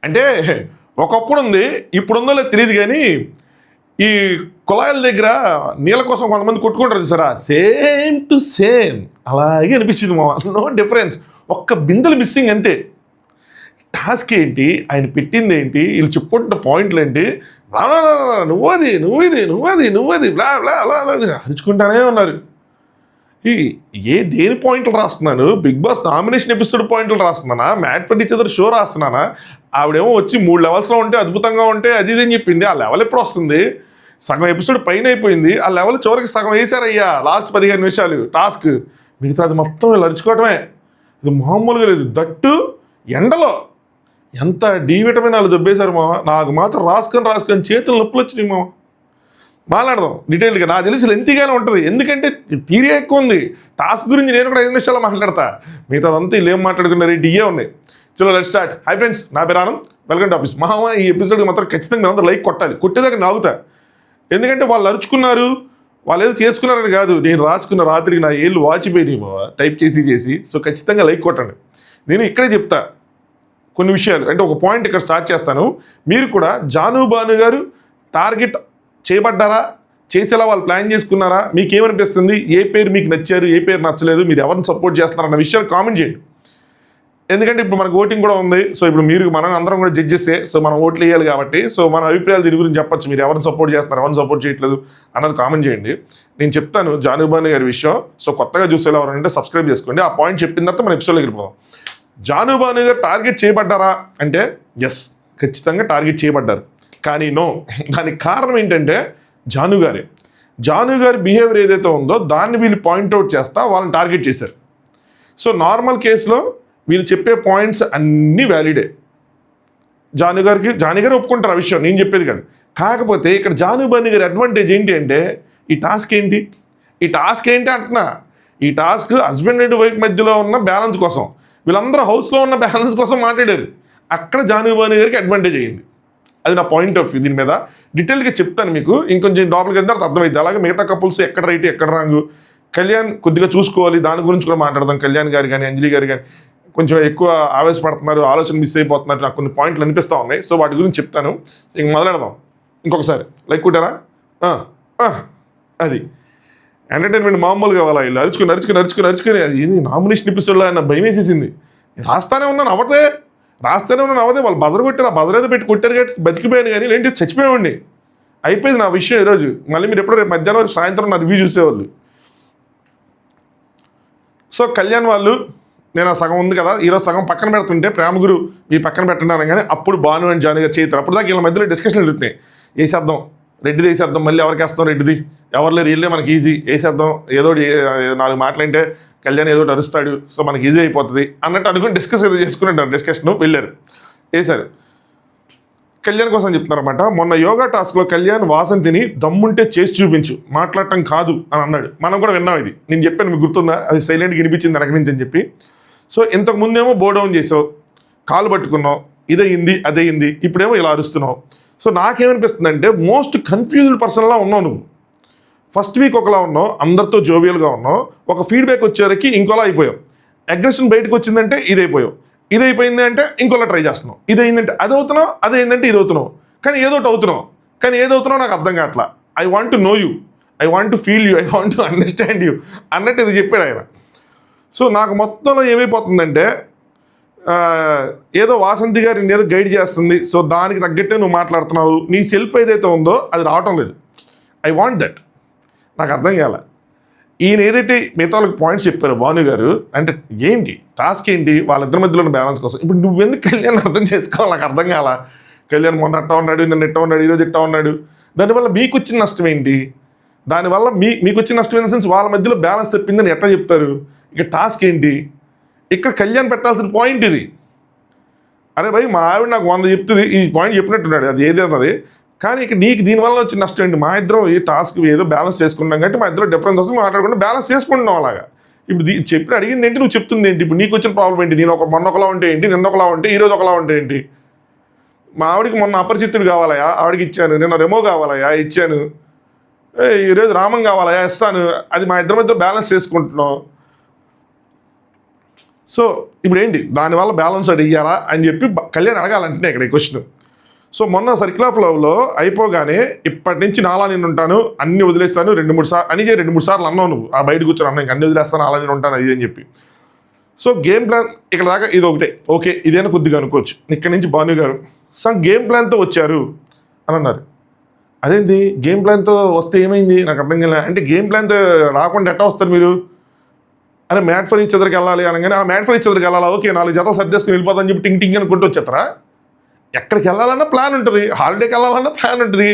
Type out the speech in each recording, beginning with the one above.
అంటే ఒకప్పుడు ఉంది, ఇప్పుడు ఉందో లేదు తెలియదు కానీ ఈ కుళాయిల దగ్గర నీళ్ళ కోసం కొంతమంది కొట్టుకుంటారు చూసారా, సేమ్ టు సేమ్ అలాగే అనిపించింది మా. నో డిఫరెన్స్, ఒక్క బిందెలు మిస్సింగ్ అంతే. టాస్క్ ఏంటి, ఆయన పెట్టింది ఏంటి, వీళ్ళు చెప్పుకుంటున్న పాయింట్లు ఏంటి, నువ్వది నువ్వుది నువ్వది నువ్వది బ్లా బ్లా అలా అలా అరుచుకుంటానే ఉన్నారు. దేని పాయింట్లు రాస్తున్నాను, బిగ్ బాస్ నామినేషన్ ఎపిసోడ్ పాయింట్లు రాస్తున్నానా, made for each other show రాస్తున్నానా? ఆవిడేమో వచ్చి 3 లెవెల్స్లో ఉంటే అద్భుతంగా ఉంటే అది ఇది అని చెప్పింది. ఆ లెవెల్ ఎప్పుడు వస్తుంది? సగం ఎపిసోడ్ పైన అయిపోయింది, ఆ లెవెల్ చివరికి సగం వేసారయ్యా లాస్ట్ 15 నిమిషాలు టాస్క్. మిగతా అది మొత్తం వీళ్ళు అరుచుకోవటమే. ఇది మామూలుగా లేదు. దట్టు ఎండలో ఎంత డి విటమిన్ వాళ్ళు దొబ్బేశారు మా. నాకు మాత్రం రాసుకొని చేతులు నొప్పులు వచ్చినాయి మా. మాట్లాడదాం డీటెయిల్గా. నాకు తెలిసి లెంతీగానే ఉంటుంది, ఎందుకంటే థియరీ ఎక్కువ ఉంది. టాస్క్ గురించి నేను కూడా 5 నిమిషాలు మాట్లాడతా, మిగతాదంతా వీళ్ళు ఏం మాట్లాడుకున్నారు డిఏ ఉన్నాయి. చలో లెట్స్ స్టార్ట్. హై ఫ్రెండ్స్, నా పేరు ఆనంద్, వెల్కమ్ టు ఆఫీస్. మామ ఈ ఎపిసోడ్కి మాత్రం ఖచ్చితంగా మీరు అందరూ లైక్ కొట్టాలి, కొట్టేదాకా నాగుతా. ఎందుకంటే వాళ్ళు అరుచుకున్నారు, వాళ్ళు ఏదో చేసుకున్నారని కాదు, నేను రాసుకున్న రాత్రికి నా ఏళ్ళు వాచిపోయినాయి బావ టైప్ చేసి. సో ఖచ్చితంగా లైక్ కొట్టండి. నేను ఇక్కడే చెప్తా కొన్ని విషయాలు, అంటే ఒక పాయింట్ ఇక్కడ స్టార్ట్ చేస్తాను. మీరు కూడా జాను బాను గారు టార్గెట్ చేయబడ్డారా, చేసేలా వాళ్ళు ప్లాన్ చేసుకున్నారా, మీకేమనిపిస్తుంది, ఏ పేరు మీకు నచ్చారు, ఏ పేరు నచ్చలేదు, మీరు ఎవరిని సపోర్ట్ చేస్తున్నారు అన్న విషయాలు కామెంట్ చేయండి. ఎందుకంటే ఇప్పుడు మనకు ఓటింగ్ కూడా ఉంది. సో ఇప్పుడు మనం అందరం కూడా జడ్జెసే, సో మనం ఓట్లు వేయాలి కాబట్టి, సో మన అభిప్రాయాలు దీని గురించి చెప్పచ్చు. మీరు ఎవరిని సపోర్ట్ చేస్తున్నారు, ఎవరిని సపోర్ట్ చేయట్లేదు అన్నది కామెంట్ చేయండి. నేను చెప్తాను జాను బాను గారి విషయం. సో కొత్తగా చూసేలా ఎవరంటే సబ్స్క్రైబ్ చేసుకోండి. ఆ పాయింట్ చెప్పిన తర్వాత మన ఎపిసోడ్లోకి వెళ్ళిపోదాం. జాను బాను గారు టార్గెట్ చేయబడ్డారా అంటే ఎస్, ఖచ్చితంగా టార్గెట్ చేయబడ్డారు. కానీ నో, దానికి కారణం ఏంటంటే జాను గారి బిహేవియర్ ఏదైతే ఉందో దాన్ని వీళ్ళు పాయింట్అవుట్ చేస్తా వాళ్ళని టార్గెట్ చేశారు. సో నార్మల్ కేసులో వీళ్ళు చెప్పే పాయింట్స్ అన్నీ వ్యాలిడే. జాను గారు ఒప్పుకుంటారు ఆ విషయం, నేను చెప్పేది కాదు. కాకపోతే ఇక్కడ జాను బాను గారి అడ్వాంటేజ్ ఏంటి అంటే ఈ టాస్క్ ఏంటి అంటున్నా. ఈ టాస్క్ హస్బెండ్ అండ్ వైఫ్ మధ్యలో ఉన్న బ్యాలెన్స్ కోసం, వీళ్ళందరూ హౌస్లో ఉన్న బ్యాలెన్స్ కోసం మాట్లాడారు. అక్కడ జాను బాను గారికి అడ్వాంటేజ్ అయ్యింది. అది నా పాయింట్ ఆఫ్ వ్యూ. దీని మీద డీటెయిల్గా చెప్తాను మీకు, ఇంకొంచెం లోపలికి వెళ్తే అర్థమైంది. అలాగే మిగతా కపుల్స్ ఎక్కడ రైట్ ఎక్కడ రాంగు, కళ్యాణ్ కొద్దిగా చూసుకోవాలి, దాని గురించి కూడా మాట్లాడదాం. కళ్యాణ్ గారు కానీ అంజలి గారు కానీ కొంచెం ఎక్కువ ఆవేశపడుతున్నారు, ఆలోచన మిస్ అయిపోతున్నారు, నాకు కొన్ని పాయింట్లు అనిపిస్తూ ఉన్నాయి. సో వాటి గురించి చెప్తాను. ఇంక మొదలెడదాం. ఇంకొకసారి లైక్ కొట్టారా? అది ఎంటర్టైన్మెంట్ మామూలుగా కావాలా, వీళ్ళు అరుచుకుని ఇది నామినేషన్ ఎపిసోడ్లో ఆయన భయం వేసేసింది. రాస్తానే ఉన్నాను అవదే వాళ్ళు బజర్ కొట్టారు, ఆ బజర్ ఏదో పెట్టి కొట్టారు కాబట్టి బతికిపోయాను, కానీ లేంటి చచ్చిపోయేవాడిని. అయిపోయింది నా విషయం ఈరోజు. మళ్ళీ మీరు ఎప్పుడో రేపు మధ్యాహ్నం సాయంత్రం నా రివ్యూ చూసేవాళ్ళు. సో కళ్యాణ్ వాళ్ళు, నేను ఆ సగం ఉంది కదా ఈరోజు సగం పక్కన పెడుతుంటే ప్రేమ గురు మీ పక్కన పెట్టండి కానీ అప్పుడు బాను అండ్ జాను గారు చేస్తారు. అప్పుడు దాకా వీళ్ళ మధ్యలో డిస్కషన్లు జరుగుతున్నాయి. వేసేద్దాం రెడ్డిది, వేసేద్దాం, మళ్ళీ ఎవరికి వేస్తాం రెడ్డిది, ఎవరు లేరు వీళ్ళే మనకి ఈజీ, వేసేద్దాం, ఏదో 4 మాటలంటే కళ్యాణ్ ఏదో అరుస్తాడు, సో మనకి ఈజీ అయిపోతుంది అన్నట్టు అనుకుని ఏదో చేసుకున్నట్టు డిస్కషన్ వెళ్ళారు, వేశారు. కళ్యాణ్ కోసం చెప్తున్నారన్నమాట. మొన్న యోగా టాస్క్లో కళ్యాణ్ వాసంతిని దమ్ముంటే చేసి చూపించు, మాట్లాడటం కాదు అని అన్నాడు. మనం కూడా విన్నాం ఇది, నేను చెప్పాను మీకు గుర్తుందా, అది సైలెంట్గా వినిపించింది వెనక నుంచి అని చెప్పి. సో ఇంతకు ముందేమో బోడౌన్ చేసావు, కాలు పట్టుకున్నావు, ఇదయింది అదయింది, ఇప్పుడేమో ఇలా అరుస్తున్నావు. సో నాకేమనిపిస్తుంది అంటే మోస్ట్ కన్ఫ్యూజ్డ్ పర్సన్లా ఉన్నావు నువ్వు. ఫస్ట్ వీక్ ఒకలా ఉన్నావు, అందరితో జోవియల్గా ఉన్నావు, ఒక ఫీడ్బ్యాక్ వచ్చేవరకు ఇంకోలా అయిపోయావు. అగ్రెషన్ బయటకు వచ్చిందంటే ఇదైపోయావు, ఇదైపోయింది అంటే ఇంకోలా ట్రై చేస్తున్నావు, ఇదైందంటే అది అవుతున్నావు, అదైందంటే ఇది అవుతున్నావు, కానీ ఏదవుతున్నావు నాకు అర్థం కావట్లా. I want to know you, I want to feel you, I want to understand you అన్నట్టు ఇది చెప్పాడు ఆయన. సో నాకు మొత్తంలో ఏమైపోతుందంటే ఏదో వాసంతి గారు ఏదో గైడ్ చేస్తుంది, సో దానికి తగ్గట్టే నువ్వు మాట్లాడుతున్నావు, నీ సెల్ఫ్ ఏదైతే ఉందో అది రావటం లేదు. ఐ వాంట్ దట్, నాకు అర్థం కాల. ఈయన ఏదైతే మిగతా వాళ్ళకి పాయింట్స్ చెప్పారు భాను గారు, అంటే ఏంటి టాస్క్ ఏంటి, వాళ్ళిద్దరి మధ్యలో ఉన్న బ్యాలెన్స్ కోసం. ఇప్పుడు నువ్వెందుకు కళ్యాణ్ అర్థం చేసుకోవాలి, నాకు అర్థం కాల. కళ్యాణ్ మొన్న అట్టా ఉన్నాడు, నిన్న ఎట్టా ఉన్నాడు, ఈరోజు ఎట్టా ఉన్నాడు, దానివల్ల మీకు వచ్చిన నష్టం ఏంటి, దానివల్ల మీకు వచ్చిన నష్టం ఇన్ ద సెన్స్ వాళ్ళ మధ్యలో బ్యాలెన్స్ తప్పిందని ఎట్లా చెప్తారు. ఇక టాస్క్ ఏంటి, ఇక్కడ కళ్యాణ్ పెట్టాల్సిన పాయింట్ ఇది. అరే భయ్ మా ఆవిడ నాకు 100 చెప్తుంది, ఈ పాయింట్ చెప్పినట్టున్నాడు, అది ఏది అన్నది. కానీ ఇక నీకు దీనివల్ల వచ్చిన నష్టం ఏంటి, మా ఇద్దరం ఈ టాస్క్ ఏదో బ్యాలెన్స్ చేసుకున్నాం కాబట్టి మా ఇద్దరు డిఫరెన్స్ వస్తుంది, మాట్లాడుకుంటే బ్యాలెన్స్ చేసుకుంటున్నాం. అలాగా ఇప్పుడు చెప్పి అడిగింది ఏంటి, నువ్వు చెప్తుంది ఏంటి, ఇప్పుడు నీకు వచ్చిన ప్రాబ్లం ఏంటి, నేను మొన్న ఒకలా ఉంటే ఏంటి, నిన్న ఒకలా ఉంటే ఈరోజు ఒకలా ఉంటే ఏంటి. మా ఆవిడికి మొన్న అపరిచితుడు కావాలయా, ఆవిడకి ఇచ్చాను, నిన్న రెమో కావాలయా ఇచ్చాను, ఈరోజు రామం కావాలయా ఇస్తాను, అది మా ఇద్దరి మధ్య బ్యాలెన్స్ చేసుకుంటున్నాం. సో ఇప్పుడు ఏంటి దానివల్ల బ్యాలెన్స్ అడిగారా అని చెప్పి కళ్యాణ్ అడగాలంటే ఇక్కడ ఈ క్వశ్చన్. సో మొన్న సర్కిల్ ఆఫ్ లవ్లో అయిపోగానే ఇప్పటి నుంచి నాలా నేను ఉంటాను, అన్ని వదిలేస్తాను 2-3 సార్లు అని 2-3 సార్లు అన్నావు నువ్వు. ఆ బయట కూర్చొని అన్నా ఇంక అన్ని వదిలేస్తాను, అలా నేను ఉంటాను అది అని చెప్పి. సో గేమ్ ప్లాన్ ఇక్కడ దాకా ఇది ఒకటే, ఓకే ఇదేనా కొద్దిగా అనుకోవచ్చు. ఇక్కడ నుంచి భాను గారు గేమ్ ప్లాన్తో వచ్చారు అని అన్నారు. అదేంటి గేమ్ ప్లాన్తో వస్తే ఏమైంది నాకు అర్థం కాలే. అంటే గేమ్ ప్లాన్తో రాకుండా ఎట్టా వస్తారు మీరు? అరే మ్యాట్ ఫర్ ఈచ్ అదర్కి వెళ్ళాలి అనగానే ఆ మ్యాట్ ఫర్ ఈచ్ అదర్కి వెళ్ళాలా, ఓకే 4 జతలు సర్దేసుకుని వెళ్ళిపోతాను చెప్పి టింగ్ టింగ్ అని కొట్టు వచ్చేస్తారా? ఎక్కడికి వెళ్ళాలన్నా ప్లాన్ ఉంటుంది, హాలిడేకి వెళ్ళాలన్నా ప్లాన్ ఉంటుంది.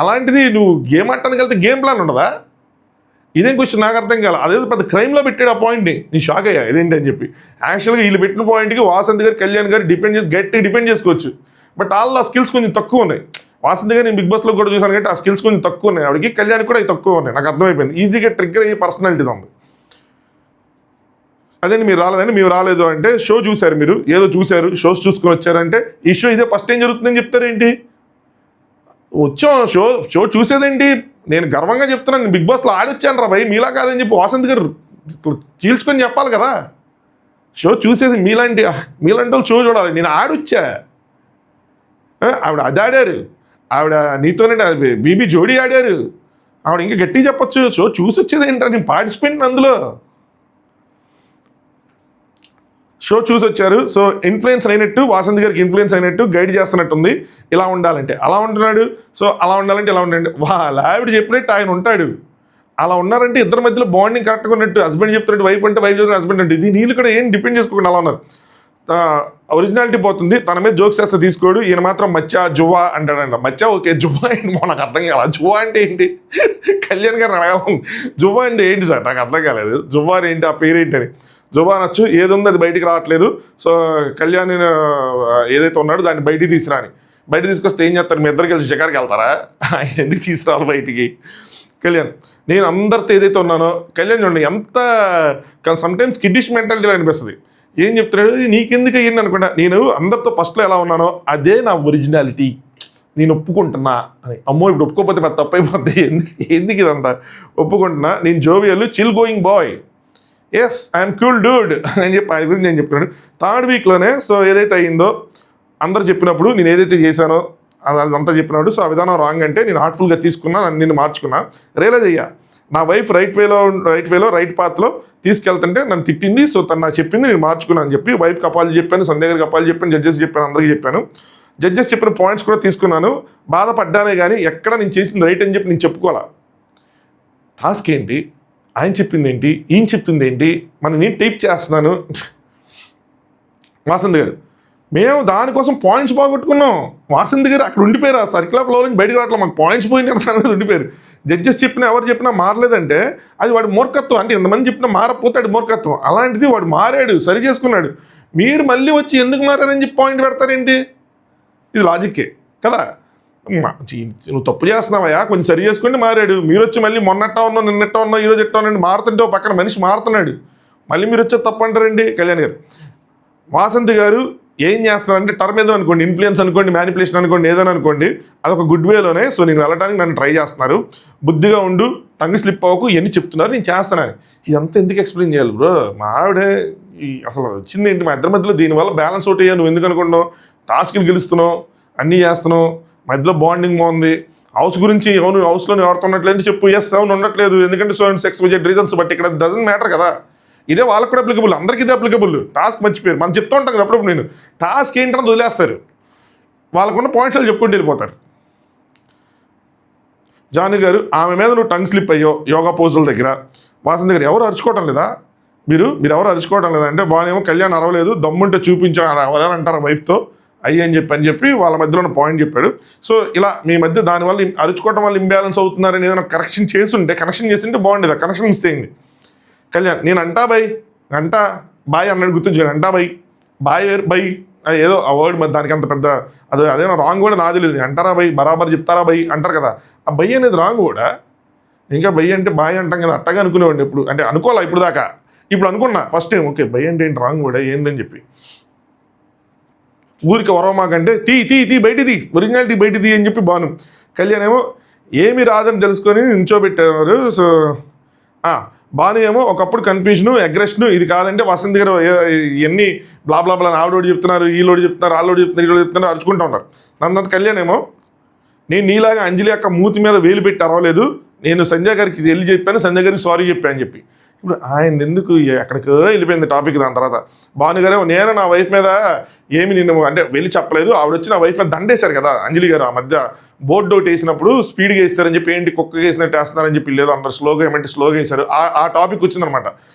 అలాంటిది నువ్వు గేమ్ ఆడటానికి వెళ్తే గేమ్ ప్లాన్ ఉండదా? ఇదేం క్వశ్చన్ నాకు అర్థం కాదు. అదేదో పెద్ద క్రైమ్లో పెట్టాడు ఆ పాయింట్ని. నేను షాక్ అయ్యా ఇదేంటి అని చెప్పి. యాక్చువల్గా వీళ్ళు పెట్టిన పాయింట్కి వాసంత్ గారు కళ్యాణ్ గారు గట్టి డిపెండ్ చేసుకోవచ్చు. బట్ వాళ్ళ ఆ స్కిల్స్ కొంచెం తక్కువ ఉన్నాయి. వాసంత్ గారు నేను బిగ్ బాస్లో కూడా చూసాను కాబట్టి ఆ స్కిల్స్ కొంచెం తక్కువ ఉన్నాయి. ఆవిడకి కళ్యాణ్ కూడా అవి తక్కువ ఉన్నాయి. నాకు అర్థమైపోయింది. ఈజీగా ట్రిగ్గర్ అయ్యే పర్సనాలిటీ ఉంది. అదేంటి మీరు రాలేదండి, మేము రాలేదు అంటే షో చూశారు, మీరు ఏదో చూశారు, షోస్ చూసుకొని వచ్చారంటే ఈ షో ఇదే ఫస్ట్ టైం జరుగుతుందని చెప్తారేంటి? వచ్చాం షో చూసేదేంటి? నేను గర్వంగా చెప్తున్నాను, బిగ్ బాస్లో ఆడొచ్చాను రా భయ్, మీలా కాదని చెప్పి వాసంత్ గారు చీల్చుకొని చెప్పాలి కదా. షో చూసేది మీలాంటి వాళ్ళు షో చూడాలి. నేను ఆడొచ్చా, ఆవిడ అది ఆడారు, ఆవిడ నీతోనే బీబీ జోడీ ఆడారు, ఆవిడ ఇంకా గట్టిగా చెప్పొచ్చు. షో చూసి వచ్చేది ఏంటో, నేను పార్టిసిపెంట్ అందులో. షో చూసి వచ్చారు, సో ఇన్ఫ్లుయెన్స్ అయినట్టు వాసంత్ గారికి ఇన్ఫ్లుయెన్స్ అయినట్టు గైడ్ చేస్తున్నట్టుంది. ఇలా ఉండాలంటే అలా ఉంటున్నాడు, సో అలా ఉండాలంటే ఇలా ఉండండి. వాళ్ళ ఆవిడ చెప్పినట్టు ఆయన ఉంటాడు. అలా ఉన్నారంటే ఇద్దరి మధ్యలో బాండింగ్ కరెక్ట్గా ఉన్నట్టు. హస్బెండ్ చెప్తున్నట్టు వైఫ్ అంటే వైఫ్ చెప్తున్న హస్బెండ్ అంటే ఇది నీళ్ళు కూడా ఏం డిపెండ్ చేసుకోకుండా అలా ఉన్నారు. ఒరిజినాలిటీ పోతుంది. తన మీద జోక్స్ చేస్తే తీసుకోడు. ఈయన మాత్రం మచ్చా జువ్వా అంటాడంట. మచ్చా ఓకే, జువ్వా ఏంటి నాకు అర్థం కాలేదు. జువ్వా అంటే ఏంటి? కళ్యాణ్ గారు అడగాలి, జువ్వా అంటే ఏంటి సార్ నాకు అర్థం కాలేదు. జువ్వా ఏంటి, ఆ పేరేంటని. జువ్వా అనొచ్చు, ఏది ఉంది అది బయటికి రావట్లేదు. సో కళ్యాణ్ ఏదైతే ఉన్నాడో దాన్ని బయటికి తీసుకురాని. బయట తీసుకొస్తే ఏం చేస్తారు? మీ ఇద్దరు కలిసి షికార్కి వెళ్తారా? ఆయన ఎందుకు తీసుకురావాలి బయటికి? కళ్యాణ్ నేను అందరితో ఏదైతే ఉన్నానో, కళ్యాణ్ చూడండి ఎంత సమ్టైమ్స్ కిడ్డిష్ మెంటాలిటీ అనిపిస్తుంది. ఏం చెప్తున్నాడు, నీకెందుకు అయ్యింది అనుకుంటా. నేను అందరితో ఫస్ట్లో ఎలా ఉన్నానో అదే నా ఒరిజినాలిటీ, నేను ఒప్పుకుంటున్నా అని. అమ్మో ఇప్పుడు ఒప్పుకోకపోతే పెద్ద తప్పు అయిపోద్ది, ఎందుకు ఇదంతా ఒప్పుకుంటున్నా. నేను jovial chill going boy, yes I'm cool dude అని చెప్పి ఆయన గురించి నేను చెప్తున్నాడు. 3rd వీక్లోనే సో ఏదైతే అయిందో అందరు చెప్పినప్పుడు నేను ఏదైతే చేశానో అదంతా చెప్పినాడు. సో ఆ విధానం రాంగ్ అంటే నేను హార్ట్ఫుల్గా తీసుకున్నా, నిన్ను మార్చుకున్నా, రియలైజ్ అయ్యా నా వైఫ్ రైట్ వేలో రైట్ పాత్లో తీసుకెళ్తుంటే నన్ను తిట్టింది. సో తను నాకు చెప్పింది, నేను మార్చుకున్నాను అని చెప్పి వైఫ్కి అపాలు చెప్పాను, సంధ్య గారికి అపాలు చెప్పాను, జడ్జెస్ చెప్పాను, అందరికీ చెప్పాను. జడ్జెస్ చెప్పిన పాయింట్స్ కూడా తీసుకున్నాను. బాధపడ్డానే కానీ ఎక్కడ నేను చేసింది రైట్ అని చెప్పి నేను చెప్పుకోవాలా. టాస్క్ ఏంటి, ఆయన చెప్పింది ఏంటి, ఈయన చెప్తుంది ఏంటి, నేను టైప్ చేస్తున్నాను. వాసంత్ గారు మేము దానికోసం పాయింట్స్ బాగొట్టుకున్నాం. వాసంత్ గారు అక్కడ ఉండిపోయారు, ఆ సర్కిల్ ఆఫ్ లవ్ నుంచి బయటకు రావట్లేదు, మాకు పాయింట్స్ పోయిన ఉండిపోయారు. జడ్జెస్ చెప్పినా ఎవరు చెప్పినా మారలేదంటే అది వాడి మూర్ఖత్వం. అంటే ఎంతమంది చెప్పినా మారపోతాడు మూర్ఖత్వం. అలాంటిది వాడు మారాడు, సరి చేసుకున్నాడు. మీరు మళ్ళీ వచ్చి ఎందుకు మారారని చెప్పి పాయింట్ పెడతారేంటి? ఇది లాజిక్కే కదా. నువ్వు తప్పు చేస్తున్నావయ్యా, కొంచెం సరి చేసుకుంటే మారాడు. మీరు వచ్చి మళ్ళీ మొన్నట్టా ఉన్నావు, నిన్నట్టా ఉన్నావు, ఈరోజు ఎట్టా ఉన్నాడు, మారుతుంటే పక్కన మనిషి మారుతున్నాడు, మళ్ళీ మీరు వచ్చే తప్పు అంటారండి. కళ్యాణ్ గారు వాసంత్ గారు ఏం చేస్తారంటే టర్మ్ ఏదో అనుకోండి, ఇన్ఫ్లుయెన్స్ అనుకోండి, మ్యానిపులేషన్ అనుకోండి, ఏదైనా అనుకోండి, అదొక గుడ్ వేలోనే. సో నేను వెళ్ళడానికి నన్ను ట్రై చేస్తున్నారు. బుద్ధిగా ఉండు, టంగ్ స్లిప్ అవ్వకు, ఇవన్నీ చెప్తున్నారు, నేను చేస్తున్నాను. ఇదంతా ఎందుకు ఎక్స్ప్లెయిన్ చేయాలి బ్రో? మా ఆవిడే అసలు వచ్చింది ఏంటి మా ఇద్దరి మధ్యలో? దీనివల్ల బ్యాలెన్స్ అవుట్ అయ్యా. నువ్వు ఎందుకు అనుకుంటున్నావు? టాస్క్లు గెలుస్తున్నావు, అన్నీ చేస్తున్నావు, మధ్యలో బాండింగ్ బాగుంది. హౌస్ గురించి అవును హౌస్లో ఎవరితో ఉండట్లేదు చెప్పు, ఎస్ అవును ఉండట్లేదు ఎందుకంటే so sex VZ reasons. But ఇక్కడ డజంట్ మ్యాటర్ కదా. ఇదే వాళ్ళకి కూడా అప్లికబుల్, అందరికీ ఇదే అప్లికబుల్. టాస్క్ మర్చిపోయారు, మనం చెప్తూ ఉంటాం కదా అప్పుడప్పుడు. నేను టాస్క్ ఏంటని వదిలేస్తారు, వాళ్ళకున్న పాయింట్స్ వాళ్ళు చెప్పుకుంటూ వెళ్ళిపోతారు. జాను గారు ఆమె మీద నువ్వు టంగ్ స్లిప్ అయ్యో యోగా పోజుల దగ్గర. వాసంత్ దగ్గర ఎవరు అరుచుకోవటం లేదా? మీరు ఎవరు అరుచుకోవటం లేదా అంటే బాగానేమో కళ్యాణ్ అరవలేదు, దమ్ముంటే చూపించా ఎవరైనా అంటారు వైఫ్తో అయ్యి అని చెప్పి వాళ్ళ మధ్యలో ఉన్న పాయింట్ చెప్పాడు. సో ఇలా మీ మధ్య దానివల్ల అరుచుకోవటం వల్ల ఇంబ్యాలెన్స్ అవుతున్నారని ఏదైనా కనెక్షన్ చేస్తుంటే బాగుండేది. కనెక్షన్ మిస్ అయింది. కళ్యాణ్ నేను అంటా బాయ్ అన్నాడు, గుర్తుంచాడు. అంటా బాయ్ బై ఏదో ఆ వర్డ్ మరి దానికి అంత పెద్ద అదేనా రాంగ్ కూడా నాది లేదు. అంటారా బై బరాబర్ చెప్తారా బై అంటారు కదా, ఆ బై అనేది రాంగ్ కూడా. ఇంకా బై అంటే బాయ్ అంటాం కదా, అట్టగా అనుకునేవాడిని ఇప్పుడు. అంటే అనుకోవాలా ఇప్పుడు దాకా, ఇప్పుడు అనుకున్నా ఫస్ట్ టైం ఓకే బై అంటే ఏంటి రాంగ్ కూడా ఏందని చెప్పి. ఊరికి వరవమాకంటే తీ బయటిది, ఒరిజినాలిటీ బయటిది అని చెప్పి బాను. కళ్యాణ్ ఏమో ఏమి రాదని తెలుసుకొని నించోబెట్టారు. సో బాను ఏమో ఒకప్పుడు కన్ఫ్యూజన్ అగ్రెషన్ ఇది కాదంటే వసంత్ గారు ఇవన్నీ బ్లా బ్లా బ్లా ఆవిడోడు చెప్తున్నారు ఈలోడు చెప్తున్నారు ఆలోడు చెప్తున్నారు ఈలోడు చెప్తున్నారు అరుచుకుంటూ ఉన్నారు. నన్నంత కళ్యాణ్ ఏమో నేను నీలాగా అంజలి యొక్క మూతి మీద వేలు పెట్టి అరవలేదు, నేను సంజయ్ గారికి వెళ్ళి చెప్పాను, సంజయ్ గారికి సారీ చెప్పాను అని చెప్పి. ఇప్పుడు ఆయన ఎందుకు ఎక్కడికో వెళ్ళిపోయింది టాపిక్. దాని తర్వాత భానుగారు నేను నా వైఫ్ మీద ఏమి నిన్ను అంటే వెళ్ళి చెప్పలేదు, ఆవిడ వచ్చి నా వైఫ్ మీద దండేశారు కదా అంజలి గారు ఆ మధ్య బోర్డు అవుట్ వేసినప్పుడు స్పీడ్గా వేస్తారని చెప్పి ఏంటి కుక్క వేసినట్టు వేస్తున్నారని చెప్పి లేదు అందరు స్లోగా ఏమంటే స్లోగా వేశారు. ఆ టాపిక్ వచ్చిందనమాట.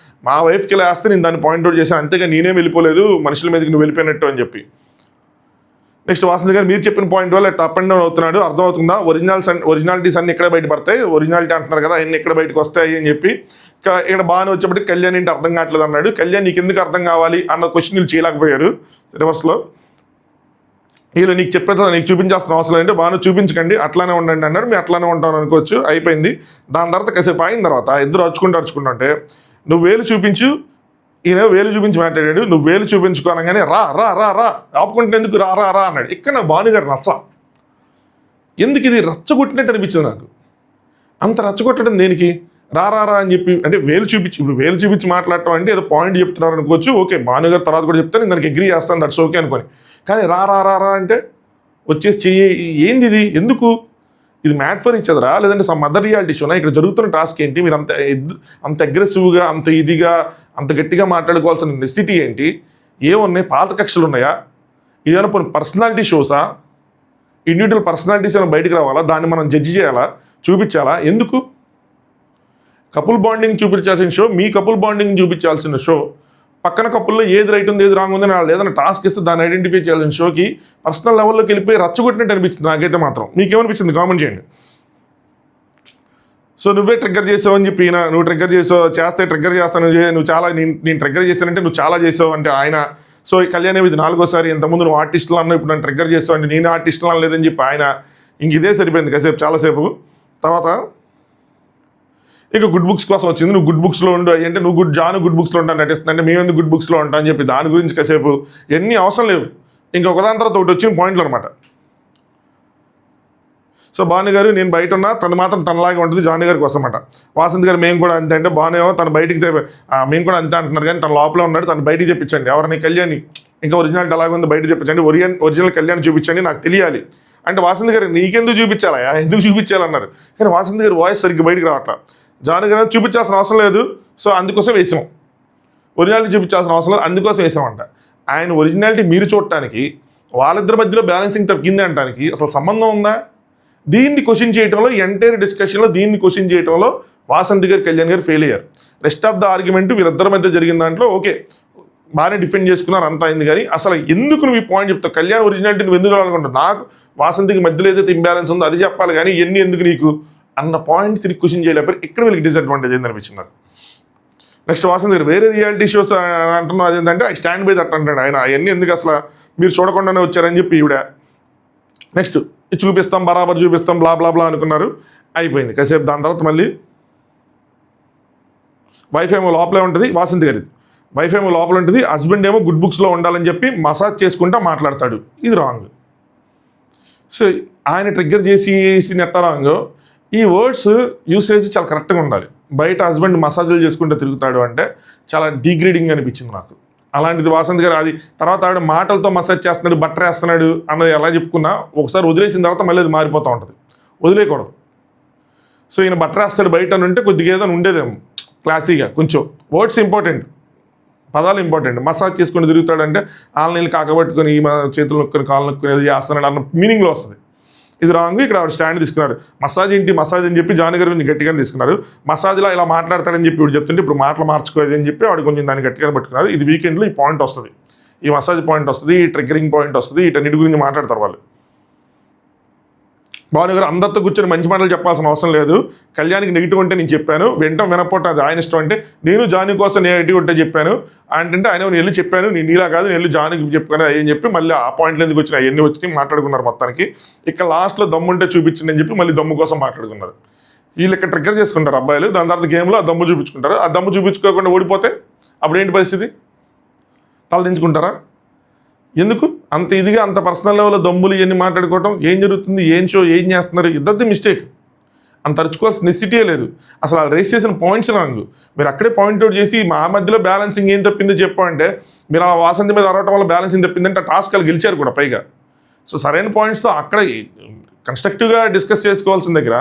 మా వైఫ్కి ఇలా వేస్తే నేను దాన్ని పాయింట్అవుట్ చేశాను, అంతేగా నేనేం వెళ్ళిపోలేదు మనుషుల మీదకి నువ్వు వెళ్ళిపోయినట్టు అని చెప్పి. నెక్స్ట్ వాసంత్ గారు మీరు చెప్పిన పాయింట్ వల్ల అప్ అండ్ డౌన్ అవుతున్నాడు, అర్థమవుతుందా? ఒరిజినాలిటీస్ అన్ని ఇక్కడే బయటపడతాయి, ఒరిజినాలిటీ అంటున్నారు కదా అన్ని ఇక్కడ బయటకు వస్తాయి అని చెప్పి. ఇక్కడ బాగానే వచ్చేప్పటికి కళ్యాణ్ ఏంటి అర్థం కావట్లేదు అన్నాడు. కళ్యాణ్ నీకు ఎందుకు అర్థం కావాలి అన్న క్వశ్చన్ వీళ్ళు చేయలేకపోయారు రివర్స్లో. వీళ్ళు నీకు చెప్పేది నీకు చూపించాల్సిన అవసరం ఏంటంటే బాగా చూపించకండి అట్లానే ఉండండి అన్నాడు. మేము అట్లానే ఉంటాను అనుకోవచ్చు, అయిపోయింది. దాని తర్వాత కాసేపు అయిన తర్వాత ఇద్దరు అరుచుకుంటే నువ్వు వేలు చూపించు, ఈయన వేలు చూపించి మాట్లాడాడు, నువ్వు వేలు చూపించుకోనగానే రా రా రా రా ఆపుకుంటే ఎందుకు రా రా రా అన్నాడు. ఇక్కడ నా భానుగారు రచ్చ ఎందుకు ఇది రచ్చగొట్టినట్టు అనిపించింది నాకు. అంత రచ్చగొట్టడం దేనికి? రా రా రా అని చెప్పి అంటే వేలు చూపించి ఇప్పుడు వేలు చూపించి మాట్లాడటం అంటే ఏదో పాయింట్ చెప్తున్నారు అనుకోవచ్చు, ఓకే భానుగారు తర్వాత కూడా చెప్తాను నేను దానికి అగ్రీ చేస్తాను, దట్స్ ఓకే అనుకోని. కానీ రా రా రా రా అంటే వచ్చేసి చెయ్యి ఏంది ఇది? ఎందుకు ఇది మ్యాట్ ఫర్ ఈచ్ అదరా లేదంటే సమ్ అదర్ రియాలిటీ షోనా? ఇక్కడ జరుగుతున్న టాస్క్ ఏంటి? మీరు అంత అగ్రెసివ్గా అంత ఇదిగా అంత గట్టిగా మాట్లాడుకోవాల్సిన నెసిటీ ఏంటి? ఏమున్నాయి? పాత కక్షలు ఉన్నాయా? ఇదేమైనా పర్సనాలిటీ షోసా? ఇండివిజువల్ పర్సనాలిటీస్ ఏమైనా బయటకు రావాలా? దాన్ని మనం జడ్జి చేయాలా? చూపించాలా? ఎందుకు? కపుల్ బాండింగ్ చూపించాల్సిన షో మీ కపుల్ బాండింగ్ చూపించాల్సిన షో, పక్కన కప్పుల్లో ఏది రైట్ ఉంది ఏది రాంగ్ ఉంది వాళ్ళు ఏదైనా టాస్క్ ఇస్తే దాన్ని ఐడెంటిఫై చేయాల్సిన షోకి పర్సనల్ లెవెల్లోకి వెళ్ళిపోయి రచ్చగొట్టినట్టు అనిపించింది నాకైతే మాత్రం. మీకేమనిపించింది కామెంట్ చేయండి. సో నువ్వే ట్రిగ్గర్ చేసావు అని చెప్పి నువ్వు ట్రిగ్గర్ చేసావు చేస్తే ట్రిగ్గర్ చేస్తాను నువ్వు చాలా నేను ట్రిగ్గర్ చేశానంటే నువ్వు చాలా చేసావు అంటే ఆయన. సో ఈ కళ్యాణ్ ఇది 4వ సారి, ఇంతకుముందు నువ్వు ఆర్టిస్టులు అన్నావు ఇప్పుడు నన్ను ట్రిగ్గర్ చేసావు అంటే నేను ఆర్టిస్టులు అనలేదని చెప్పి ఆయన. ఇంక ఇదే సరిపోయింది కాసేపు చాలాసేపు. తర్వాత ఇక గుడ్ బుక్స్ కోసం వచ్చింది, నువ్వు గుడ్ బుక్స్లో ఉండు అంటే నువ్వు జాను గుడ్ బుక్స్లో ఉంటాను నటిస్తుంది అంటే మేమెందుకు గుడ్ బుక్స్లో ఉంటా అని చెప్పి దాని గురించి కాసేపు ఎన్ని అవసరం లేవు. ఇంకొకదాని తర్వాత ఒకటి వచ్చిన పాయింట్లు అనమాట. సో భాను గారు నేను బయట ఉన్నా తను మాత్రం తనలాగే ఉంటుంది జాను గారి కోసం అన్నమాట. వాసంత్ గారు మేము కూడా అంతే అంటే బానేమో తను బయటికి మేము కూడా అంతే అంటున్నారు కానీ తన లోపల ఉన్నాడు, తను బయటికి తెప్పించండి. ఎవరిని కళ్యాణ్ ఇంకా ఒరిజినాలిటీ అలాగే ఉంది బయట తెప్పించండి, ఒరిజినల్ కళ్యాణ్ చూపించండి నాకు తెలియాలి అంటే వాసంత్ గారు నీకెందుకు చూపించాలా ఎందుకు చూపించాలన్నారు. కానీ వాసంత్ గారు వాయిస్ సరిగ్గా బయటికి రావట్లా. జాను గారు చూపించాల్సిన అవసరం లేదు సో అందుకోసం వేసాం, ఒరిజినాలిటీ చూపించాల్సిన అవసరం లేదు అందుకోసం వేసామంట. ఆయన ఒరిజినాలిటీ మీరు చూడటానికి వాళ్ళిద్దరి మధ్యలో బ్యాలెన్సింగ్ తగ్గింది అనడానికి అసలు సంబంధం ఉందా? దీన్ని క్వశ్చన్ చేయడంలో ఎంటైర్ డిస్కషన్లో దీన్ని క్వశ్చన్ చేయడంలో వాసంత్ గారు కళ్యాణ్ గారు ఫెయిల్ అయ్యారు. రెస్ట్ ఆఫ్ ద ఆర్గ్యుమెంట్ వీరిద్దరి మధ్య జరిగిన దాంట్లో ఓకే బాగానే డిఫెండ్ చేసుకున్నారు అంతా అయింది. కానీ అసలు ఎందుకు నువ్వు ఈ పాయింట్ చెప్తావు? కళ్యాణ్ ఒరిజినాలిటీ నువ్వు ఎందుకు అనుకుంటావు? నాకు వాసంత్కి మధ్యలో ఏదైతే ఇంబ్యాలెన్స్ ఉందో అది చెప్పాలి కానీ ఎన్ని ఎందుకు నీకు అన్న పాయింట్ తిరిగి క్వశ్చన్ చేయలేకపోతే ఇక్కడ వీళ్ళకి డిసడ్వాంటేజ్ ఏంది అనిపించింది నాకు. నెక్స్ట్ వాసంత్ గారు వేరే రియాలిటీ షోస్ అంటున్నాం అదేంటంటే ఐ స్టాండ్ బై దట్ అంటాడు ఆయన. అవన్నీ ఎందుకు అసలు మీరు చూడకుండానే వచ్చారని చెప్పి ఈవిడ. నెక్స్ట్ చూపిస్తాం బరాబర్ చూపిస్తాం బ్లా బ్లా బ్లా అనుకున్నారు, అయిపోయింది కాసేపు. దాని తర్వాత మళ్ళీ వైఫ్ ఏమో లోపలే ఉంటుంది వాసంత్ గారి, వైఫ్ ఏమో లోపల ఉంటుంది, హస్బెండ్ ఏమో గుడ్ బుక్స్లో ఉండాలని చెప్పి మసాజ్ చేసుకుంటా మాట్లాడతాడు, ఇది రాంగ్. సో ఆయన ట్రిగ్గర్ చేసి నెట్ట రాంగ్. ఈ వర్డ్స్ యూసేజ్ చాలా కరెక్ట్గా ఉండాలి. బయట హస్బెండ్ మసాజులు చేసుకుంటూ తిరుగుతాడు అంటే చాలా డీగ్రేడింగ్ అనిపించింది నాకు. అలాంటిది వాసంత్ గారు అది తర్వాత ఆవిడ మాటలతో మసాజ్ చేస్తున్నాడు బట్టర్ వేస్తున్నాడు అన్నది ఎలా చెప్పుకున్నా ఒకసారి వదిలేసిన తర్వాత మళ్ళీ అది మారిపోతూ ఉంటుంది, వదిలేయకూడదు. సో ఈయన బట్టర్ వేస్తాడు బయట అని ఉంటే కొద్దిగా ఏదైనా ఉండేదేమో క్లాసీగా. కొంచెం వర్డ్స్ ఇంపార్టెంట్, పదాలు ఇంపార్టెంట్. మసాజ్ చేసుకుని తిరుగుతాడంటే ఆళ్ళ నీళ్ళు కాకబట్టుకొని మన చేతులు నొక్కుని కాళ్ళు నొక్కుని అది చేస్తున్నాడు అన్న మీనింగ్లో వస్తుంది. ఇది రాంగ్. ఇక్కడ ఆవిడ స్టాండ్ తీసుకున్నారు. మసాజ్ ఏంటి మసాజ్ అని చెప్పి జాను గారు గట్టిగానే తీసుకున్నారు. మసాజ్లో ఇలా మాట్లాడతాడని చెప్పి ఇప్పుడు చెప్తుంటే ఇప్పుడు మాటలు మార్చుకోలేదు అని చెప్పి ఆవిడ కొంచెం దాన్ని గట్టిగానే పట్టుకున్నారు. ఇది వీకెండ్లో ఈ పాయింట్ వస్తుంది, ఈ మసాజ్ పాయింట్ వస్తుంది, ఈ ట్రిగ్గరింగ్ పాయింట్ వస్తుంది, వీటన్నిటి గురించి మాట్లాడతారు వాళ్ళు. భాను గారు అందరితో కూర్చొని మంచి మాటలు చెప్పాల్సిన అవసరం లేదు, కళ్యాణ్కి నెగిటివ్ అంటే నేను చెప్పాను, వింటాం వినపోవటం అది ఆయన ఇష్టం అంటే నేను జాను కోసం నెగిటివ్ ఉంటే చెప్పాను అంటే ఆయన నేను వెళ్ళి చెప్పాను నేను నీలా కాదు నేను వెళ్ళి జానుకి చెప్పాను అని చెప్పి మళ్ళీ ఆ పాయింట్లు ఎందుకు వచ్చినాయి అవన్నీ వచ్చి మాట్లాడుకున్నారు మొత్తానికి. ఇక్కడ లాస్ట్లో దమ్ముంటే చూపించండి అని చెప్పి మళ్ళీ దమ్ము కోసం మాట్లాడుకున్నారు. వీళ్ళు ఇక్కడ ట్రిగ్గర్ చేసుకుంటారు అబ్బాయిలు, దాని తర్వాత గేమ్లో ఆ దమ్ము చూపించుకుంటారు. ఆ దమ్ము చూపించుకోకుండా ఓడిపోతే అప్పుడు ఏంటి పరిస్థితి? తలదించుకుంటారా? ఎందుకు అంత ఇదిగా అంత పర్సనల్ లెవెల్లో దమ్ములు ఇవన్నీ మాట్లాడుకోవటం? ఏం జరుగుతుంది, ఏం షో, ఏం చేస్తున్నారు? ఇద్దరిది మిస్టేక్. అంత అరుచుకోవాల్సిన నెసిటీయే లేదు. అసలు వాళ్ళు రేస్ చేసిన పాయింట్స్ రాంగ్. మీరు అక్కడే పాయింట్అవుట్ చేసి మా మధ్యలో బ్యాలెన్సింగ్ ఏం తప్పిందో చెప్పంటే మీరు ఆ వాసంతి మీద అరవటం వల్ల బ్యాలెన్సింగ్ తప్పిందంటే ఆ టాస్క్ వాళ్ళు గెలిచారు కూడా పైగా. సో సరైన పాయింట్స్తో అక్కడ కన్స్ట్రక్టివ్గా డిస్కస్ చేసుకోవాల్సిన దగ్గర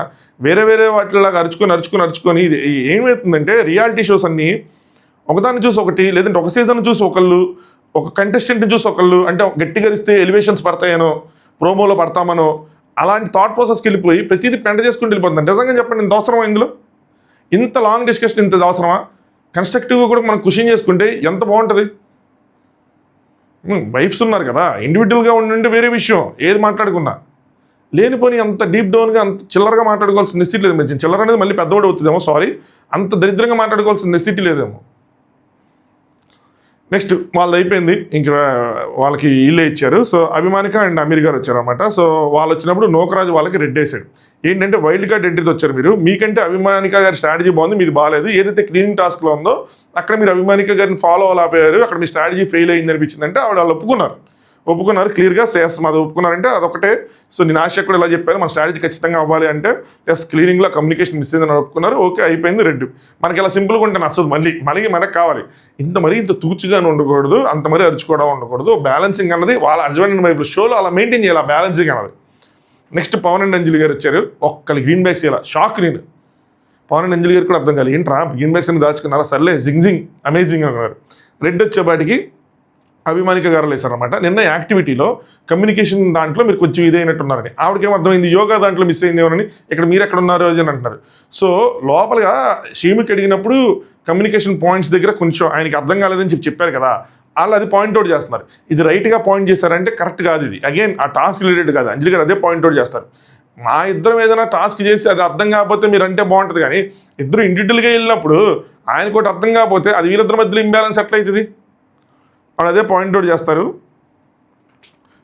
వేరే వాటిలాగా అరుచుకొని ఇది ఏమవుతుందంటే రియాలిటీ షోస్ అన్నీ ఒకదాన్ని చూసి ఒకటి, లేదంటే ఒక సీజన్ చూసి ఒకళ్ళు, ఒక కంటెస్టెంట్ని చూసి ఒకళ్ళు, అంటే గట్టిగా ఇస్తే ఎలివేషన్స్ పడతాయనో, ప్రోమోలో పడతామనో, అలాంటి థాట్ ప్రాసెస్కి వెళ్ళిపోయి ప్రతిదీ పెంట చేసుకుంటూ వెళ్ళిపోతుంది. నిజంగా చెప్పండి, ఇంత అవసరమా ఇందులో? ఇంత లాంగ్ డిస్కషన్ ఇంత అవసరమా? కన్స్ట్రక్టివ్గా కూడా మనం క్వశ్చన్ చేసుకుంటే ఎంత బాగుంటుంది. వైఫ్స్ ఉన్నారు కదా, ఇండివిజువల్గా ఉండి వేరే విషయం ఏది మాట్లాడుకున్నా, లేనిపోని అంత డీప్ డౌన్గా అంత చిల్లరగా మాట్లాడుకోవాల్సిన నెసిటీ లేదు. మంచి చిల్లర అనేది మళ్ళీ పెద్దవాడు అవుతుందేమో, సారీ, అంత దరిద్రంగా మాట్లాడుకోవాల్సిన నెసిటీ లేదేమో. నెక్స్ట్ వాళ్ళు అయిపోయింది, ఇంకా వాళ్ళకి ఇల్లే ఇచ్చారు. సో అభిమానిక అండ్ అమీర్ గారు వచ్చారు అనమాట. సో వాళ్ళు వచ్చినప్పుడు నోకరాజు వాళ్ళకి రెడ్ వేసాడు. ఏంటంటే వైల్డ్ కార్డ్ ఎంట్రీతో వచ్చారు మీరు, మీకంటే అభిమానిక గారి స్ట్రాటజీ బాగుంది, మీది బాగాలేదు. ఏదైతే క్లీనింగ్ టాస్క్లో ఉందో అక్కడ మీరు అభిమానిక గారిని ఫాలో అవ్వలేకపోయారు, అక్కడ మీ స్ట్రాటజీ ఫెయిల్ అయింది అనిపించిందంటే ఆవిడ వాళ్ళు ఒప్పుకున్నారు క్లియర్గా. ఎస్ మాది ఒప్పుకున్నారంటే అదొకటే. సో నేను ఆశ కూడా ఇలా చెప్పాను, మన స్ట్రాటజీ ఖచ్చితంగా అవ్వాలి అంటే ఎస్ క్లీనింగ్లో కమ్యూనికేషన్ మిస్ అయిందని ఒప్పుకున్నారు. ఓకే అయిపోయింది, రెడ్. మనకి ఇలా సింపుల్గా ఉంటే నచ్చదు, మళ్ళీ మనకు కావాలి. ఇంత తూచుగానే ఉండకూడదు, అంత మరీ అరుచుకోవడం ఉండకూడదు. బ్యాలెన్సింగ్ అన్నది వాళ్ళ హస్బెండ్ అండ్ వైఫ్ షోలో అలా మెయింటైన్ చేయాలి, బ్యాలెన్సింగ్ అన్నది. నెక్స్ట్ పవన్ అండ్ అంజలి గారు వచ్చారు. ఒక్కరి గ్రీన్ బ్యాగ్స్ ఇలా షాక్. నేను పవన్ అండ్ అంజలి గారు కూడా అర్థం కాలేదు, ఏంట్రా గ్రీన్ బ్యాగ్స్ అని దాచుకున్నారా, సర్లే జింగ్ అమేజింగ్ అన్నారు. రెడ్ వచ్చేపాటికి అభిమానిక గారు లేసారనమాట. నిన్న యాక్టివిటీలో కమ్యూనికేషన్ దాంట్లో మీరు కొంచెం ఇదైనట్టున్నారని ఆవిడకేం అర్థమైంది, యోగా దాంట్లో మిస్ అయిందేమోనని, ఇక్కడ మీరు ఎక్కడ ఉన్నారు అని అంటున్నారు. సో లోపలగా షీమికి అడిగినప్పుడు కమ్యూనికేషన్ పాయింట్స్ దగ్గర కొంచెం ఆయనకి అర్థం కాలేదని చెప్పారు కదా, వాళ్ళు అది పాయింట్అవుట్ చేస్తున్నారు. ఇది రైట్గా పాయింట్ చేశారంటే కరెక్ట్ కాదు. ఇది అగైన్ ఆ టాస్క్ రిలేటెడ్ కాదు, అంజలి గారు అదే పాయింట్అవుట్ చేస్తారు. మా ఇద్దరం ఏదైనా టాస్క్ చేసి అది అర్థం కాకపోతే మీరు అంటే బాగుంటుంది, కానీ ఇద్దరు ఇండివిజువల్గా వెళ్ళినప్పుడు ఆయనకు ఒకటి అర్థం కాకపోతే అది వీళ్ళిద్దరి మధ్యలో ఇంబ్యాలెన్స్ ఎట్లయితుంది, వాళ్ళు అదే పాయింట్అవుట్ చేస్తారు.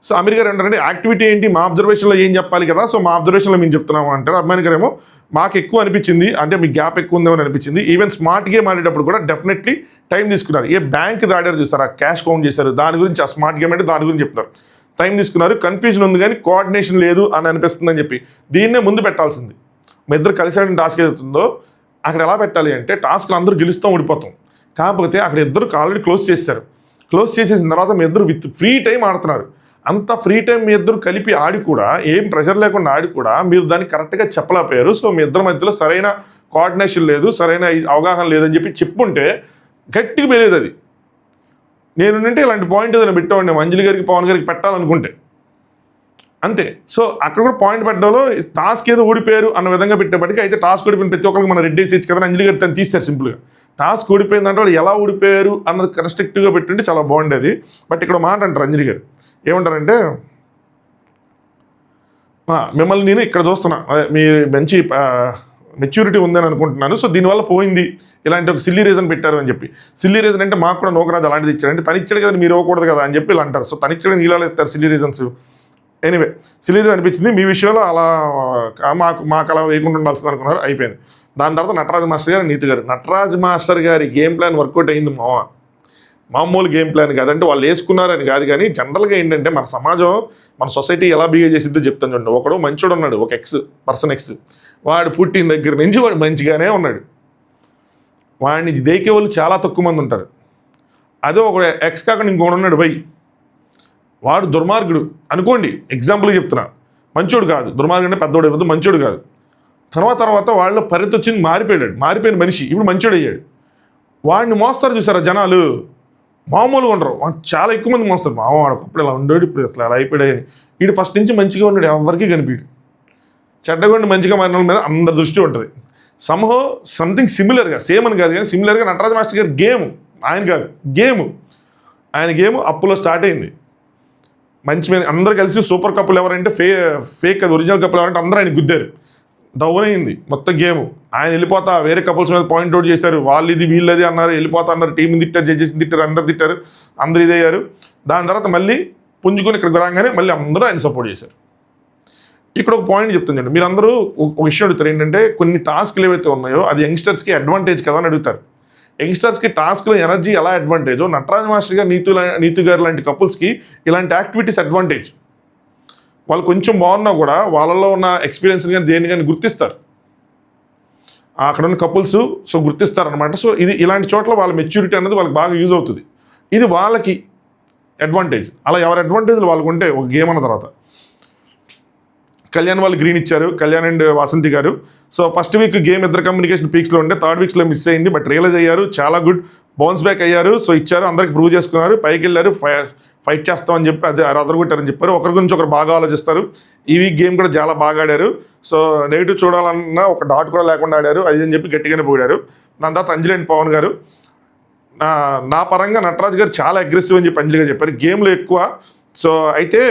సో అమీర్ గారు ఏంటంటే యాక్టివిటీ ఏంటి, మా అబ్జర్వేషన్లో ఏం చెప్పాలి కదా, సో మా అబ్జర్వేషన్లో మేము చెప్తున్నాము అంటారు. అభిమాని గారు ఏమో మాకు ఎక్కువ అనిపించింది, అంటే మీకు గ్యాప్ ఎక్కువ ఉందేమని అనిపించింది. ఈవెన్ స్మార్ట్ గేమ్ ఆడేటప్పుడు కూడా డెఫినెట్లీ టైం తీసుకున్నారు. ఏ బ్యాంక్ దాడారు చూస్తారా, క్యాష్ కౌంట్ చేశారు, దాని గురించి ఆ స్మార్ట్ గేమ్ అంటే దాని గురించి చెప్తారు. టైం తీసుకున్నారు, కన్ఫ్యూజన్ ఉంది కానీ కోఆర్డినేషన్ లేదు అని అనిపిస్తుంది అని చెప్పి దీన్నే ముందు పెట్టాల్సింది. మా ఇద్దరు కలిసి టాస్క్ ఏదవుతుందో అక్కడ ఎలా పెట్టాలి అంటే టాస్క్లు అందరూ గెలుస్తూ ఓడిపోతాం, కాకపోతే అక్కడ ఇద్దరు ఆల్రెడీ క్లోజ్ చేసేసిన తర్వాత మీ ఇద్దరు విత్ ఫ్రీ టైం ఆడుతున్నారు. అంత ఫ్రీ టైం మీ ఇద్దరు కలిపి ఆడి కూడా ఏం ప్రెషర్ లేకుండా ఆడి కూడా మీరు దాన్ని కరెక్ట్గా చెప్పలేకపోయారు. సో మీ ఇద్దరి మధ్యలో సరైన కోఆర్డినేషన్ లేదు, సరైన అవగాహన లేదని చెప్పుంటే గట్టిగా పెరిగేది. అది నేనుంటే ఇలాంటి పాయింట్ ఏదైనా పెట్టేవాడిని అంజలి గారికి పవన్ గారికి పెట్టాలనుకుంటే అంతే. సో అక్కడ కూడా పాయింట్ పెట్టడంలో టాస్క్ ఏదో ఓడిపోయారు అన్న విధంగా పెట్టేప్పటికీ అయితే టాస్క్ ఓడిపోయిన ప్రతి ఒక్కరికి మనం రెడ్ వేసి కదా, అంజలి గారు తను తీస్తారు సింపుల్గా. టాస్క్ ఓడిపోయిందంటే వాళ్ళు ఎలా ఓడిపోయారు అన్నది కన్స్ట్రక్టివ్గా పెట్టుంటే చాలా బాగుండేది. బట్ ఇక్కడ మాట అంటారు అంజలి గారు, ఏమంటారంటే మిమ్మల్ని నేను ఇక్కడ చూస్తున్నా, మీ మంచి మెచ్యూరిటీ ఉందని అనుకుంటున్నాను, సో దీనివల్ల పోయింది, ఇలాంటి ఒక సిల్లీ రీజన్ పెట్టారు అని చెప్పి. సిల్లీ రీజన్ అంటే మాకు కూడా నోకరాజు అలాంటిది ఇచ్చారు, అంటే తను ఇచ్చాడు కదా మీరు ఇవ్వకూడదు కదా అని చెప్పి ఇలా అంటారు. సో తను ఇచ్చాడు ఇలా ఇస్తారు silly reasons. Anyway silly reason అనిపించింది మీ విషయంలో, అలా మాకు అలా వేయకుండా ఉండాల్సింది అనుకున్నారు, అయిపోయింది. దాని తర్వాత నటరాజ్ మాస్టర్ గారు నీతి గారు. నటరాజ్ మాస్టర్ గారి గేమ్ ప్లాన్ వర్కౌట్ అయింది మామూలు గేమ్ ప్లాన్ కాదంటే వాళ్ళు వేసుకున్నారని కాదు, కానీ జనరల్గా ఏంటంటే మన సమాజం మన సొసైటీ ఎలా బిహేవ్ చేసిద్దో చెప్తాను చూడండి. ఒకడు మంచోడు ఉన్నాడు, ఒక పర్సన్ ఎక్స్, వాడు పుట్టిన దగ్గర నుంచి వాడు మంచిగానే ఉన్నాడు, వాడిని దేకే వాళ్ళు చాలా తక్కువ మంది ఉంటారు. అదే ఒక ఎక్స్ కాకుండా ఇంకోటి ఉన్నాడు వై, వాడు దుర్మార్గుడు అనుకోండి, ఎగ్జాంపుల్గా చెప్తున్నా, మంచోడు కాదు, దుర్మార్గుడు అంటే పెద్దోడు అయిపోతుంది, మంచోడు కాదు. తర్వాత వాళ్ళ పరిధి వచ్చింది, మారిపోయిన మనిషి ఇప్పుడు మంచోడు అయ్యాడు. వాడిని మోస్తారు చూసారా జనాలు, మామూలుగా ఉండరు, చాలా ఎక్కువ మంది మోస్తారు. వాడు ఒకప్పుడు ఇలా ఉండేడు, ఇప్పుడు అట్లా అలా అయిపోయాడు అని. వీడు ఫస్ట్ నుంచి మంచిగా ఉన్నాడు, ఎవరికి కనిపించడు. చెడ్డగొండి మంచిగా మారిన మీద అందరి దృష్టి ఉంటుంది. సంథింగ్ సిమిలర్గా, సేమ్ అని కాదు కానీ సిమిలర్గా నటరాజ్ మాస్టర్ గారి ఆయన గేమ్ అప్పులో స్టార్ట్ అయింది. మంచి అందరూ కలిసి సూపర్ కప్పులు ఎవరంటే ఫేక్ అది, ఒరిజినల్ కప్పులు ఎవరంటే అందరూ ఆయన గుద్దారు, డౌన్ అయింది మొత్తం గేమ్. ఆయన వెళ్ళిపోతా వేరే కపుల్స్ మీద పాయింట్అవుట్ చేశారు, వాళ్ళు ఇది వీళ్ళది అన్నారు, వెళ్ళిపోతా అన్నారు, టీంని తిట్టారు, జడ్జెస్ని తిట్టారు, అందరు తిట్టారు, అందరు ఇదయ్యారు. దాని తర్వాత మళ్ళీ పుంజుకొని ఇక్కడికి రాగానే మళ్ళీ అందరూ ఆయన సపోర్ట్ చేశారు. ఇక్కడ ఒక పాయింట్ చెప్తుంది, మీరు అందరూ ఒక విషయం అడుగుతారు, ఏంటంటే కొన్ని టాస్క్లు ఏవైతే ఉన్నాయో అది యంగ్స్టర్స్కి అడ్వాంటేజ్ కదా అని అడుగుతారు. యంగ్స్టర్స్కి టాస్క్లో ఎనర్జీ ఎలా అడ్వాంటేజో నటరాజ్ మాస్టర్ గారు నీతు గారు లాంటి కపుల్స్కి ఇలాంటి యాక్టివిటీస్ అడ్వాంటేజ్. వాళ్ళు కొంచెం బాగున్నా కూడా వాళ్ళలో ఉన్న ఎక్స్పీరియన్స్ కానీ దేన్ని కానీ గుర్తిస్తారు. అక్కడ ఉన్న కపుల్స్ సో గుర్తిస్తారనమాట. సో ఇది ఇలాంటి చోట్ల వాళ్ళ మెచ్యూరిటీ అనేది వాళ్ళకి బాగా యూజ్ అవుతుంది. ఇది వాళ్ళకి అడ్వాంటేజ్. అలా ఎవరి అడ్వాంటేజ్లు వాళ్ళకు ఉంటే ఒక గేమ్ అన్న తర్వాత కళ్యాణ్ వాళ్ళు గ్రీన్ ఇచ్చారు, కళ్యాణ్ అండ్ వాసంతి గారు. సో ఫస్ట్ వీక్ గేమ్ ఇద్దరు కమ్యూనికేషన్ పీక్స్లో ఉంటే థర్డ్ వీక్స్లో మిస్ అయింది, బట్ రియలైజ్ అయ్యారు, చాలా గుడ్ బౌన్స్ బ్యాక్ అయ్యారు. సో ఇచ్చారు, అందరికి ప్రూవ్ చేసుకున్నారు, పైకి వెళ్ళారు, ఫైట్ చేస్తామని చెప్పి అది అదరగొట్టారని చెప్పారు. ఒకరి గురించి ఒకరు బాగా ఆలోచిస్తారు. ఈ వీక్ గేమ్ కూడా చాలా బాగా ఆడారు. సో నెగిటివ్ చూడాలన్నా ఒక డాట్ కూడా లేకుండా ఆడారు, అది అని చెప్పి గట్టిగానే పోయారు. దాని తర్వాత అంజలి అండ్ పవన్ గారు నా పరంగా నటరాజ్ గారు చాలా అగ్రెసివ్ అని చెప్పి అంజలి గారు చెప్పారు, గేమ్లో ఎక్కువ. సో అయితే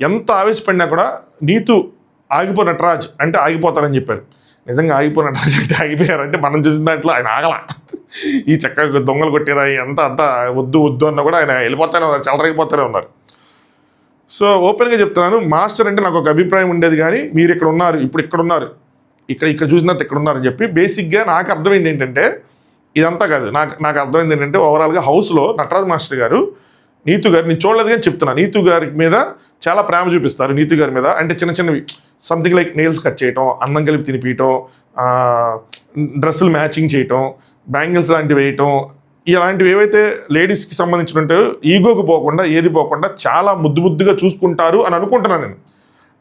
ఎంత ఆవేశపడినా కూడా నీతు ఆగిపో నటరాజ్ అంటే ఆగిపోతారని చెప్పారు. నిజంగా ఆగిపో నటరాజ్ అంటే ఆగిపోయారంటే మనం చూసిన దాంట్లో ఆయన ఆగల. ఈ చక్కగా దొంగలు కొట్టేదా అంతా వద్దు వద్దు అన్న కూడా ఆయన వెళ్ళిపోతానే ఉన్నారు, చల్లరైపోతూనే ఉన్నారు. సో ఓపెన్గా చెప్తున్నాను, మాస్టర్ అంటే నాకు ఒక అభిప్రాయం ఉండేది, కానీ మీరు ఇక్కడ ఉన్నారు, ఇప్పుడు ఇక్కడ ఉన్నారు, ఇక్కడ చూసినంత ఇక్కడ ఉన్నారని చెప్పి బేసిక్గా నాకు అర్థమైంది ఏంటంటే ఇదంతా కాదు. నాకు అర్థమైంది ఏంటంటే ఓవరాల్గా హౌస్లో నటరాజ్ మాస్టర్ గారు నీతు గారు, నేను చూడలేదు కానీ చెప్తున్నా, నీతు గారి మీద చాలా ప్రేమ చూపిస్తారు. నీతు గారి మీద అంటే చిన్న చిన్నవి సంథింగ్ లైక్ నెయిల్స్ కట్ చేయటం, అన్నం కలిపి తినిపించటం, డ్రెస్సులు మ్యాచింగ్ చేయటం, బ్యాంగిల్స్ లాంటివి వేయటం, ఇలాంటివి ఏవైతే లేడీస్కి సంబంధించిన ఉంటాయో ఈగోకి పోకుండా ఏది పోకుండా చాలా ముద్దుగా చూసుకుంటారు అని అనుకుంటున్నాను నేను.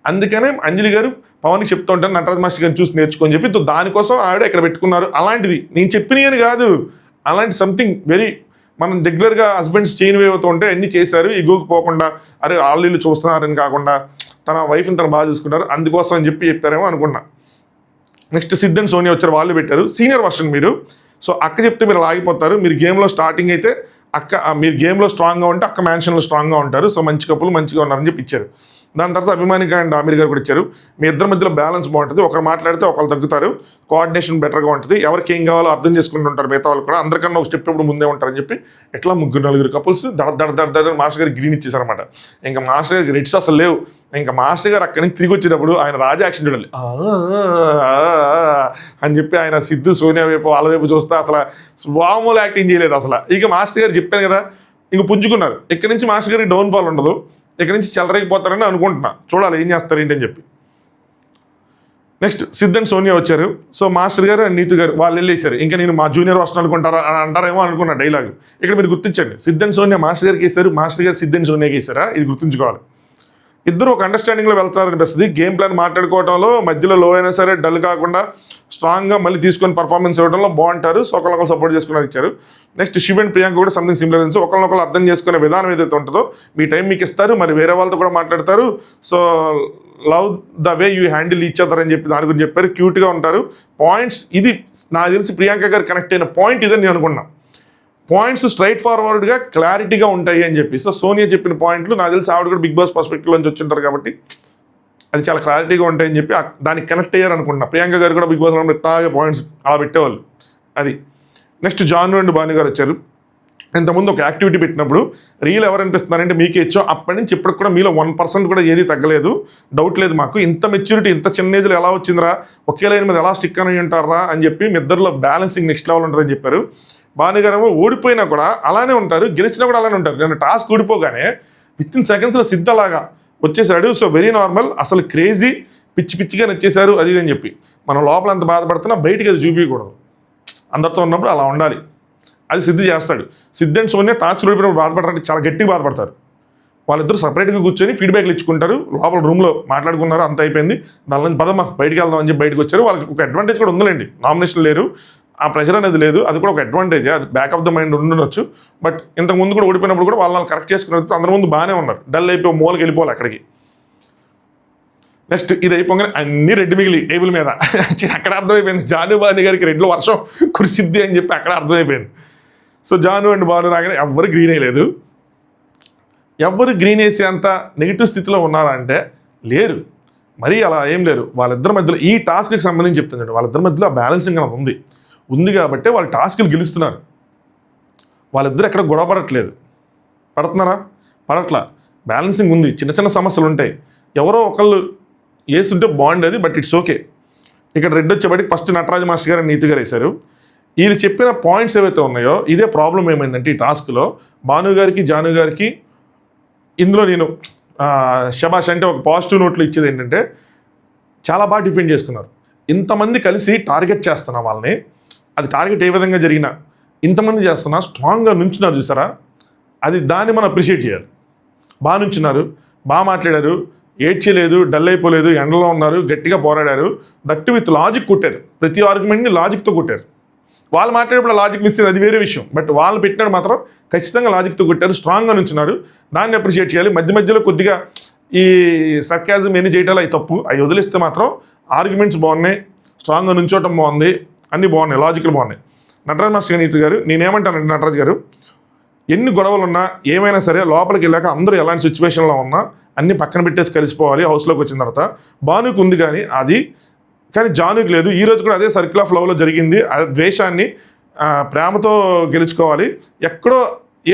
అందుకనే అంజలి గారు పవన్కి చెప్తూ ఉంటాను నటరాజ్ మాస్టర్ గారిని చూసి నేర్చుకొని చెప్పి దానికోసం ఆవిడ ఇక్కడ పెట్టుకున్నారు. అలాంటిది నేను చెప్పినవి కాదు, అలాంటి సంథింగ్ వెరీ మనం రెగ్యులర్గా హస్బెండ్స్ చేయనివి అవుతూ ఉంటే అన్నీ చేశారు, ఈగోకి పోకుండా అరే వాళ్ళు చూస్తున్నారని కాకుండా తన వైఫ్ని తను బాగా చూసుకున్నారు, అందుకోసం అని చెప్పి చెప్పారేమో అనుకున్నా. నెక్స్ట్ సిద్ధ్ అండ్ సోనియా వచ్చారు, వాళ్ళు పెట్టారు సీనియర్ వర్షన్ మీరు. సో అక్క చెప్తే మీరు ఆగిపోతారు, మీరు గేమ్లో స్టార్టింగ్ అయితే మీరు గేమ్లో స్ట్రాంగ్గా ఉంటే అక్క మ్యాన్షన్లో స్ట్రాంగ్గా ఉంటారు. సో మంచి కప్పులు మంచిగా ఉన్నారని చెప్పి ఇచ్చారు. దాని తర్వాత అభిమానిక అండ్ ఆమిర్ గారు కూడా ఇచ్చారు, మీ ఇద్దరి మధ్యలో బ్యాలెన్స్ బాగుంటుంది, ఒకరు మాట్లాడితే ఒకరు తగ్గుతారు, కోఆర్డినేషన్ బెటర్గా ఉంటుంది, ఎవరికి ఏం కావాలో అర్థం చేసుకుంటూ ఉంటారు, మిగతా వాళ్ళు కూడా అందరికన్నా ఒక స్టెప్ ఇప్పుడు ముందే ఉంటారని చెప్పి ఎట్లా 3-4 కపుల్స్ దడ మాస్టర్ గారు గ్రీన్ ఇచ్చేసారనమాట. ఇంకా మాస్టర్ గారికి రెడ్స్ అసలు లేవు. ఇంకా మాస్టర్ గారు అక్కడి నుంచి తిరిగి వచ్చేటప్పుడు ఆయన రాజా యాక్షన్ చూడాలి అని చెప్పి ఆయన సిద్ధు సోనియా వైపు వాళ్ళ వైపు చూస్తే అసలు వామూలు యాక్టింగ్ చేయలేదు అసలు. ఇక మాస్టర్ గారు చెప్పాను కదా, ఇంక పుంజుకున్నారు. ఇక్కడి నుంచి మాస్టర్ గారికి డౌన్ఫాల్ ఉండదు, ఇక్కడి నుంచి చెలరైపోతారని అనుకుంటున్నా, చూడాలి ఏం చేస్తారు ఏంటని చెప్పి. నెక్స్ట్ సిద్ధ్ అండ్ సోనియా వచ్చారు. సో మాస్టర్ గారు అండ్ నీతు గారు వాళ్ళు వెళ్ళేసారు. ఇంకా నేను మా జూనియర్ వర్షన్ అనుకుంటారా అని అంటారేమో అనుకున్నా డైలాగ్. ఇక్కడ మీరు గుర్తించండి, సిద్ధ్ అండ్ సోనియా మాస్టర్ గారికి వేశారు, మాస్టర్ గారు సిద్ధ్ అండ్ సోనియాకి వేసారా, ఇది గుర్తుంచుకోవాలి. ఇద్దరు ఒక అండర్స్టాండింగ్లో వెళ్తారనిపిస్తుంది. గేమ్ ప్లాన్ మాట్లాడుకోవడంలో మధ్యలో లో అయినా సరే డల్ కాకుండా స్ట్రాంగ్గా మళ్ళీ తీసుకొని పర్ఫార్మెన్స్ ఇవ్వడంలో బాగుంటారు. సో ఒకరినొకరు సపోర్ట్ చేసుకున్నారు ఇచ్చారు. నెక్స్ట్ శివ్ అండ్ ప్రియాంక కూడా సంథింగ్ సిమిలర్. ఒకరినొకరు అర్థం చేసుకునే విధానం ఏదైతే ఉంటుందో మీ టైం మీకు ఇస్తారు, మరి వేరే వాళ్ళతో కూడా మాట్లాడతారు. So love the way you handle each other అని చెప్పి దాని గురించి చెప్పారు, క్యూట్గా ఉంటారు. పాయింట్స్ ఇది నాకు తెలిసి ప్రియాంక గారు కనెక్ట్ అయిన పాయింట్ ఇదని నేను అనుకున్నా. పాయింట్స్ స్ట్రైట్ ఫార్వర్డ్గా క్లారిటీగా ఉంటాయి అని చెప్పి. సో సోనియా చెప్పిన పాయింట్లు నాకు తెలిసి ఆవిడ కూడా బిగ్ బాస్ పర్స్పెక్టివ్ నుంచి వచ్చింటారు కాబట్టి అది చాలా క్లారిటీగా ఉంటాయని చెప్పి దానికి కనెక్ట్ అయ్యారు అనుకుంటున్నా. ప్రియాంక గారు కూడా బిగ్ బాస్లో ఇట్లాగే పాయింట్స్ అలా పెట్టేవాళ్ళు. అది నెక్స్ట్ జాను అండ్ భాను గారు వచ్చారు. ఇంతకుముందు ఒక యాక్టివిటీ పెట్టినప్పుడు రీల్ ఎవరు అనిపిస్తున్నారంటే మీకే ఇచ్చాం, అప్పటి నుంచి ఇప్పటికి కూడా మీలో 1% కూడా ఏది తగ్గలేదు, డౌట్ లేదు మాకు, ఇంత మెచ్యూరిటీ ఇంత చిన్న ఏజ్లో ఎలా వచ్చిందిరా, ఒకే లైన్ మీద ఎలా స్టిక్ అని ఉంటారా అని చెప్పి మీ ఇద్దరిలో బ్యాలెన్సింగ్ నెక్స్ట్ లెవెల్ ఉంటుందని చెప్పారు. భానుగారేమో ఓడిపోయినా కూడా అలానే ఉంటారు, గెలిచినా కూడా అలానే ఉంటారు. నేను టాస్క్ ఓడిపోగానే విత్ ఇన్ సెకండ్స్లో సిద్ధలాగా వచ్చేసాడు. సో వెరీ నార్మల్, అసలు క్రేజీ పిచ్చిగా నచ్చేశారు అది అని చెప్పి. మనం లోపల ఎంత బాధపడుతున్నా బయటికి అది చూపించకూడదు, అందరితో ఉన్నప్పుడు అలా ఉండాలి, అది సిద్ధి చేస్తాడు. సిద్ధ్ అండ్ సోనియా టాస్క్ ఓడిపోయినప్పుడు బాధపడతారంటే చాలా గట్టిగా బాధపడతారు. వాళ్ళిద్దరు సపరేట్గా కూర్చొని ఫీడ్బ్యాక్లు ఇచ్చుకుంటారు, లోపల రూమ్లో మాట్లాడుకున్నారు, అంత అయిపోయింది. దాని నుంచి పదమ్మా బయటికి వెళ్దాం అని చెప్పి బయటకు వచ్చారు. వాళ్ళకి ఒక అడ్వాంటేజ్ కూడా ఉందండి, నామినేషన్ లేరు, ఆ ప్రెషర్ అనేది లేదు, అది కూడా ఒక అడ్వాంటేజ్, అది బ్యాక్ ఆఫ్ ద మైండ్ ఉండొచ్చు. బట్ ఇంతకు ముందు కూడా ఓడిపోయినప్పుడు కూడా వాళ్ళని కరెక్ట్ చేసుకున్నట్టు అందరి ముందు బాగానే ఉన్నారు, డల్ అయిపోయి మూలకి వెళ్ళిపోవాలి అక్కడికి. నెక్స్ట్ ఇది అయిపోగానే అన్ని రెడ్ మిగిలి టేబుల్ మీద అక్కడ అర్థమైపోయింది, జాను భాను గారికి రెడ్లు వర్షం కురిసిద్ది అని చెప్పి అక్కడ అర్థమైపోయింది. సో జాను అండ్ భాను రాగానే ఎవ్వరు గ్రీన్ వేయలేదు. ఎవ్వరు గ్రీన్ వేసే అంత నెగిటివ్ స్థితిలో ఉన్నారా అంటే లేరు, మరీ అలా ఏం లేరు. వాళ్ళిద్దరి మధ్యలో ఈ టాస్క్కి సంబంధించి చెప్తున్నాడు, వాళ్ళిద్దరి మధ్యలో బ్యాలెన్సింగ్ అనేది ఉంది కాబట్టి వాళ్ళు టాస్క్లు గెలుస్తున్నారు. వాళ్ళిద్దరు ఎక్కడ గొడవ పడట్లేదు, పడుతున్నారా పడట్లా, బ్యాలెన్సింగ్ ఉంది. చిన్న చిన్న సమస్యలు ఉంటాయి, ఎవరో ఒకళ్ళు వేస్తుంటే బాగుండేది, బట్ ఇట్స్ ఓకే. ఇక్కడ రెడ్ వచ్చేబట్టి ఫస్ట్ నటరాజ్ మాస్టర్ గారు నీతి గారు వేశారు. వీళ్ళు చెప్పిన పాయింట్స్ ఏవైతే ఉన్నాయో ఇదే ప్రాబ్లం ఏమైందంటే ఈ టాస్క్లో భాను గారికి జాను గారికి ఇందులో నేను శబాష్ అంటే ఒక పాజిటివ్ నోట్లో ఇచ్చేది ఏంటంటే చాలా బాగా డిఫెండ్ చేసుకున్నారు. ఇంతమంది కలిసి టార్గెట్ చేస్తున్నా వాళ్ళని, అది టార్గెట్ ఏ విధంగా జరిగినా ఇంతమంది చేస్తున్నా స్ట్రాంగ్గా నుంచున్నారు చూసారా, అది దాన్ని మనం అప్రిషియేట్ చేయాలి. బాగా నుంచున్నారు, బాగా మాట్లాడారు, ఏడ్చలేదు, డల్ అయిపోలేదు, ఎండలో ఉన్నారు, గట్టిగా పోరాడారు, దట్టు విత్ లాజిక్ కొట్టారు. ప్రతి ఆర్గ్యుమెంట్ని లాజిక్తో కొట్టారు. వాళ్ళు మాట్లాడేప్పుడు లాజిక్ మిస్ అది వేరే విషయం, బట్ వాళ్ళు పెట్టినాడు మాత్రం ఖచ్చితంగా లాజిక్తో కొట్టారు, స్ట్రాంగ్గా నుంచున్నారు. దాన్ని అప్రిషియేట్ చేయాలి. మధ్య మధ్యలో కొద్దిగా ఈ సర్కాజం ఎన్ని చేయటాలు అవి తప్పు, అవి వదిలిస్తే మాత్రం ఆర్గ్యుమెంట్స్ బాగున్నాయి, స్ట్రాంగ్గా నుంచోవటం బాగుంది, అన్నీ బాగున్నాయి, లాజికల్ బాగున్నాయి. నటరాజ్ మాస్టర్ గారు నేనేమంటానండి, నటరాజ్ గారు ఎన్ని గొడవలు ఉన్నా ఏమైనా సరే లోపలికి వెళ్ళాక అందరూ ఎలాంటి సిచ్యువేషన్లో ఉన్నా అన్ని పక్కన పెట్టేసి కలిసిపోవాలి. హౌస్లోకి వచ్చిన తర్వాత భానుకు ఉంది కానీ అది, కానీ జానుకి లేదు. ఈరోజు కూడా అదే సర్కిల్ ఆఫ్ లవ్లో జరిగింది. ఆ ద్వేషాన్ని ప్రేమతో గెలుచుకోవాలి. ఎక్కడో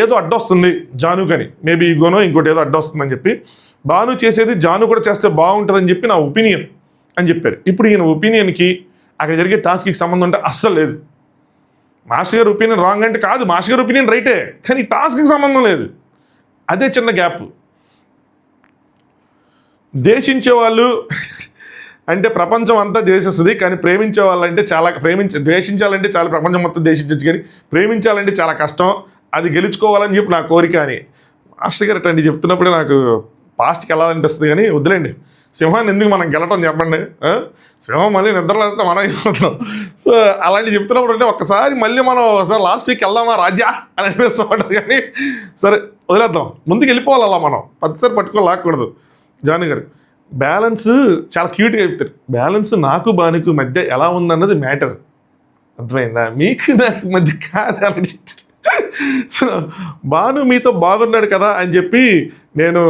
ఏదో అడ్డొస్తుంది జానుకని, మేబీ ఈగోనో ఇంకోటి ఏదో అడ్డొస్తుందని చెప్పి భాను చేసేది జాను కూడా చేస్తే బాగుంటుందని చెప్పి నా ఒపీనియన్ అని చెప్పారు. ఇప్పుడు ఈయన ఒపీనియన్కి అక్కడ జరిగే టాస్క్కి సంబంధం అంటే అస్సలు లేదు. మాస్టర్ గారి ఒపీనియన్ రాంగ్ అంటే కాదు, మాస్టర్ గారి ఒపీనియన్ రైటే, కానీ టాస్క్కి సంబంధం లేదు. అదే చిన్న గ్యాప్. ద్వేషించే వాళ్ళు అంటే ప్రపంచం అంతా ద్వేషిస్తుంది, కానీ ప్రేమించే వాళ్ళంటే చాలా ద్వేషించాలంటే చాలా ప్రపంచం మొత్తం ద్వేషించవచ్చు, కానీ ప్రేమించాలంటే చాలా కష్టం, అది గెలుచుకోవాలని చెప్పి నా కోరిక అని మాస్టర్ గారు అటండి చెప్తున్నప్పుడే నాకు పాస్ట్కి వెళ్ళాలనిపిస్తుంది. కానీ వద్దులేండి, సింహాన్ని ఎందుకు మనం గెలటం చెప్పండి, సింహం మళ్ళీ నిద్రలో వస్తే మనం అయిపోతాం. సో అలాంటివి చెప్తున్నప్పుడు అంటే ఒక్కసారి మళ్ళీ మనం ఒకసారి లాస్ట్ వీక్ వెళ్దామా రాజా అని అనిపిస్తూ ఉంటుంది. కానీ సరే వదిలేద్దాం, ముందుకు వెళ్ళిపోవాలి. అలా మనం పదిసారి పట్టుకోలేకూడదు. జాను గారు బ్యాలెన్స్ చాలా క్యూట్గా చెప్తారు. బ్యాలెన్స్ నాకు బానుకు మధ్య ఎలా ఉందన్నది మ్యాటర్, అర్థమైందా? మీకు నాకు మధ్య కాదని చెప్తారు. సో బాను మీతో బాగున్నాడు కదా అని చెప్పి నేను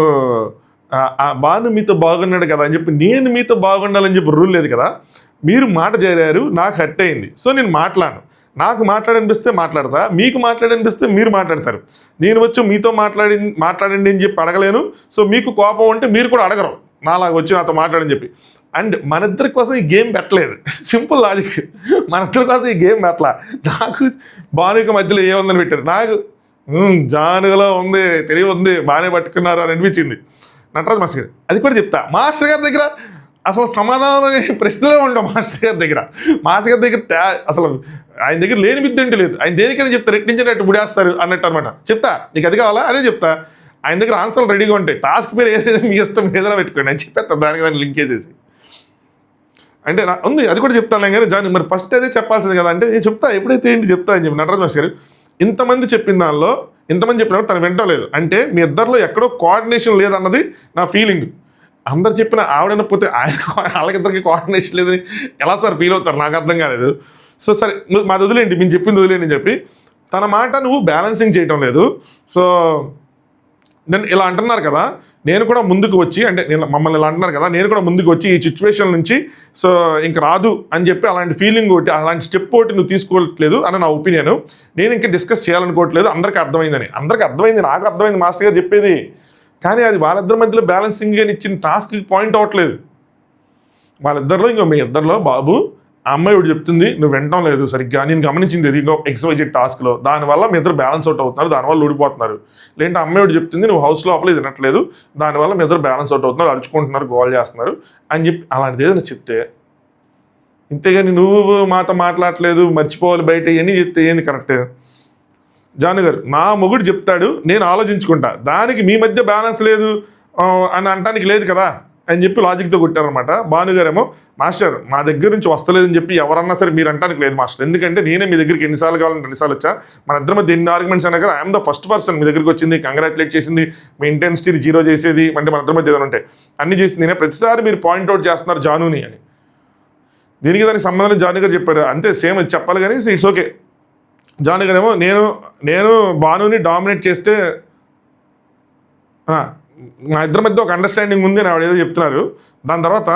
బాను మీతో బాగున్నాడు కదా అని చెప్పి నేను మీతో బాగుండాలని చెప్పి రూల్ లేదు కదా. మీరు మాట చేరారు, నాకు హర్ట్ అయింది, సో నేను మాట్లాడను. నాకు మాట్లాడనిపిస్తే మాట్లాడతా, మీకు మాట్లాడనిపిస్తే మీరు మాట్లాడతారు. నేను వచ్చి మీతో మాట్లాడండి అని చెప్పి అడగలేను. సో మీకు కోపం ఉంటే మీరు కూడా అడగరు నాలాగా వచ్చి నాతో మాట్లాడని చెప్పి. అండ్ మన ఇద్దరి కోసం ఈ గేమ్ పెట్టలేదు, సింపుల్ లాజిక్. మన ఇద్దరి కోసం ఈ గేమ్ పెట్టలా. నాకు బానుక మధ్యలో ఏముందని పెట్టారు, నాకు జానులో ఉంది, తెలివి ఉంది, బాగానే పట్టుకున్నారు అని అనిపించింది. నటరాజ్ మాస్టర్ గారు అది కూడా చెప్తా. మాస్టర్ గారి దగ్గర అసలు సమాధానం ప్రశ్నలే ఉండవు. మాస్టర్ గారి దగ్గర అసలు ఆయన దగ్గర లేని విద్య అంటే లేదు. ఆయన దేనికైనా చెప్తారు, ఎట్టి నుంచి అట్టు ముడేస్తారు అన్నట్టు అనమాట. చెప్తా, నీకు అది కావాలా అదే చెప్తా. ఆయన దగ్గర ఆన్సర్లు రెడీగా ఉంటాయి. టాస్క్ పేరు ఏదైనా మీ ఇష్టం ఏదైనా పెట్టుకోండి అని చెప్పేస్తాను, దానికి దాన్ని లింక్ చేసేసి. అంటే ఉంది అది కూడా చెప్తాను కానీ దాన్ని మరి ఫస్ట్ అదే చెప్పాల్సింది కదా అంటే నేను చెప్తా, ఎప్పుడైతే ఏంటి చెప్తా అని చెప్పి. నటరాజ్ మాస్టర్ గారు ఇంతమంది చెప్పిన దానిలో ఇంతమంది చెప్పినప్పుడు తను వింటం లేదు అంటే మీ ఇద్దరిలో ఎక్కడో కోఆర్డినేషన్ లేదన్నది నా ఫీలింగ్. అందరు చెప్పిన ఆవిడనకపోతే వాళ్ళకిద్దరికి కోఆర్డినేషన్ లేదని ఎలా సార్ ఫీల్ అవుతారు, నాకు అర్థం కాలేదు. సో సరే మాది వదిలేండి, మేము చెప్పింది వదిలేండి అని చెప్పి తన మాట నువ్వు బ్యాలెన్సింగ్ చేయటం లేదు. సో నేను ఇలా అంటున్నారు కదా, నేను కూడా ముందుకు వచ్చి అంటే నేను మమ్మల్ని ఇలా అంటున్నారు కదా, నేను కూడా ముందుకు వచ్చి ఈ సిచ్యువేషన్ నుంచి సో ఇంక రాదు అని చెప్పి అలాంటి ఫీలింగ్ ఒకటి, అలాంటి స్టెప్ ఒకటి నువ్వు తీసుకోవట్లేదు అని నా ఒపీనియన్. నేను ఇంకా డిస్కస్ చేయాలనుకోవట్లేదు, అందరికీ అర్థమైందని. అందరికీ అర్థమైంది, నాకు అర్థమైంది మాస్టర్ గారు చెప్పేది, కానీ అది వాళ్ళిద్దరి మధ్యలో బ్యాలెన్సింగ్ అని ఇచ్చిన టాస్క్కి పాయింట్ అవ్వట్లేదు. వాళ్ళిద్దరిలో ఇంకో మీ ఇద్దరిలో బాబు ఆ అమ్మాయి ఒకటి చెప్తుంది, నువ్వు వినడం లేదు సరిగ్గా, నేను గమనించింది ఇది ఇంకో XYZ టాస్క్లో, దానివల్ల మీ ఇద్దరు బ్యాలెన్స్ అవుట్ అవుతున్నారు, దానివల్ల ఊడిపోతున్నారు. లేదంటే అమ్మాయి ఒకటి చెప్తుంది, నువ్వు హౌస్ లోపల ఇది వినట్లేదు, దానివల్ల మీ ఇద్దరు బ్యాలెన్స్ అవుట్ అవుతున్నారు, అరుచుకుంటున్నారు, గోల్ చేస్తున్నారు అని చెప్పి అలాంటిది ఏదైనా చెప్తే, ఇంతేగాని నువ్వు మాతో మాట్లాడట్లేదు, మర్చిపోవాలి బయట ఇవన్నీ చెప్తే ఏంది కరెక్ట్? జాను గారు నా మొగుడు చెప్తాడు, నేను ఆలోచించుకుంటా, దానికి మీ మధ్య బ్యాలెన్స్ లేదు అని అనటానికి లేదు కదా అని చెప్పి లాజిక్తో కొట్టారనమాట. భానుగారేమో మాస్టర్ మా దగ్గర నుంచి వస్తలేదని చెప్పి ఎవరన్నా సరే మీరు అంటానికి లేదు మాస్టర్, ఎందుకంటే నేనే మీ దగ్గరికి ఎన్నిసార్లు కావాలంటే ఎన్నిసార్లు వచ్చా, మన ఇద్దరి మధ్య ఎన్ని ఆర్గ్యుమెంట్స్ అయినా కానీ ఐఎమ్ ద ఫస్ట్ పర్సన్ మీ దగ్గరికి వచ్చింది, కంగ్రాచులేట్ చేసింది, మీ ఇంటెన్సిటీ 0 చేసేది, అంటే మన ఇద్దరి మధ్య ఏదైనా ఉంటాయి అన్నీ చేసింది నేనే, ప్రతిసారి మీరు పాయింట్అవుట్ చేస్తున్నారు జానుని అని. దీనికి దానికి సంబంధం జాను గారు చెప్పారు అంతే, సేమ్ అది చెప్పాలి కానీ ఇట్స్ ఓకే. జాను గారేమో నేను భానుని డామినేట్ చేస్తే మా ఇద్దరి మధ్య ఒక అండర్స్టాండింగ్ ఉంది అని ఆవిడ ఏదో చెప్తున్నారు. దాని తర్వాత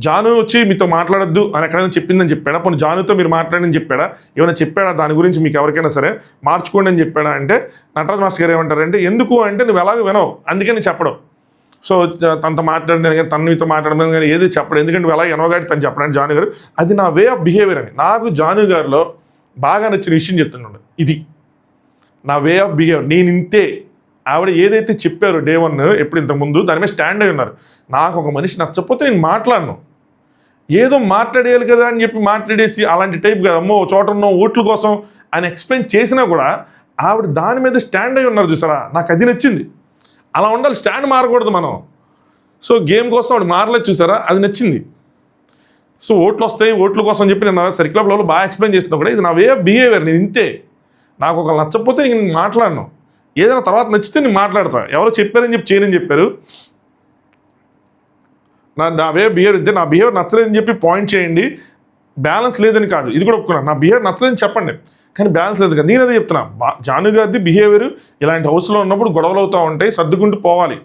జాను వచ్చి మీతో మాట్లాడొద్దు అని ఎక్కడైనా చెప్పిందని చెప్పాడా? పోనీ జానుతో మీరు మాట్లాడని చెప్పాడా? ఏమైనా చెప్పాడా దాని గురించి మీకు ఎవరికైనా సరే మార్చుకోండి అని చెప్పాడా? అంటే నటరాజ్ మాస్టర్ గారు ఏమంటారంటే ఎందుకు అంటే నువ్వు ఎలాగో వినవు అందుకని చెప్పడం. సో తనతో మాట్లాడడానికి కానీ తను మీతో మాట్లాడడం కానీ ఏది చెప్పడం, ఎందుకంటే నువ్వు ఎలా వినవగాడి తను చెప్పడానికి జాను గారు అది నా వే ఆఫ్ బిహేవియర్ అని. నాకు జాను గారిలో బాగా నచ్చిన విషయం చెప్తున్నాడు, ఇది నా వే ఆఫ్ బిహేవియర్, నేను ఇంతే ఆవిడ ఏదైతే చెప్పారో డే 1 ఎప్పుడు ఇంతకుముందు దాని మీద స్టాండ్ అయి ఉన్నారు. నాకు ఒక మనిషి నచ్చకపోతే నేను మాట్లాడను, ఏదో మాట్లాడేయాలి కదా అని చెప్పి మాట్లాడేసి అలాంటి టైప్ కదా, అమ్మో చోట ఉన్న ఓట్ల కోసం అని ఎక్స్ప్లెయిన్ చేసినా కూడా ఆవిడ దాని మీద స్టాండ్ అయి ఉన్నారు చూసారా, నాకు అది నచ్చింది. అలా ఉండాలి, స్టాండ్ మారకూడదు మనం. సో గేమ్ కోసం ఆవిడ మారలేదు చూసారా, అది నచ్చింది. సో ఓట్లు వస్తాయి, ఓట్ల కోసం చెప్పి నేను సర్కిల్ ఆఫ్ లవ్లో బాగా ఎక్స్ప్లెయిన్ చేస్తున్నా కూడా ఇది నా వే ఆఫ్ బిహేవియర్, నేను ఇంతే. నాకు ఒక నచ్చకపోతే నేను మాట్లాడను, ఏదైనా తర్వాత నచ్చితే నేను మాట్లాడతా. ఎవరో చెప్పారని చెప్పి చేయనని చెప్పారు, నా వే బిహేవియర్ ఇంతే. నా బిహేవియర్ నచ్చలేదని చెప్పి పాయింట్ చేయండి, బ్యాలెన్స్ లేదని కాదు, ఇది కూడా ఒప్పుకున్నాను. నా బిహేవియర్ నచ్చలేదని చెప్పండి, కానీ బ్యాలెన్స్ లేదు కదా. నేను అదే చెప్తున్నా, జాను గారిది బిహేవియర్ ఇలాంటి హౌస్లో ఉన్నప్పుడు గొడవలు అవుతూ ఉంటాయి, సర్దుకుంటూ పోవాలి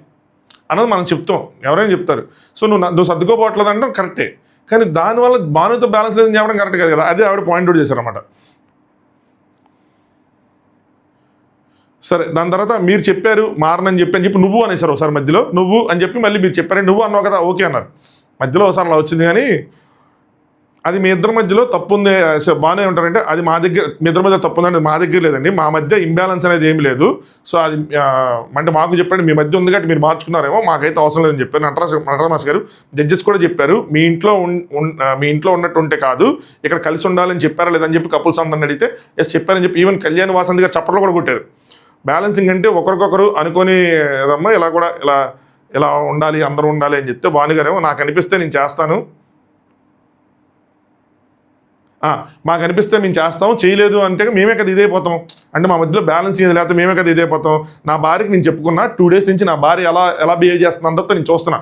అన్నది మనం చెప్తాం, ఎవరైనా చెప్తారు. సో నువ్వు సర్దుకోపోవట్లేదు అంటే కరెక్టే, కానీ దానివల్ల భానుతో బ్యాలెన్స్ లేదని చెప్పడం కరెక్ట్ కాదు కదా. అదే ఆవిడ పాయింట్ అవుట్ చేశారన్నమాట. సరే, దాని తర్వాత మీరు చెప్పారు మారనని చెప్పి నువ్వు అనేసారు ఒకసారి మధ్యలో, నువ్వు అని చెప్పి మళ్ళీ మీరు చెప్పారని నువ్వు అన్నావు కదా, ఓకే అన్నారు. మధ్యలో ఒకసారి అలా వచ్చింది, కానీ అది మీ ఇద్దరి మధ్యలో తప్పు ఉంది బాగానే ఉంటారంటే అది మా దగ్గర, మీ ఇద్దరి మధ్య తప్పు ఉందంటే మా దగ్గర లేదండి, మా మధ్య ఇంబ్యాలెన్స్ అనేది ఏమి లేదు. సో అది అంటే మాకు చెప్పండి, మీ మధ్య ఉంది కాబట్టి మీరు మార్చుకున్నారేమో, మాకైతే అవసరం లేదని చెప్పారు. నటరాజ్ గారు జడ్జెస్ కూడా చెప్పారు, మీ ఇంట్లో ఉన్నట్టు ఉంటే కాదు, ఇక్కడ కలిసి ఉండాలని చెప్పారా లేదని చెప్పి కపుల్స్ అందరిని అడిగితే ఎస్ చెప్పారని చెప్పి ఈవెన్ కళ్యాణ్ వాసంత్ గారు చప్పట్లు కూడా కొట్టారు. బ్యాలెన్సింగ్ అంటే ఒకరికొకరు అనుకొని ఏదమ్మా ఇలా కూడా ఇలా ఉండాలి, అందరూ ఉండాలి అని చెప్తే భానుగారేమో నాకు అనిపిస్తే నేను చేస్తాను, మాకు అనిపిస్తే మేము చేస్తాం, చేయలేదు అంటే మేమే కదా ఇదైపోతాం, అంటే మా మధ్యలో బ్యాలెన్స్ ఏది లేకపోతే మేమే కదా ఇదైపోతాం. నా భార్యకి నేను చెప్పుకున్నా 2 days నుంచి నా భార్య ఎలా బిహేవ్ చేస్తున్నా అంతా నేను చూస్తున్నా.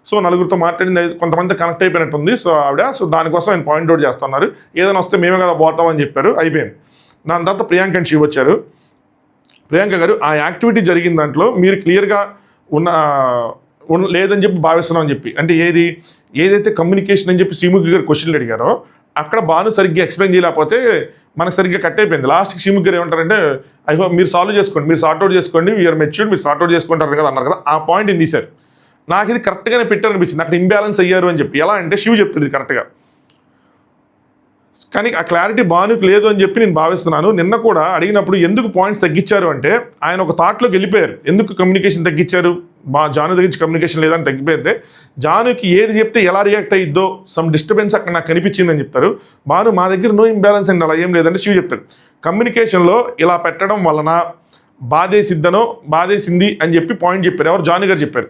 సో నలుగురితో మాట్లాడింది కొంతమంది కనెక్ట్ అయిపోయినట్టుంది. సో ఆవిడ సో దానికోసం ఆయన పాయింట్ అవుట్ చేస్తున్నారు, ఏదైనా వస్తే మేమే కదా పోతామని చెప్పారు, అయిపోయింది. దాని తర్వాత ప్రియాంక అండ్ శివ్ వచ్చారు. ప్రియాంక గారు ఆ యాక్టివిటీ జరిగిన దాంట్లో మీరు క్లియర్గా లేదని చెప్పి భావిస్తున్నాం అని చెప్పి, అంటే ఏదైతే కమ్యూనికేషన్ అని చెప్పి శ్రీముఖి గారు క్వశ్చన్లు అడిగారో అక్కడ భాను సరిగ్గా ఎక్స్ప్లెయిన్ చేయలేకపోతే మనకు సరిగ్గా కట్ అయిపోయింది. లాస్ట్కి శ్రీముఖి గారు ఏమంటారంటే ఐ హోప్ మీరు సాల్వ్ చేసుకోండి, మీరు సార్ట్అవుట్ చేసుకోండి, వీఆర్ మెచ్యూర్డ్, మీరు సార్ట్అవుట్ చేసుకుంటారు కదా అన్నారు కదా, ఆ పాయింట్ ఇది తీశారు. నాకు ఇది కరెక్ట్గానే పెట్టారు అనిపించింది, అక్కడ ఇంబ్యాలెన్స్ అయ్యారు అని చెప్పి. ఎలా అంటే శివ్ చెప్తుంది కరెక్ట్గా, కానీ ఆ క్లారిటీ భానుకు లేదు అని చెప్పి నేను భావిస్తున్నాను. నిన్న కూడా అడిగినప్పుడు ఎందుకు పాయింట్స్ తగ్గించారు అంటే ఆయన ఒక థాట్లోకి వెళ్ళిపోయారు, ఎందుకు కమ్యూనికేషన్ తగ్గించారు, జాను దగ్గర కమ్యూనికేషన్ లేదని తగ్గిపోతే జానుకి ఏది చెప్తే ఎలా రియాక్ట్ అయ్యిద్దో సమ్ డిస్టర్బెన్స్ అక్కడ నాకు కనిపించిందని చెప్తారు. భాను మా దగ్గర నో ఇంబ్యాలెన్స్ అండి అలా ఏం లేదంటే శివ్ చెప్తాడు. కమ్యూనికేషన్లో ఇలా పెట్టడం వలన బాధేసింది అని చెప్పి పాయింట్ చెప్పారు. ఎవరు? జాను గారు చెప్పారు.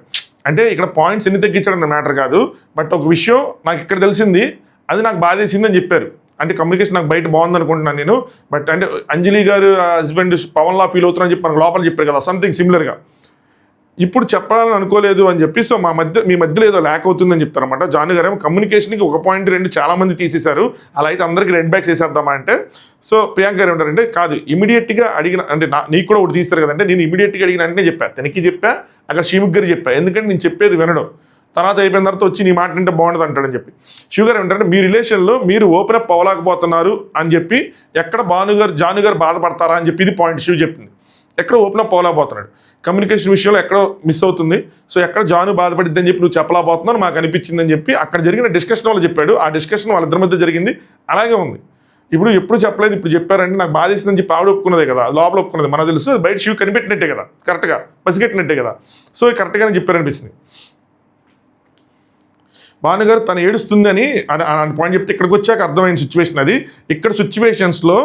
అంటే ఇక్కడ పాయింట్స్ ఎన్ని తగ్గించడం మ్యాటర్ కాదు, బట్ ఒక విషయం నాకు ఇక్కడ తెలిసింది, అది నాకు బాధేసింది అని చెప్పారు. అంటే కమ్యూనికేషన్ నాకు బయట బాగుంది అనుకుంటున్నాను నేను, బట్ అంటే అంజలి గారు హస్బెండ్ పవన్లా ఫీల్ అవుతున్నారని చెప్పి మనకు లోపల చెప్పారు కదా, సంథింగ్ సిమిలర్గా ఇప్పుడు చెప్పాలని అనుకోలేదు అని చెప్పి. సో మీ మధ్యలో ఏదో ల్యాక్ అవుతుందని చెప్తారన్నమాట. జాను గారు ఏమో కమ్యూనికేషన్కి 1 పాయింట్ 2 చాలా మంది తీసేశారు, అలా అయితే అందరికీ రెడ్ బ్యాక్స్ వేసేద్దామా అంటే, సో ప్రియాంక గారు ఏమంటారంటే కాదు, ఇమీడియట్గా అడిగిన అంటే నీకు కూడా ఒకటి తీస్తారు కదంటే, నేను ఇమీడియట్గా అడిగిన అంటే చెప్పాను, తనకి చెప్పా, అక్కడ శ్రీముఖి గారు చెప్పా, ఎందుకంటే నేను చెప్పేది వినడం, తర్వాత అయిపోయిన తర్వాత వచ్చి నీ మాట అంటే బాగుండదు అంటాడని చెప్పి. శివ్ గారు ఏమంటారంటే మీ రిలేషన్లో మీరు ఓపెన్ అప్ అవ్వలేకపోతున్నారు అని చెప్పి, ఎక్కడ జాను గారు బాధపడతారా అని చెప్పి ఇది పాయింట్ శివ్ చెప్పింది. ఎక్కడ ఓపెన్ అప్ అవ్వలేకపోతున్నాడు, కమ్యూనికేషన్ విషయంలో ఎక్కడో మిస్ అవుతుంది, సో ఎక్కడ జాను బాధపడిద్దని చెప్పి నువ్వు చెప్పలేకపోతున్నావు మాకు అనిపించిందని చెప్పి అక్కడ జరిగిన డిస్కషన్ వాళ్ళు చెప్పాడు. ఆ డిస్కషన్ వాళ్ళిద్దరి మధ్య జరిగింది, అలాగే ఉంది. ఎప్పుడు చెప్పలేదు, ఇప్పుడు చెప్పారంటే నాకు బాధేసిందని చెప్పి ఆవిడ ఒప్పుకున్నదే కదా, లోపల ఒప్పుకున్నది మనకు తెలుసు, బయట శివ్ కనిపెట్టినట్టే కదా, కరెక్ట్గా పసిగట్టినట్టే కదా, సో కరెక్ట్గానే చెప్పారనిపించింది. భానుగారు తను ఏడుస్తుంది అని పాయింట్ చెప్తే ఇక్కడికి వచ్చాక అర్థమైన సిచ్యువేషన్ అది. ఇక్కడ సిచ్యువేషన్స్లో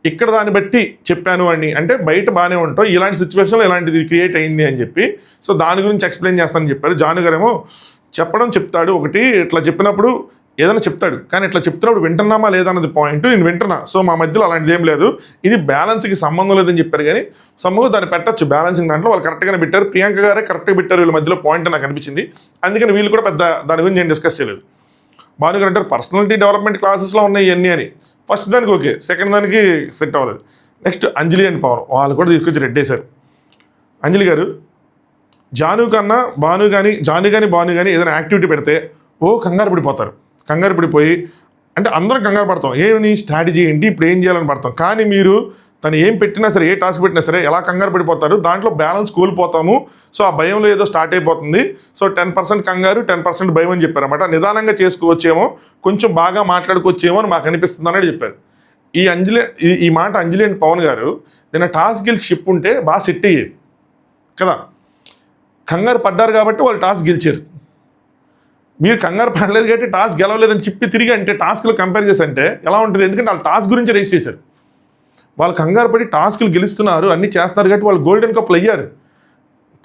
ఇక్కడ దాన్ని బట్టి చెప్పాను అని, అంటే బయట బాగానే ఉంటావు, ఇలాంటి సిచ్యువేషన్లో ఇలాంటిది క్రియేట్ అయింది అని చెప్పి, సో దాని గురించి ఎక్స్ప్లెయిన్ చేస్తానని చెప్పారు. జాను గారు ఏమో చెప్తాడు ఒకటి, ఇట్లా చెప్పినప్పుడు ఏదైనా చెప్తాడు, కానీ ఇట్లా చెప్తున్నప్పుడు వింటున్నామా లేదా అన్నది పాయింట్, నేను వింటున్నా, సో మా మధ్యలో అలాంటిది ఏం లేదు, ఇది బ్యాలెన్స్కి సంబంధం లేదని చెప్పారు. కానీ సంబంధం దాన్ని పెట్టచ్చు బ్యాలెన్సింగ్ దాంట్లో, వాళ్ళు కరెక్ట్గానే పెట్టారు, ప్రియాంక గారే కరెక్ట్గా పెట్టారు వీళ్ళ మధ్యలో పాయింట్ నాకు అనిపించింది. అందుకని వీళ్ళు కూడా పెద్ద దాని గురించి నేను డిస్కస్ చేయలేదు. భానుగారు అంటారు పర్సనాలిటీ డెవలప్మెంట్ క్లాసెస్లో ఉన్నాయి ఇవన్నీ అని. ఫస్ట్ దానికి ఓకే, సెకండ్ దానికి సెట్ అవ్వలేదు. నెక్స్ట్ అంజలి అండ్ పవన్, వాళ్ళు కూడా తీసుకొచ్చి రెడ్డేశారు. అంజలి గారు జాను కానీ భాను కానీ ఏదైనా యాక్టివిటీ పెడితే కంగారు పడిపోయి, అంటే అందరం కంగారు పడతాం, ఏమి స్ట్రాటజీ ఏంటి, ఇప్పుడు ఏం చేయాలని పడతాం. కానీ మీరు తను ఏం పెట్టినా సరే, ఏ టాస్క్ పెట్టినా సరే ఎలా కంగారు పడిపోతారు, దాంట్లో బ్యాలెన్స్ కోల్పోతాము. సో ఆ భయంలో ఏదో స్టార్ట్ అయిపోతుంది. సో 10% కంగారు 10% భయం అని చెప్పారన్నమాట. నిదానంగా చేసుకోవచ్చేమో, కొంచెం బాగా మాట్లాడుకోవచ్చేమో అని మాకు అనిపిస్తుంది అనేది చెప్పారు. ఈ మాట అంజలి అండ్ పవన్ గారు నిన్న టాస్క్ గెలిచి చెప్పుంటే బాగా సెట్ అయ్యేది, కదా. కంగారు పడ్డారు కాబట్టి వాళ్ళు టాస్ గెలిచారు. మీరు కంగారు పడలేదు కాబట్టి టాస్ గెలవలేదని చెప్పి తిరిగి అంటే టాస్క్లు కంపేర్ చేసి అంటే ఎలా ఉంటుంది? ఎందుకంటే వాళ్ళు టాస్ గురించి రేస్ చేశారు. వాళ్ళు కంగారు పడి టాస్క్లు గెలుస్తున్నారు, అన్నీ చేస్తున్నారు కాబట్టి వాళ్ళు గోల్డెన్ కప్లు అయ్యారు.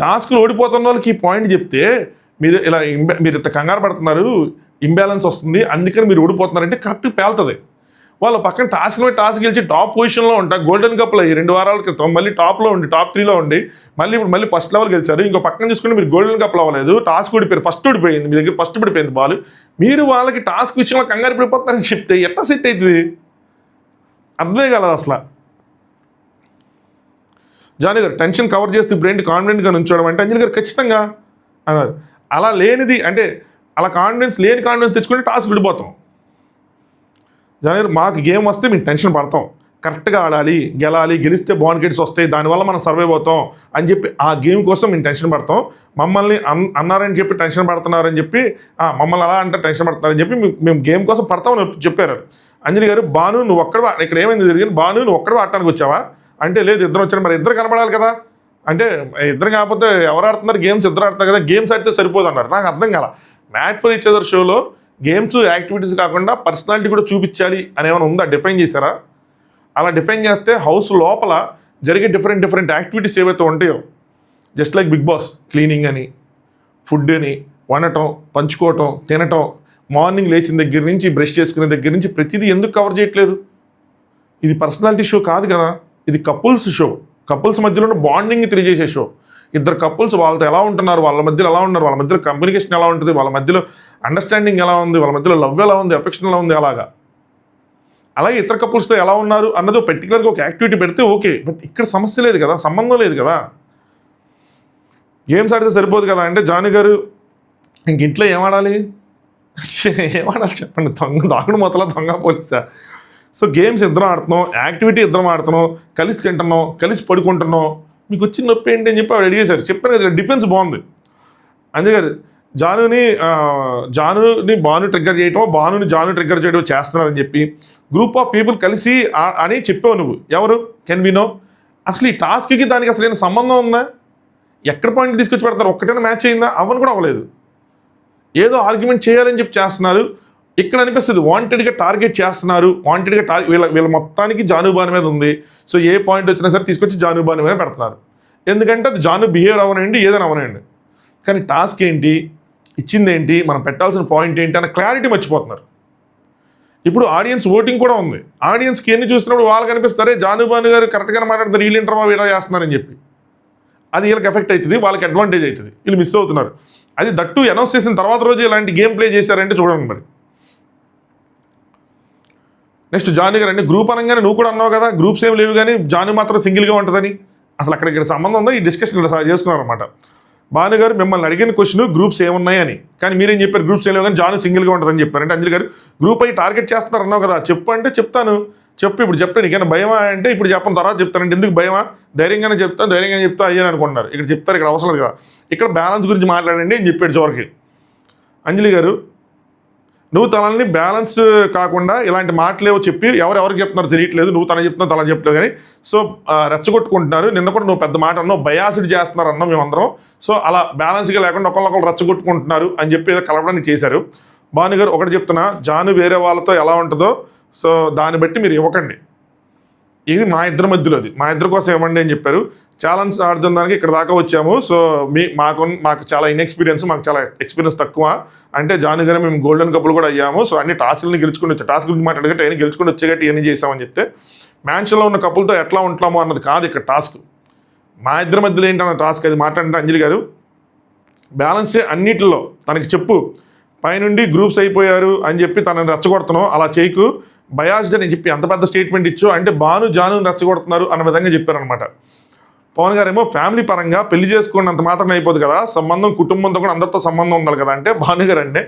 టాస్క్లు ఓడిపోతున్న వాళ్ళకి ఈ పాయింట్ చెప్తే మీరు ఇలా మీరు ఇట్లా కంగారు పడుతున్నారు, ఇంబ్యాలెన్స్ వస్తుంది, అందుకని మీరు ఓడిపోతున్నారంటే కరెక్ట్ పేలుతుంది. వాళ్ళు పక్కన టాస్క్ గెలిచి టాప్ పొజిషన్లో ఉంటా గోల్డెన్ కప్లు అయ్యి 2 వారాల క్రితం మళ్ళీ టాప్లో ఉండి టాప్ 3లో ఉండి మళ్ళీ ఫస్ట్ లెవెల్ గెలిచారు. ఇంకో పక్కన చూసుకుంటే మీరు గోల్డెన్ కప్లు అవ్వలేదు, టాస్క్ ఓడిపోయారు, ఫస్ట్ ఓడిపోయింది, మీ దగ్గర ఫస్ట్ పడిపోయింది బాల్. మీరు వాళ్ళకి టాస్క్ విషయంలో కంగారు పడిపోతున్నారని చెప్తే ఎట్లా సెట్ అవుతుంది? అర్థమే కలదు అసలు. జానీ గారు టెన్షన్ కవర్ చేస్తూ బ్రెయిన్ కాన్ఫిడెంట్గా నుంచోవడం అంటే అంజలి గారు ఖచ్చితంగా అన్నారు. అలా లేనిది అంటే అలా కాన్ఫిడెన్స్ తెచ్చుకుంటే టాస్క్ విడిపోతాం. జానీ గారు మాకు గేమ్ వస్తే మేము టెన్షన్ పడతాం, కరెక్ట్గా ఆడాలి, గెలాలి, గెలిస్తే బాండ్ వస్తాయి, దానివల్ల మనం సర్వైవ్ అవుతాం అని చెప్పి ఆ గేమ్ కోసం మేము టెన్షన్ పడతాం. మమ్మల్ని అన్నారని చెప్పి టెన్షన్ పడుతున్నారని చెప్పి మమ్మల్ని అలా అంటే టెన్షన్ పడుతున్నారని చెప్పి మేము గేమ్ కోసం పడతామని చెప్పారు. అంజలి గారు భాను నువ్వు ఒక్కడ ఇక్కడ ఏమైంది జరిగింది, భాను నువ్వు ఒక్కడ ఆడటానికి వచ్చావా అంటే లేదు ఇద్దరు వచ్చారు. మరి ఇద్దరు కనపడాలి కదా అంటే ఇద్దరు కాకపోతే ఎవరు ఆడుతున్నారు గేమ్స్, ఇద్దరు ఆడతారు కదా, గేమ్స్ ఆడితే సరిపోదు అన్నారు. నాకు అర్థం కాల. మ్యాట్ ఫర్ ఈచ్ అదర్ షోలో గేమ్స్ యాక్టివిటీస్ కాకుండా పర్సనాలిటీ కూడా చూపించాలి అని ఏమైనా ఉందా? డిఫైన్ చేశారా? అలా డిఫైన్ చేస్తే హౌస్ లోపల జరిగే డిఫరెంట్ యాక్టివిటీస్ ఏవైతే ఉంటాయో just like Bigg Boss, cleaning అని, ఫుడ్ అని, వండటం, పంచుకోవటం, తినటం, మార్నింగ్ లేచిన దగ్గర నుంచి బ్రష్ చేసుకునే దగ్గర నుంచి ప్రతిదీ ఎందుకు కవర్ చేయట్లేదు? ఇది పర్సనాలిటీ షో కాదు కదా, ఇది కపుల్స్ షో. కపుల్స్ మధ్యలో బాండింగ్ తెలియజేసే షో. ఇద్దరు కపుల్స్ వాళ్ళతో ఎలా ఉంటున్నారు, వాళ్ళ మధ్యలో ఎలా ఉన్నారు, వాళ్ళ మధ్యలో కమ్యూనికేషన్ ఎలా ఉంటుంది, వాళ్ళ మధ్యలో అండర్స్టాండింగ్ ఎలా ఉంది, వాళ్ళ మధ్యలో లవ్ ఎలా ఉంది, అఫెక్షన్ ఎలా ఉంది, అలాగే ఇతర కపుల్స్తో ఎలా ఉన్నారు అన్నది పర్టికులర్గా ఒక యాక్టివిటీ పెడితే ఓకే. బట్ ఇక్కడ సమస్య లేదు కదా, సంబంధం లేదు కదా, గేమ్స్ ఆడితే సరిపోదు కదా. అంటే జానీ గారు ఇంక ఇంట్లో ఏమాడాలి చెప్పండి, దాగుడు మొత్తలో దొంగ పోలీసా? సో గేమ్స్ ఇద్దరం ఆడుతున్నాం, యాక్టివిటీ ఇద్దరం ఆడుతున్నాం, కలిసి తింటున్నాం, కలిసి పడుకుంటున్నాం, మీకు వచ్చిన నొప్పి ఏంటి అని చెప్పి ఆవిడ అడిగేశారు. చెప్పాను కదా డిఫెన్స్ బాగుంది. అందుకని జానుని భాను ట్రిగ్గర్ చేయటం, భానుని జాను ట్రిగ్గర్ చేయడం చేస్తున్నారని చెప్పి గ్రూప్ ఆఫ్ పీపుల్ కలిసి అని చెప్పావు నువ్వు. ఎవరు? Can we know? అసలు ఈ టాస్క్కి దానికి అసలు ఏమైనా సంబంధం ఉందా? ఎక్కడ పాయింట్ తీసుకొచ్చి పెడతారు? ఒక్కటైనా మ్యాచ్ అయిందా? అవ్వను కూడా అవ్వలేదు. ఏదో ఆర్గ్యుమెంట్ చేయాలని చెప్పి చేస్తున్నారు. ఇక్కడ అనిపిస్తుంది వాంటెడ్గా టార్గెట్ చేస్తున్నారు, వాంటెడ్గా వీళ్ళ మొత్తానికి జానుబాను మీద ఉంది. సో ఏ పాయింట్ వచ్చినా సరే తీసుకొచ్చి జానుబాను మీద పెడుతున్నారు. ఎందుకంటే అది జాను బిహేవియర్ అవనండి, ఏదైనా అవనండి, కానీ టాస్క్ ఏంటి, ఇచ్చింది ఏంటి, మనం పెట్టాల్సిన పాయింట్ ఏంటి అన్న క్లారిటీ మర్చిపోతున్నారు. ఇప్పుడు ఆడియన్స్ ఓటింగ్ కూడా ఉంది. ఆడియన్స్కి ఎన్ని చూసినప్పుడు వాళ్ళకి అనిపిస్తారే జానుబాను గారు కరెక్ట్గానే మాట్లాడుతారు, వీళ్ళు ఇంటర్వా వీడియో చేస్తున్నారని చెప్పి. అది వీళ్ళకి ఎఫెక్ట్ అవుతుంది, వాళ్ళకి అడ్వాంటేజ్ అవుతుంది, వీళ్ళు మిస్ అవుతున్నారు. అది దట్టు అనౌన్స్ చేసిన తర్వాత రోజు ఇలాంటి గేమ్ ప్లే చేశారంటే చూడండి. మరి నెక్స్ట్ జాను గారు, అంటే గ్రూప్ అనగానే నువ్వు కూడా అన్నావు కదా గ్రూప్స్ ఏం లేవు కానీ జాను మాత్రం సింగిల్గా ఉంటుందని. అసలు ఇక్కడ సంబంధం ఉందో ఈ డిస్కషన్ ఇక్కడ చేసుకున్నారనమాట. భాను గారు మిమ్మల్ని అడిగిన క్వశ్చన్ గ్రూప్స్ ఏమున్నాయని, కానీ మీరేం చెప్పారు గ్రూప్స్ ఏం లేవు కానీ జాను సింగిల్గా ఉంటుందని చెప్పారు. అంటే అంజలి గారు గ్రూప్ అయి టార్గెట్ చేస్తున్నారు అన్నావు కదా, చెప్పు అంటే చెప్తాను, చెప్పు ఇప్పుడు చెప్తాను, నీకైనా భయమా అంటే ఇప్పుడు చెప్పిన తర్వాత చెప్తానంటే ఎందుకు భయమా, ధైర్యంగానే చెప్తా అయ్యాను అనుకుంటున్నారు. ఇక్కడ చెప్తారు, ఇక్కడ అవసరం లేదు కదా, ఇక్కడ బ్యాలెన్స్ గురించి మాట్లాడండి అని చెప్పాడు చివరికి. అంజలి గారు నువ్వు తనని బ్యాలెన్స్ కాకుండా ఇలాంటి మాటలేవో చెప్పి ఎవరికి చెప్తున్నారో తెలియట్లేదు, నువ్వు తన చెప్తున్నావు తన చెప్తావు కానీ సో రెచ్చగొట్టుకుంటున్నారు. నిన్న కూడా నువ్వు పెద్ద మాట అన్నావు, బయాసిడ్ చేస్తున్నారు అన్నాం మేమందరం. సో అలా బ్యాలెన్స్గా లేకుండా ఒకళ్ళొకళ్ళు రెచ్చగొట్టుకుంటున్నారు అని చెప్పి ఏదో కలపడానికి చేశారు. భాను గారు ఒకటి చెప్తున్నా, జాను వేరే వాళ్ళతో ఎలా ఉంటుందో సో దాన్ని బట్టి మీరు ఇవ్వకండి, ఇది మా ఇద్దరి మధ్యలోది, మా ఇద్దరి కోసం ఇవ్వండి అని చెప్పారు. ఛాలెంజ్ ఆడుతుందానికి ఇక్కడ దాకా వచ్చాము. సో మాకు చాలా ఇన్ఎక్స్పీరియన్స్, మాకు చాలా ఎక్స్పీరియన్స్ తక్కువ. అంటే జాను గారు మేము గోల్డెన్ కప్పులు కూడా అయ్యాము. సో అన్ని టాస్క్ని గెలుచుకుని వచ్చాం, టాస్క్ గురించి మాట్లాడగట్టి అన్ని గెలుచుకుని వచ్చేగట్టి ఇవన్నీ చేసామని చెప్తే, మ్యాన్షన్లో ఉన్న కప్పులతో ఎట్లా ఉంటామో అన్నది కాదు ఇక్కడ టాస్క్, మా ఇద్దరి మధ్యలో ఏంటన్న టాస్క్. అది మాట్లాడంటే అంజలి గారు బ్యాలెన్స్ అన్నిటిలో తనకి చెప్పు, పైనుండి గ్రూప్స్ అయిపోయారు అని చెప్పి తనని రెచ్చగొడుతున్నావు, అలా చేయకు, బయాస్డ్ అని చెప్పి అంత పెద్ద స్టేట్మెంట్ ఇచ్చు అంటే జాను రెచ్చగొడుతున్నారు అన్న విధంగా చెప్పారనమాట. పవన్ గారు ఏమో ఫ్యామిలీ పరంగా పెళ్లి చేసుకున్నంత మాత్రం అయిపోదు కదా, సంబంధం కుటుంబంతో కూడా అందరితో సంబంధం ఉండాలి కదా. అంటే భాను గారు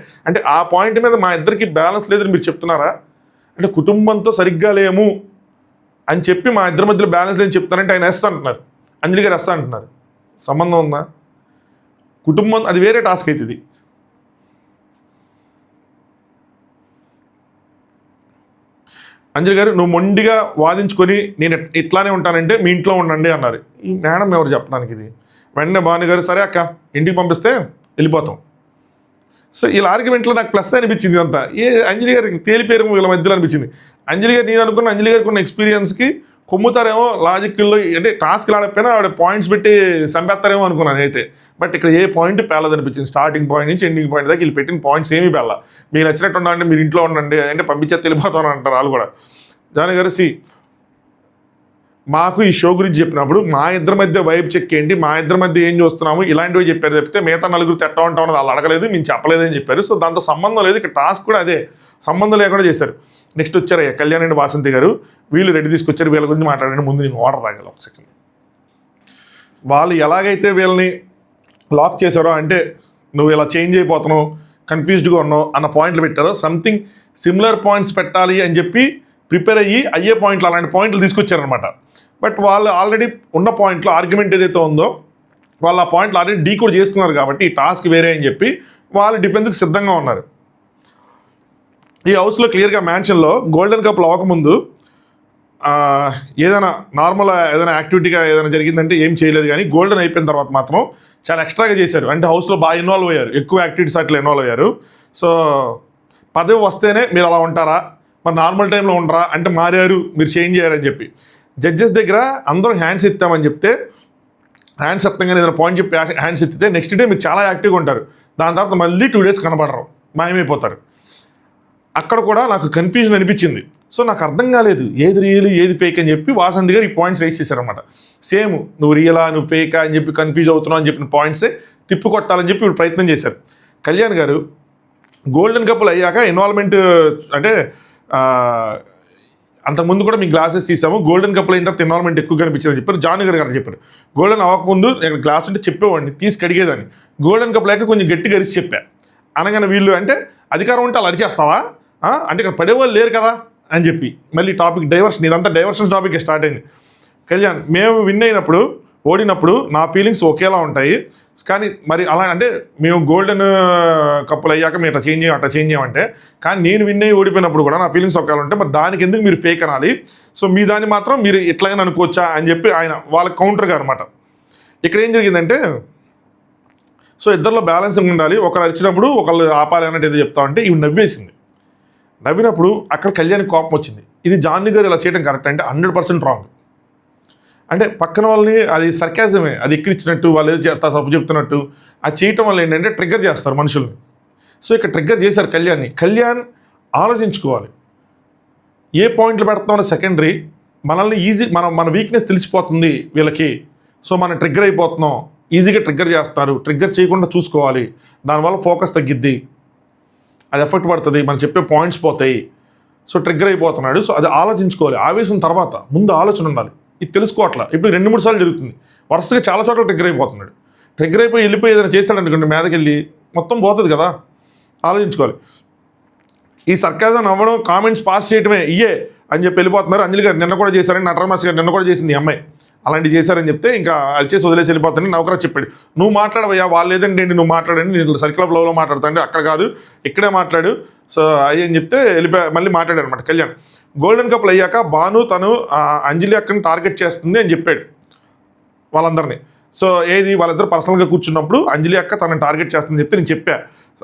అంటే ఆ పాయింట్ మీద మా ఇద్దరికి బ్యాలెన్స్ లేదని మీరు చెప్తున్నారా? అంటే కుటుంబంతో సరిగ్గా లేము అని చెప్పి మా ఇద్దరి మధ్యలో బ్యాలెన్స్ లేదని చెప్తారంటే ఆయన ఎస్ అంటున్నారు, అంజలి గారు ఎస్ అంటున్నారు. సంబంధం ఉందా? కుటుంబం అది వేరే టాస్క్ అవుతుంది. అంజలి గారు నువ్వు మొండిగా వాదించుకొని నేను ఇట్లానే ఉంటానంటే మీ ఇంట్లో ఉండండి అన్నారు. ఈ మేడం ఎవరు చెప్పడానికి ఇది? వెంటనే భాను గారు సరే అక్క ఇంటికి పంపిస్తే వెళ్ళిపోతాం. సో ఇలా ఆర్గ్యుమెంట్లో నాకు ప్లస్ అనిపించింది అంతా. అంజలి గారికి తేలిపేరు వీళ్ళ మధ్యలో అనిపించింది. అంజలి గారు నేను అనుకున్న అంజలి గారికి ఉన్న ఎక్స్పీరియన్స్కి కొమ్ముతారేమో లాజిక్లో, అంటే టాస్క్లు ఆడకపోయినా ఆవిడ పాయింట్స్ పెట్టి చంపేస్తారేమో అనుకున్నాను అయితే. బట్ ఇక్కడ ఏ పాయింట్ పేలదనిపించింది. స్టార్టింగ్ పాయింట్ నుంచి ఎండింగ్ పాయింట్ దాకా వీళ్ళు పెట్టిన పాయింట్స్ ఏమీ పేల. మీరు నచ్చినట్టు ఉండండి, మీరు ఇంట్లో ఉండండి అంటే పంపించేది వెళ్ళిపోతాను అంటారు వాళ్ళు కూడా. జానీ గారు మాకు ఈ షో గురించి చెప్పినప్పుడు మా ఇద్దరి మధ్య వైబ్ చెక్ ఏంటి, మా ఇద్దరి మధ్య ఏం చూస్తున్నాము ఇలాంటివి చెప్పారు తప్పితే మిగతా నలుగురు తెట్టా ఉంటాం అన్నది వాళ్ళు అడగలేదు, మేము చెప్పలేదని చెప్పారు. సో దాంతో సంబంధం లేదు. ఇక్కడ టాస్క్ కూడా అదే, సంబంధం లేకుండా చేశారు. నెక్స్ట్ వచ్చారయ్యా కళ్యాణ్ అండ్ వాసంతి గారు. వీళ్ళు రెడీ తీసుకొచ్చారు. వీళ్ళ గురించి మాట్లాడండి. ముందు నేను వాటర్ తాగాలి ఒక సెకండ్. వాళ్ళు ఎలాగైతే వీళ్ళని లాక్ చేశారో, అంటే నువ్వు ఇలా చేంజ్ అయిపోతున్నావు, కన్ఫ్యూజ్డ్గా ఉన్నావు అన్న పాయింట్లు పెట్టారో, సంథింగ్ సిమిలర్ పాయింట్స్ పెట్టాలి అని చెప్పి ప్రిపేర్ అయ్యే పాయింట్లు, అలాంటి పాయింట్లు తీసుకొచ్చారనమాట. బట్ వాళ్ళు ఆల్రెడీ ఉన్న పాయింట్లో ఆర్గ్యుమెంట్ ఏదైతే ఉందో వాళ్ళు ఆ పాయింట్లు ఆల్రెడీ డీకోడ్ చేసుకున్నారు కాబట్టి ఈ టాస్క్ వేరే అని చెప్పి వాళ్ళు డిఫెన్స్కి సిద్ధంగా ఉన్నారు. ఈ హౌస్లో క్లియర్గా మ్యాన్షన్లో గోల్డెన్ కప్లు అవ్వకముందు ఏదైనా నార్మల్ ఏదైనా యాక్టివిటీగా ఏదైనా జరిగిందంటే ఏం చేయలేదు, కానీ గోల్డెన్ అయిపోయిన తర్వాత మాత్రం చాలా ఎక్స్ట్రాగా చేశారు. అంటే హౌస్లో బాగా ఇన్వాల్వ్ అయ్యారు, ఎక్కువ యాక్టివిటీస్ అట్లా ఇన్వాల్వ్ అయ్యారు. సో పదవి వస్తేనే మీరు అలా ఉంటారా, మరి నార్మల్ టైంలో ఉండరా అంటే మారారు, మీరు చేంజ్ చేయారని చెప్పి జడ్జెస్ దగ్గర అందరూ హ్యాండ్స్ ఎత్తామని చెప్తే, హ్యాండ్స్ ఎత్తంగానే ఏదైనా పాయింట్ చెప్పి హ్యాండ్స్ ఎత్తితే నెక్స్ట్ డే మీరు చాలా యాక్టివ్గా ఉంటారు. దాని తర్వాత మళ్ళీ 2 days కనబడరు, మాయమైపోతారు. అక్కడ కూడా నాకు కన్ఫ్యూజన్ అనిపించింది. సో నాకు అర్థం కాలేదు ఏది రియల్ ఏది ఫేక్ అని చెప్పి వాసంతి గారు ఈ పాయింట్స్ రైస్ చేశారనమాట. సేమ్ నువ్వు రియలా నువ్వు ఫేకా అని చెప్పి కన్ఫ్యూజ్ అవుతున్నావు అని చెప్పిన పాయింట్సే తిప్పికొట్టాలని చెప్పి ఇప్పుడు ప్రయత్నం చేశారు. కళ్యాణ్ గారు గోల్డెన్ కప్పులు అయ్యాక ఇన్వాల్వ్మెంట్ అంటే అంతకుముందు కూడా మీ గ్లాసెస్ తీసాము, గోల్డెన్ కప్పులు అయిన తర్వాత ఇన్వాల్వ్మెంట్ ఎక్కువ కనిపించిందని చెప్పారు. జానీ గారు చెప్పారు గోల్డెన్ అవ్వకముందు నేను గ్లాస్ ఉంటే చెప్పేవాడిని, తీసి కడిగేదాన్ని. గోల్డెన్ కప్పులు అయ్యాక కొంచెం గట్టిగా అరిచి చెప్పా. అనగానే వీళ్ళు అంటే అధికారం ఉంటే అలా అరిచేస్తావా అంటే ఇక్కడ పడేవాళ్ళు లేరు కదా అని చెప్పి మళ్ళీ టాపిక్ డైవర్షన్, ఇదంతా డైవర్షన్ టాపిక్ స్టార్ట్ అయింది. కళ్యాణ్ మేము విన్ అయినప్పుడు ఓడినప్పుడు నా ఫీలింగ్స్ ఒకేలా ఉంటాయి, కానీ మరి అలా అంటే మేము గోల్డెన్ కప్పులు అయ్యాక మీరు అట్లా చేంజ్ చేయమంటే, కానీ నేను విన్ అయ్యి ఓడిపోయినప్పుడు కూడా నా ఫీలింగ్స్ ఒకేలా ఉంటాయి, మరి దానికి ఎందుకు మీరు ఫేక్ అనాలి, సో మీ దాన్ని మాత్రం మీరు ఎట్లాగైనా అనుకోవచ్చా అని చెప్పి ఆయన వాళ్ళ కౌంటర్గా అనమాట. ఇక్కడ ఏం జరిగిందంటే, సో ఇద్దరిలో బ్యాలెన్సింగ్ ఉండాలి, ఒకరు అరిచినప్పుడు ఒకళ్ళు ఆపాలి అన్నట్టు ఏదో చెప్తా ఉంటే ఇవి నవ్వేసింది. నవ్వినప్పుడు అక్కడ కళ్యాణ్కి కోపం వచ్చింది. ఇది జానీ గారు ఇలా చేయడం కరెక్ట్ అంటే 100% రాంగ్. అంటే పక్కన వాళ్ళని అది సర్కాజమే, అది ఎక్కిరించినట్టు వాళ్ళు ఏదో తప్పు చెప్తున్నట్టు అది చేయటం వల్ల ఏంటంటే ట్రిగ్గర్ చేస్తారు మనుషుల్ని. సో ఇక్కడ ట్రిగ్గర్ చేశారు కళ్యాణ్ని. కళ్యాణ్ ఆలోచించుకోవాలి, ఏ పాయింట్లు పెడతామో సెకండరీ, మనల్ని మన వీక్నెస్ తెలిసిపోతుంది వీళ్ళకి, సో మనం ట్రిగ్గర్ అయిపోతున్నాం, ఈజీగా ట్రిగ్గర్ చేస్తారు, ట్రిగ్గర్ చేయకుండా చూసుకోవాలి, దానివల్ల ఫోకస్ తగ్గిద్ది, అది ఎఫెక్ట్ పడుతుంది, మనం చెప్పే పాయింట్స్ పోతాయి, సో ట్రిగ్గర్ అయిపోతున్నాడు. సో అది ఆలోచించుకోవాలి. ఆవేశం తర్వాత ముందు ఆలోచన ఉండాలి. ఇది తెలుసుకోవట్లా. ఇప్పుడు 2-3 సార్లు జరుగుతుంది, వరుసగా చాలా చోట్ల ట్రిగ్గర్ అయిపోతున్నాడు. ట్రిగ్గర్ అయిపోయి వెళ్ళిపోయి ఏదైనా చేశాడు అనుకోండి, మీదకి వెళ్ళి మొత్తం పోతుంది కదా. ఆలోచించుకోవాలి. ఈ సర్కాజం నవ్వడం, కామెంట్స్ పాస్ చేయడమే ఇయే అని చెప్పి వెళ్ళిపోతున్నారు. అంజలి గారు నిన్న కూడా చేశారని, నటరాజ్ గారు నిన్న కూడా చేసింది ఈ అమ్మాయి, అలాంటివి చేశారని చెప్తే ఇంకా అది చేసి వదిలేసి వెళ్ళిపోతాను. నౌకరా చెప్పాడు, నువ్వు మాట్లాడవయ్యా, వాళ్ళు లేదండి నువ్వు మాట్లాడండి, నేను సర్కిల్ ఆఫ్ లవ్లో మాట్లాడతాండి, అక్కడ కాదు ఇక్కడే మాట్లాడు, సో అయ్యి అని చెప్తే మళ్ళీ మాట్లాడాడు అనమాట కళ్యాణ్. గోల్డెన్ కప్లు అయ్యాక భాను తను అంజలి అక్కని టార్గెట్ చేస్తుంది అని చెప్పాడు వాళ్ళందరినీ. సో ఏది వాళ్ళిద్దరు పర్సనల్గా కూర్చున్నప్పుడు అంజలి అక్క తనని టార్గెట్ చేస్తుందని చెప్తే నేను చెప్పా.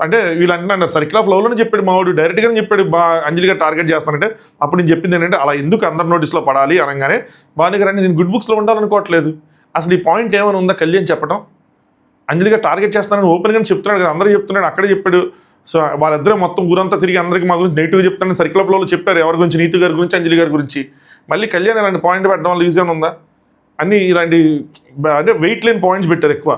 అంటే వీళ్ళు అంటున్నారు సర్కిల్ ఆఫ్ లవ్లోనే చెప్పాడు మావాడు, డైరెక్ట్గానే చెప్పాడు అంజలి గారు టార్గెట్ చేస్తానంటే. అప్పుడు నేను చెప్పింది ఏంటంటే అలా ఎందుకు అందరి నోటీస్లో పడాలి అనగానే భాను గారు అంటే నేను గుడ్ బుక్స్లో ఉండాలనుకోవట్లేదు, అసలు ఈ పాయింట్ ఏమైనా ఉందా కళ్యాణ్ చెప్పడం, అంజలి గారు టార్గెట్ చేస్తానని ఓపెన్గానే చెప్తున్నాడు కదా, అందరూ చెప్తున్నాడు, అక్కడే చెప్పాడు. సో వాళ్ళిద్దరూ మొత్తం ఊరంతా తిరిగి అందరికీ మా గురించి నెగిటివ్గా చెప్తానని సర్కిల్ ఆఫ్ లవ్లో చెప్పారు, ఎవరి గురించి, నీతు గారి గురించి, అంజలి గారి గురించి. మళ్ళీ కళ్యాణ్ ఇలాంటి పాయింట్ పెట్టడం వల్ల యూజ్ ఏమైనా ఉందా, అన్నీ ఇలాంటి అంటే వెయిట్ లేని పాయింట్స్ పెట్టారు ఎక్కువ.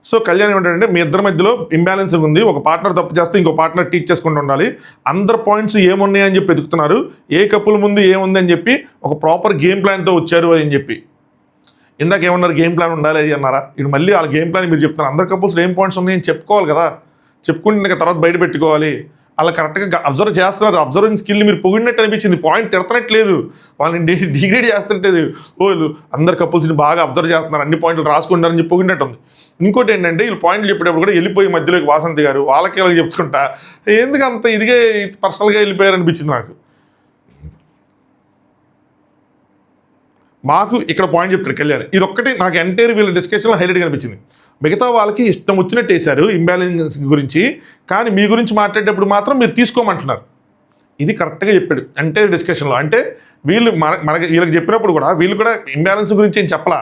సో కళ్యాణ్ ఏమంటాడంటే మీ ఇద్దరి మధ్యలో ఇంబ్యాలెన్సింగ్ ఉంది, ఒక పార్ట్నర్ తప్పు చేస్తే ఇంకో పార్ట్నర్ టీచ్ చేసుకుంటూ ఉండాలి, అందరు పాయింట్స్ ఏమున్నాయని చెప్పి వెతుకుతున్నారు, ఏ కప్పుల ముందు ఏముంది అని చెప్పి ఒక ప్రాపర్ గేమ్ ప్లాన్తో వచ్చారు అని చెప్పి. ఇందాక ఏమన్నారు, గేమ్ ప్లాన్ ఉండాలి అది అన్నారా, ఇది మళ్ళీ వాళ్ళ గేమ్ ప్లాన్ మీరు చెప్తున్నారు. అందరు కపుల్స్లో ఏం పాయింట్స్ ఉన్నాయని చెప్పుకోవాలి కదా, చెప్పుకుంటే తర్వాత బయట పెట్టుకోవాలి. అలా కరెక్ట్గా అబ్జర్వ్ చేస్తున్నారు, అబ్జర్వింగ్ స్కిల్ని మీరు పొగిడినట్టు అనిపించింది, పాయింట్ తిడతనట్లేదు, వాళ్ళని డిగ్రేడ్ చేస్తుంటేది. అందరు కపుల్స్ని బాగా అబ్జర్వ్ చేస్తున్నారు, అన్ని పాయింట్లు రాసుకుంటారని చెప్పి పొగిడినట్టు ఉంది. ఇంకోటి ఏంటంటే వీళ్ళు పాయింట్లు చెప్పేటప్పుడు కూడా వెళ్ళిపోయి మధ్యలోకి వాసంతి గారు వాళ్ళకి ఇలా చెప్తుంటా, ఎందుకు అంత ఇదిగే పర్సనల్గా వెళ్ళిపోయారు అనిపించింది నాకు. మాకు ఇక్కడ పాయింట్ చెప్తారు కళ్యాణ్, ఇది ఒక్కటి నాకు ఎంటైర్ వీళ్ళ డిస్కషన్లో హైలైట్ కనిపించింది. మిగతా వాళ్ళకి ఇష్టం వచ్చినట్టు వేశారు ఇంబ్యాలెన్స్ గురించి, కానీ మీ గురించి మాట్లాడేటప్పుడు మాత్రం మీరు తీసుకోమంటున్నారు. ఇది కరెక్ట్గా చెప్పాడు ఎంటైర్ డిస్కషన్లో. అంటే వీళ్ళు మనకి వీళ్ళకి చెప్పినప్పుడు కూడా వీళ్ళు కూడా ఇంబ్యాలెన్స్ గురించి ఏం చెప్పలా,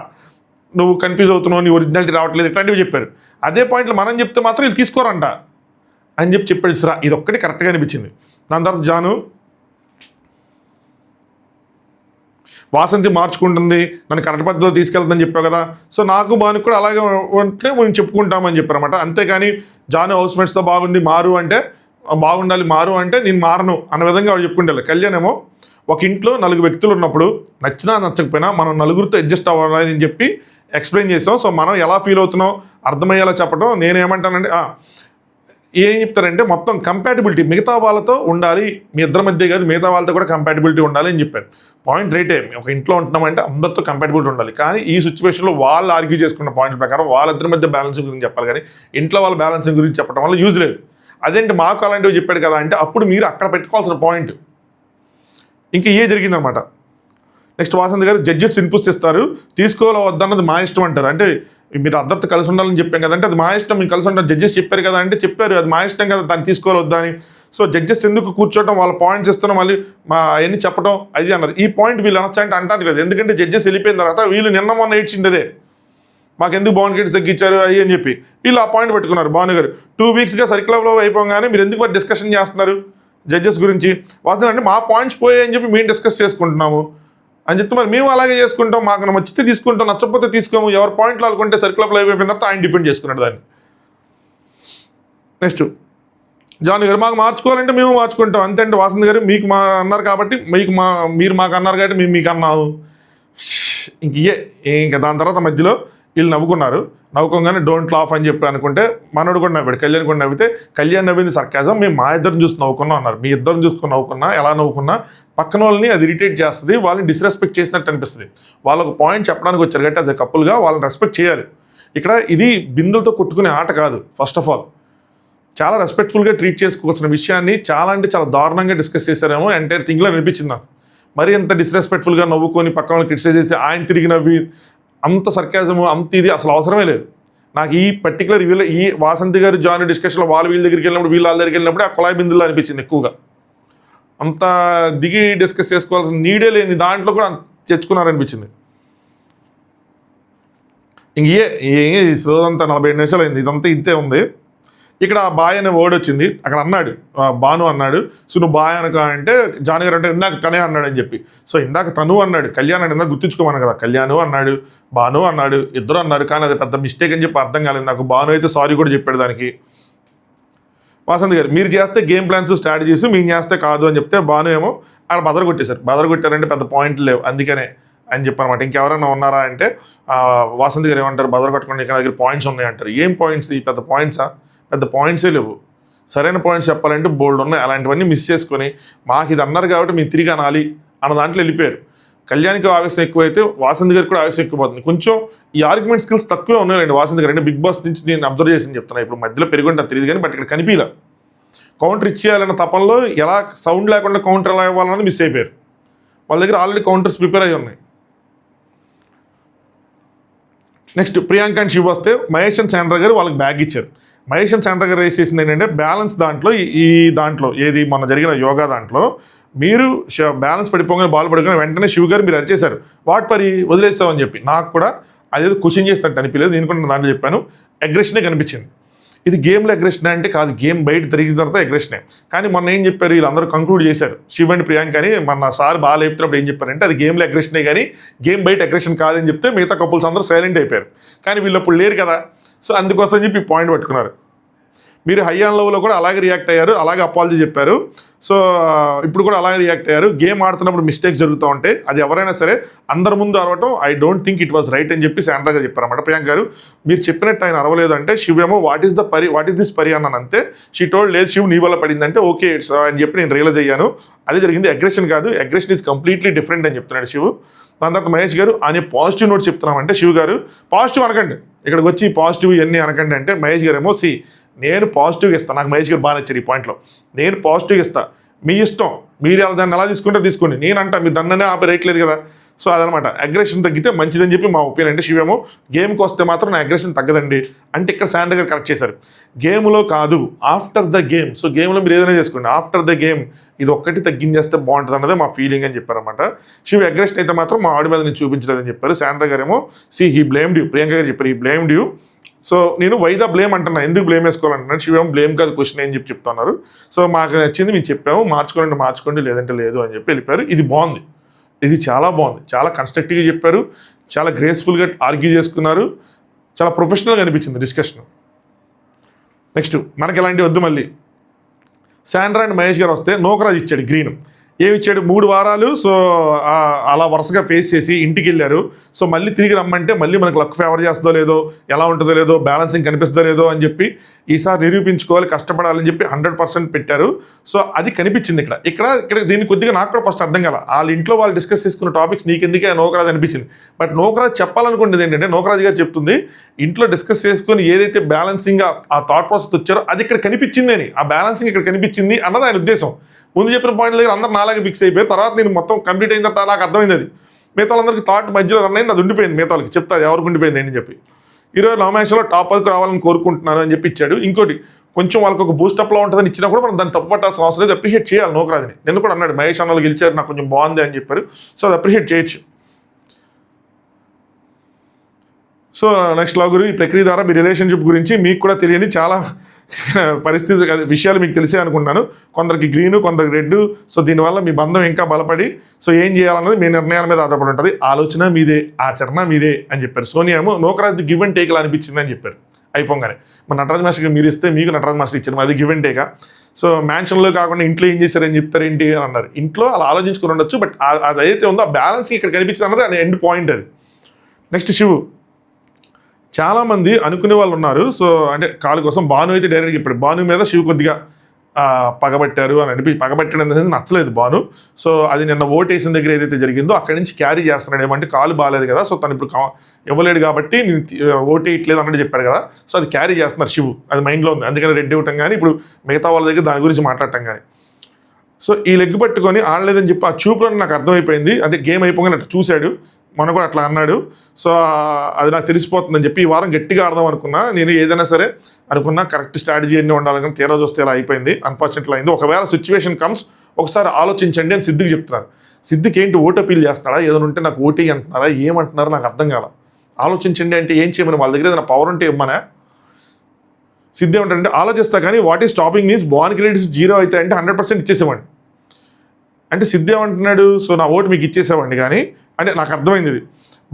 నువ్వు కన్ఫ్యూజ్ అవుతున్నావు, నీ ఒరిజినాలిటీ రావట్లేదు, ఇట్లాంటివి చెప్పారు. అదే పాయింట్లు మనం చెప్తే మాత్రం వీళ్ళు తీసుకోరంట అని చెప్పాడు సరా. ఇది ఒక్కటి కరెక్ట్గా అనిపించింది. దాని తర్వాత జాను వాసంతి మార్చుకుంటుంది, నన్ను కరెక్ట్ పద్ధతిలో తీసుకెళ్తుందని చెప్పావు కదా, సో నాకు బాను కూడా అలాగే ఉంటే మేము చెప్పుకుంటామని చెప్పారన్నమాట. అంతేకాని జాను హౌస్మేట్స్తో బాగుంది మారు అంటే బాగుండాలి, మారు అంటే నేను మారను అన్న విధంగా వాడు చెప్పుకుంటే. కళ్యాణ్ ఏమో ఒక ఇంట్లో 4 వ్యక్తులు ఉన్నప్పుడు నచ్చినా నచ్చకపోయినా మనం నలుగురితో అడ్జస్ట్ అవ్వాలి అని చెప్పి ఎక్స్ప్లెయిన్ చేసాం. సో మనం ఎలా ఫీల్ అవుతున్నాం అర్థమయ్యేలా చెప్పడం. నేనేమంటానంటే ఏం చెప్తారంటే మొత్తం కంపాటిబిలిటీ మిగతా వాళ్ళతో ఉండాలి, మీ ఇద్దరి మధ్య కాదు మిగతా వాళ్ళతో కూడా కంపాటిబిలిటీ ఉండాలి అని చెప్పారు. పాయింట్ రైటే, ఒక ఇంట్లో ఉంటున్నామంటే అందరితో కంపాటిబిలిటీ ఉండాలి. కానీ ఈ సిచ్యువేషన్లో వాళ్ళు ఆర్గ్యూ చేసుకున్న పాయింట్ ప్రకారం వాళ్ళిద్దరి మధ్య బ్యాలెన్సింగ్ గురించి చెప్పాలి, కానీ ఇంట్లో వాళ్ళ బ్యాలెన్సింగ్ గురించి చెప్పడం వల్ల యూజ్ లేదు. అదేంటి మాకు అలాంటివి చెప్పాడు కదా అంటే అప్పుడు మీరు అక్కడ పెట్టుకోవాల్సిన పాయింట్. ఇంకా ఏ జరిగిందనమాట. నెక్స్ట్ వాసంతి గారు జడ్జెస్ ఇన్పుట్స్ ఇస్తారు, తీసుకోవాలో వద్దన్నది మా ఇష్టం అంటారు. అంటే మీరు అందరితో కలిసి ఉండాలని చెప్పాం కదంటే అది మా ఇష్టం, మీరు కలిసి ఉంటారు జడ్జెస్ చెప్పారు కదా అంటే చెప్పారు అది మా ఇష్టం కదా, దాన్ని తీసుకోవాలి వద్దా అని. సో జడ్జెస్ ఎందుకు కూర్చోవడం, వాళ్ళ పాయింట్స్ ఇస్తున్నాం, మళ్ళీ అవన్నీ చెప్పడం అది అన్నారు. ఈ పాయింట్ వీళ్ళు అనొచ్చంటే అంటారు కదా, ఎందుకంటే జడ్జెస్ వెళ్ళిపోయిన తర్వాత వీళ్ళు నిన్న మొన్న ఏడ్చింది అదే, మాకెందుకు బాండ్ గేట్స్ తగ్గించారు అయ్యి అని చెప్పి వీళ్ళు ఆ పాయింట్ పెట్టుకున్నారు. భాను గారు 2 వీక్స్గా సర్కిల్ అయిపోగానే మీరు ఎందుకు డిస్కషన్ చేస్తున్నారు జడ్జెస్ గురించి, వాస్తవం అంటే మా పాయింట్స్ పోయాయని చెప్పి మేము డిస్కస్ చేసుకుంటున్నాము అని చెప్తే మరి మేము అలాగే చేసుకుంటాం, మాకు నచ్చితే తీసుకుంటాం, నచ్చకపోతే తీసుకోము, ఎవరి పాయింట్లు వాళ్ళకుంటే సర్కిల్ అయిపోయిన తర్వాత ఆయన డిపెండ్ చేసుకున్నాడు దాన్ని. నెక్స్ట్ జాన్ గారు మాకు మార్చుకోవాలంటే మేము మార్చుకుంటాం అంతే. అంటే వాసంతి గారు మీకు మా అన్నారు కాబట్టి మీరు మాకు అన్నారు కాబట్టి మేము మీకు అన్నాము. ఇంకా దాని తర్వాత మధ్యలో వీళ్ళు నవ్వుకోగానే డోంట్ లాఫ్ అని చెప్పి అనుకుంటే మనోడు కూడా నవ్వాడు, కళ్యాణ్ కూడా నవ్వితే కళ్యాణ్ నవ్వింది సర్కాజం, మేము మా ఇద్దరిని చూసి నవ్వుకున్నాం అన్నారు. మీ ఇద్దరిని చూసుకుని నవ్వుకున్నా ఎలా నవ్వుకున్నా పక్కన వాళ్ళని అది ఇరిటేట్ చేస్తుంది, వాళ్ళని డిస్రెస్పెక్ట్ చేసినట్టు అనిపిస్తుంది. వాళ్ళకు పాయింట్ చెప్పడానికి వచ్చారు కాబట్టి యాజ్ ఎ కపుల్గా వాళ్ళని రెస్పెక్ట్ చేయాలి. ఇక్కడ ఇది బిందులతో కొట్టుకునే ఆట కాదు. ఫస్ట్ ఆఫ్ ఆల్ చాలా రెస్పెక్ట్ఫుల్గా ట్రీట్ చేసుకోవాల్సిన విషయాన్ని చాలా అంటే చాలా దారుణంగా డిస్కస్ చేశారేమో ఎంటైర్ థింగ్లో అనిపించింది నాకు. మరి ఎంత డిస్రెస్పెక్ట్ఫుల్గా నవ్వుకొని పక్కన వాళ్ళు క్రిటిసైజ్ చేసి ఆయన తిరిగి నవ్వి అంత సర్కాజము అంత ఇది అసలు అవసరమే లేదు నాకు. ఈ పర్టికులర్ వీళ్ళ ఈ వాసంతి గారు జాన్ డిస్కషన్లో వాళ్ళ వీళ్ళ దగ్గరికి వెళ్ళినప్పుడు వీళ్ళ దగ్గరికి వెళ్ళినప్పుడు ఆ కుళాయి బిందుల్లో అనిపించింది ఎక్కువగా. అంత దిగి డిస్కస్ చేసుకోవాల్సిన నీడే లేని దాంట్లో కూడా తెచ్చుకున్నారనిపించింది. ఇంకే సోదంతా 45 నిమిషాలు అయింది, ఇదంతా ఇంతే ఉంది. ఇక్కడ బాయ్ అనే వర్డ్ వచ్చింది, అక్కడ అన్నాడు బాను అన్నాడు. సో నువ్వు బాయ్ అనక అంటే జాన్ గారు అంటే ఇందాక తనే అన్నాడు అని చెప్పి. సో ఇందాక తను అన్నాడు, కళ్యాణ్ అని ఇందాక గుర్తుంచుకోమను కదా, కళ్యాణ్ అన్నాడు బాను అన్నాడు, ఇద్దరు అన్నారు. కానీ అది పెద్ద మిస్టేక్ అని చెప్పి అర్థం కాలేదు నాకు. బాను అయితే సారీ కూడా చెప్పాడు దానికి. వాసంతి గారు మీరు చేస్తే గేమ్ ప్లాన్స్ స్ట్రాటజీస్, మేము చేస్తే కాదు అని చెప్తే బాను ఏమో అక్కడ బదరగొట్టారంటే పెద్ద పాయింట్లు లేవు అందుకనే అని చెప్పనమాట. ఇంకెవరైనా ఉన్నారా అంటే వాసంతి గారు ఏమంటారు, బదరగొట్టకుండా ఇక్కడ దగ్గర పాయింట్స్ ఉన్నాయి అంటారు. ఏం పాయింట్స్, ఈ పెద్ద పాయింట్సా? పెద్ద పాయింట్సే లేవు. సరైన పాయింట్స్ చెప్పాలంటే బోల్డ్ ఉన్నాయి. అలాంటివన్నీ మిస్ చేసుకొని మాకు ఇది అన్నారు కాబట్టి మేము తిరిగి అనాలి అన్న దాంట్లో వెళ్ళిపోయారు. కళ్యాణ్కి ఆవేశం ఎక్కువైతే వాసంతి గారికి కూడా ఆవేశం ఎక్కువవుతుంది. కొంచెం ఈ ఆర్గ్యుమెంట్ స్కిల్స్ తక్కువే ఉన్నాయండి వాసంతి గారు. అంటే బిగ్ బాస్ నుంచి నేను అబ్జర్వ్ చేసి చెప్తున్నాను. ఇప్పుడు మధ్యలో పెరుగుంటే తెలియదు కానీ బట్ ఇక్కడ కనిపించలే. కౌంటర్ ఇచ్చేయాలన్న తపంలో ఎలా సౌండ్ లేకుండా కౌంటర్ ఎలా ఇవ్వాలన్నది మిస్ అయిపోయారు. వాళ్ళ దగ్గర ఆల్రెడీ కౌంటర్స్ ప్రిపేర్ అయ్యి ఉన్నాయి. నెక్స్ట్ ప్రియాంక అండ్ శివ్ వస్తే మహేష్ అండ్ శాండ్రా గారు వాళ్ళకి బ్యాగ్ ఇచ్చారు. మహేష్ అండ్ శాండ్రా గారు రేస్ చేసింది ఏంటంటే బ్యాలెన్స్ దాంట్లో ఈ దాంట్లో ఏది మొన్న జరిగిన యోగా దాంట్లో మీరు బ్యాలెన్స్ పడిపోగానే బాల్ పడిపోగానే వెంటనే శివ్ గారు మీరు అరిచేశారు వాట్ పరి వదిలేస్తామని చెప్పి. నాకు కూడా అదేదో క్వశ్చన్ చేసినట్టు అనిపించలేదు. నేను కూడా దాంట్లో చెప్పాను అగ్రెషనే కనిపించింది. ఇది గేమ్లో అగ్రెషన్ అంటే కాదు, గేమ్ బయట తిరిగిన తర్వాత అగ్రెషనే. కానీ మొన్న ఏం చెప్పారు వీళ్ళందరూ కంక్లూడ్ చేశారు, శివ్ అండ్ ప్రియాంక అని మొన్న సార్ బాగా లేపుతున్నప్పుడు ఏం చెప్పారంటే అది గేమ్లో అగ్రెషనే కానీ గేమ్ బయట అగ్రెషన్ కాదని చెప్తే మిగతా కపుల్స్ అందరూ సైలెంట్ అయిపోయారు. కానీ వీళ్ళు అప్పుడు లేరు కదా, సో అందుకోసం చెప్పి పాయింట్ పట్టుకున్నారు. మీరు హై అండ్ లవ్లో కూడా అలాగే రియాక్ట్ అయ్యారు, అలాగే అపాలజీ చెప్పారు. సో ఇప్పుడు కూడా అలాగే రియాక్ట్ అయ్యారు. గేమ్ ఆడుతున్నప్పుడు మిస్టేక్స్ జరుగుతూ ఉంటాయి, అది ఎవరైనా సరే అందరి ముందు అరవటం I don't think it was right అని చెప్పి శాండ్రా గారు చెప్పారన్నమాట. ప్రియాంక గారు మీరు చెప్పినట్టు ఆయన అరవలేదు అంటే శివ్ ఏమో వాట్ ఈస్ దిస్ పరి అన్నాను అంతే. షీ టోల్డ్ లేదు శివ్ నీ వల్ల పడిందంటే ఓకే ఇట్స్ అని చెప్పి నేను రియలైజ్ అయ్యాను. అదే జరిగింది, అగ్రెషన్ కాదు, అగ్రెషన్ ఈజ్ కంప్లీట్లీ డిఫరెంట్ అని చెప్తున్నాడు శివ్. దాని తర్వాత మహేష్ గారు అనే పాజిటివ్ నోట్ చెప్తున్నామంటే శివ్ గారు పాజిటివ్ అనకండి, ఇక్కడికి వచ్చి పాజిటివ్ ఇవన్నీ అనకండి అంటే మహేష్ గారు ఏమో నేను పాజిటివ్గా ఇస్తాను. నాకు మహేష్ గారు బాగా నచ్చారు ఈ పాయింట్లో. నేను పాజిటివ్గా ఇస్తాను, మీ ఇష్టం, మీరు దాన్ని ఎలా తీసుకుంటే తీసుకోండి. నేనంట మీరు నన్ననే ఆపరేయట్లేదు కదా. సో అదనమాట, అగ్రెషన్ తగ్గితే మంచిదని చెప్పి మా ఒపీనియన్. అంటే శివేమో గేమ్కి వస్తే మాత్రం నా అగ్రెషన్ తగ్గదండి అంటే ఇక్కడ శాండ్రా గారు కరెక్ట్ చేశారు. గేమ్లో కాదు, ఆఫ్టర్ ద గేమ్. సో గేమ్లో మీరు ఏదైనా చేసుకోండి, ఆఫ్టర్ ద గేమ్ ఇది ఒక్కటి తగ్గించేస్తే బాగుంటుంది అన్నదే మా ఫీలింగ్ అని చెప్పారన్నమాట. శివ అగ్రెషన్ అయితే మాత్రం మా ఆడి మీద నేను చూపించలేదని చెప్పారు. శాండ్రా గారేమో హీ బ్లేమ్డ్ యూ, ప్రియాంక గారు చెప్పారు హీ బ్లేమ్డ్ యూ. సో నేను వై ద బ్లేమ్ అంటున్నా, ఎందుకు బ్లేమ్ వేసుకోవాలంటున్నాను. శివేమో బ్లేమ్ కాదు క్వశ్చన్ అని చెప్పి చెప్తున్నారు. సో మాకు నచ్చింది మేము చెప్పాము, మార్చుకోండి లేదంటే లేదు అని చెప్పి వెళ్ళిపోయారు. ఇది బాగుంది, ఇది చాలా బాగుంది, చాలా కన్స్ట్రక్టివ్గా చెప్పారు, చాలా గ్రేస్ఫుల్గా ఆర్గ్యూ చేసుకున్నారు, చాలా ప్రొఫెషనల్గా అనిపించింది డిస్కషన్. నెక్స్ట్ మనకి ఎలాంటి వద్దు. మళ్ళీ శాండ్రా అండ్ మహేష్ గారు వస్తే నోకరాజ్ ఇచ్చాడు గ్రీన్. ఏమిచ్చాడు 3 వారాలు. సో అలా వరుసగా ఫేస్ చేసి ఇంటికి వెళ్ళారు. సో మళ్ళీ తిరిగి రమ్మంటే మళ్ళీ మనకు లక్ ఫేవర్ చేస్తుందో లేదో, ఎలా ఉంటుందో లేదో, బ్యాలెన్సింగ్ కనిపిస్తుందో లేదో అని చెప్పి ఈసారి నిరూపించుకోవాలి, కష్టపడాలని చెప్పి 100% పెట్టారు. సో అది కనిపించింది ఇక్కడ దీన్ని కొద్దిగా నాకు కూడా ఫస్ట్ అర్థం కాల. వాళ్ళ ఇంట్లో వాళ్ళు డిస్కస్ చేసుకున్న టాపిక్స్ నీకెందుకే నోకరాజ్ అనిపించింది. బట్ నోకరాజ్ చెప్పాలనుకునేది ఏంటంటే, నోకరాజ్ గారు చెప్తుంది ఇంట్లో డిస్కస్ చేసుకొని ఏదైతే బ్యాలెన్సింగ్ ఆ థాట్ ప్రాసెస్ వచ్చారో అది ఇక్కడ కనిపించింది అని, ఆ బ్యాలెన్సింగ్ ఇక్కడ కనిపించింది అన్నది ఆయన ఉద్దేశం. ముందు చెప్పిన పాయింట్ దగ్గర అందరూ నాలాగే ఫిక్స్ అయిపోయి తర్వాత నేను మొత్తం కంప్లీట్ అయిన తర్వాత నాకు అర్థమైంది అది. మిగతా వాళ్ళందరికీ థాట్ మధ్యలో రన్ అయింది, అది ఉండిపోయింది. మిగతా వాళ్ళకి చెప్తా ఎవరికి ఉండిపోయింది అని చెప్పి ఈరోజు నవమేషంలో టాప్ వరకు రావాలని కోరుకుంటున్నాను అని చెప్పి ఇచ్చాడు. ఇంకోటి కొంచెం వాళ్ళకి ఒక బూస్టప్లో ఉంటుందని ఇచ్చినా కూడా మనం దాన్ని తప్పుపట్టాల్సిన అవసరం లేదు, అప్రిషియేట్ చేయాలి నోకరాజ్ని. నేను కూడా అన్నాడు మహేష్ అన్నలు గెలిచారు నాకు కొంచెం బాగుంది అని చెప్పారు. సో అది అప్రిషియేట్ చేయొచ్చు. సో నెక్స్ట్ లాగురు, ఈ ప్రక్రియ ద్వారా మీ రిలేషన్షిప్ గురించి మీకు కూడా తెలియని చాలా విషయాలు మీకు తెలిసే అనుకుంటున్నాను. కొందరికి గ్రీను, కొందరికి రెడ్. సో దీనివల్ల మీ బంధం ఇంకా బలపడి సో ఏం చేయాలన్నది మీ నిర్ణయాల మీద ఆధారపడి ఉంటుంది. ఆలోచన మీదే, ఆచరణ మీదే అని చెప్పారు. సోనియాము నోకరాజ్ గివ్ అండ్ టేక్ లా అనిపించింది అని చెప్పారు అయిపోగానే. మన నటరాజ్ మాస్టర్కి మీరు ఇస్తే మీకు నటరాజ్ మాస్టర్ ఇచ్చారు, అది గివ్ అండ్ టేకా. సో మ్యాన్షన్లో కాకుండా ఇంట్లో ఏం చేశారని చెప్తారు ఏంటి అని అన్నారు. ఇంట్లో అలా ఆలోచించుకుని ఉండొచ్చు, బట్ అది అయితే ఉందో ఆ బ్యాలెన్స్ ఇక్కడ కనిపించింది అన్నది అది ఎండ్ పాయింట్ అది. నెక్స్ట్ శివు, చాలామంది అనుకునే వాళ్ళు ఉన్నారు. సో అంటే కాలు కోసం భాను అయితే డైరెక్ట్గా చెప్పాడు, భాను మీద శివ కొద్దిగా పగబట్టారు అని పగబట్టడం అనేది నచ్చలేదు భాను. సో అది నిన్న ఓటేసిన దగ్గర ఏదైతే జరిగిందో అక్కడి నుంచి క్యారీ చేస్తున్నాడు. ఏమంటే కాలు బాగాలేదు కదా, సో తను ఇప్పుడు ఇవ్వలేడు కాబట్టి నేను ఓటేయట్లేదు అన్నట్టు చెప్పాడు కదా. సో అది క్యారీ చేస్తున్నారు శివు, అది మైండ్లో ఉంది. అందుకని రెడ్ ఇవ్వటం కానీ ఇప్పుడు మిగతా వాళ్ళ దగ్గర దాని గురించి మాట్లాడటం కానీ. సో ఈ లెగ్ పట్టుకొని ఆడలేదని చెప్పి ఆ చూపులో నాకు అర్థమైపోయింది. అంటే గేమ్ అయిపోగానే అట్లా చూశాడు, మన కూడా అట్లా అన్నాడు. సో అది నాకు తెలిసిపోతుందని చెప్పి ఈ వారం గట్టిగా ఆడదాం అనుకున్నా. నేను ఏదైనా సరే అనుకున్నా కరెక్ట్ స్ట్రాటజీ అన్నీ ఉండాలి, కానీ తీరా చూస్తే ఇలా అయిపోయింది, అన్ఫార్చునేట్లీ అయింది. ఒకవేళ సిచ్యువేషన్ కమ్స్ ఒకసారి ఆలోచించండి అని సిద్ధికి చెప్తున్నారు. సిద్ధికి ఏంటి ఓటు అపీల్ చేస్తాడా, ఏదైనా ఉంటే నాకు ఓటీ అంటున్నారా, ఏమంటున్నారో నాకు అర్థం కాల. ఆలోచించండి అంటే ఏం చేయమని, వాళ్ళ దగ్గర ఏదైనా పవర్ ఉంటే ఇవ్వమనా. సిద్ధి ఏమంటారంటే ఆలోచిస్తా కానీ what is stopping means ban credits 0 అయితే అంటే 100% ఇచ్చేసేవాడిని అంటే సిద్ధి ఏమంటున్నాడు. సో నా ఓటు మీకు ఇచ్చేసేవాడిని కానీ అంటే నాకు అర్థమైంది ఇది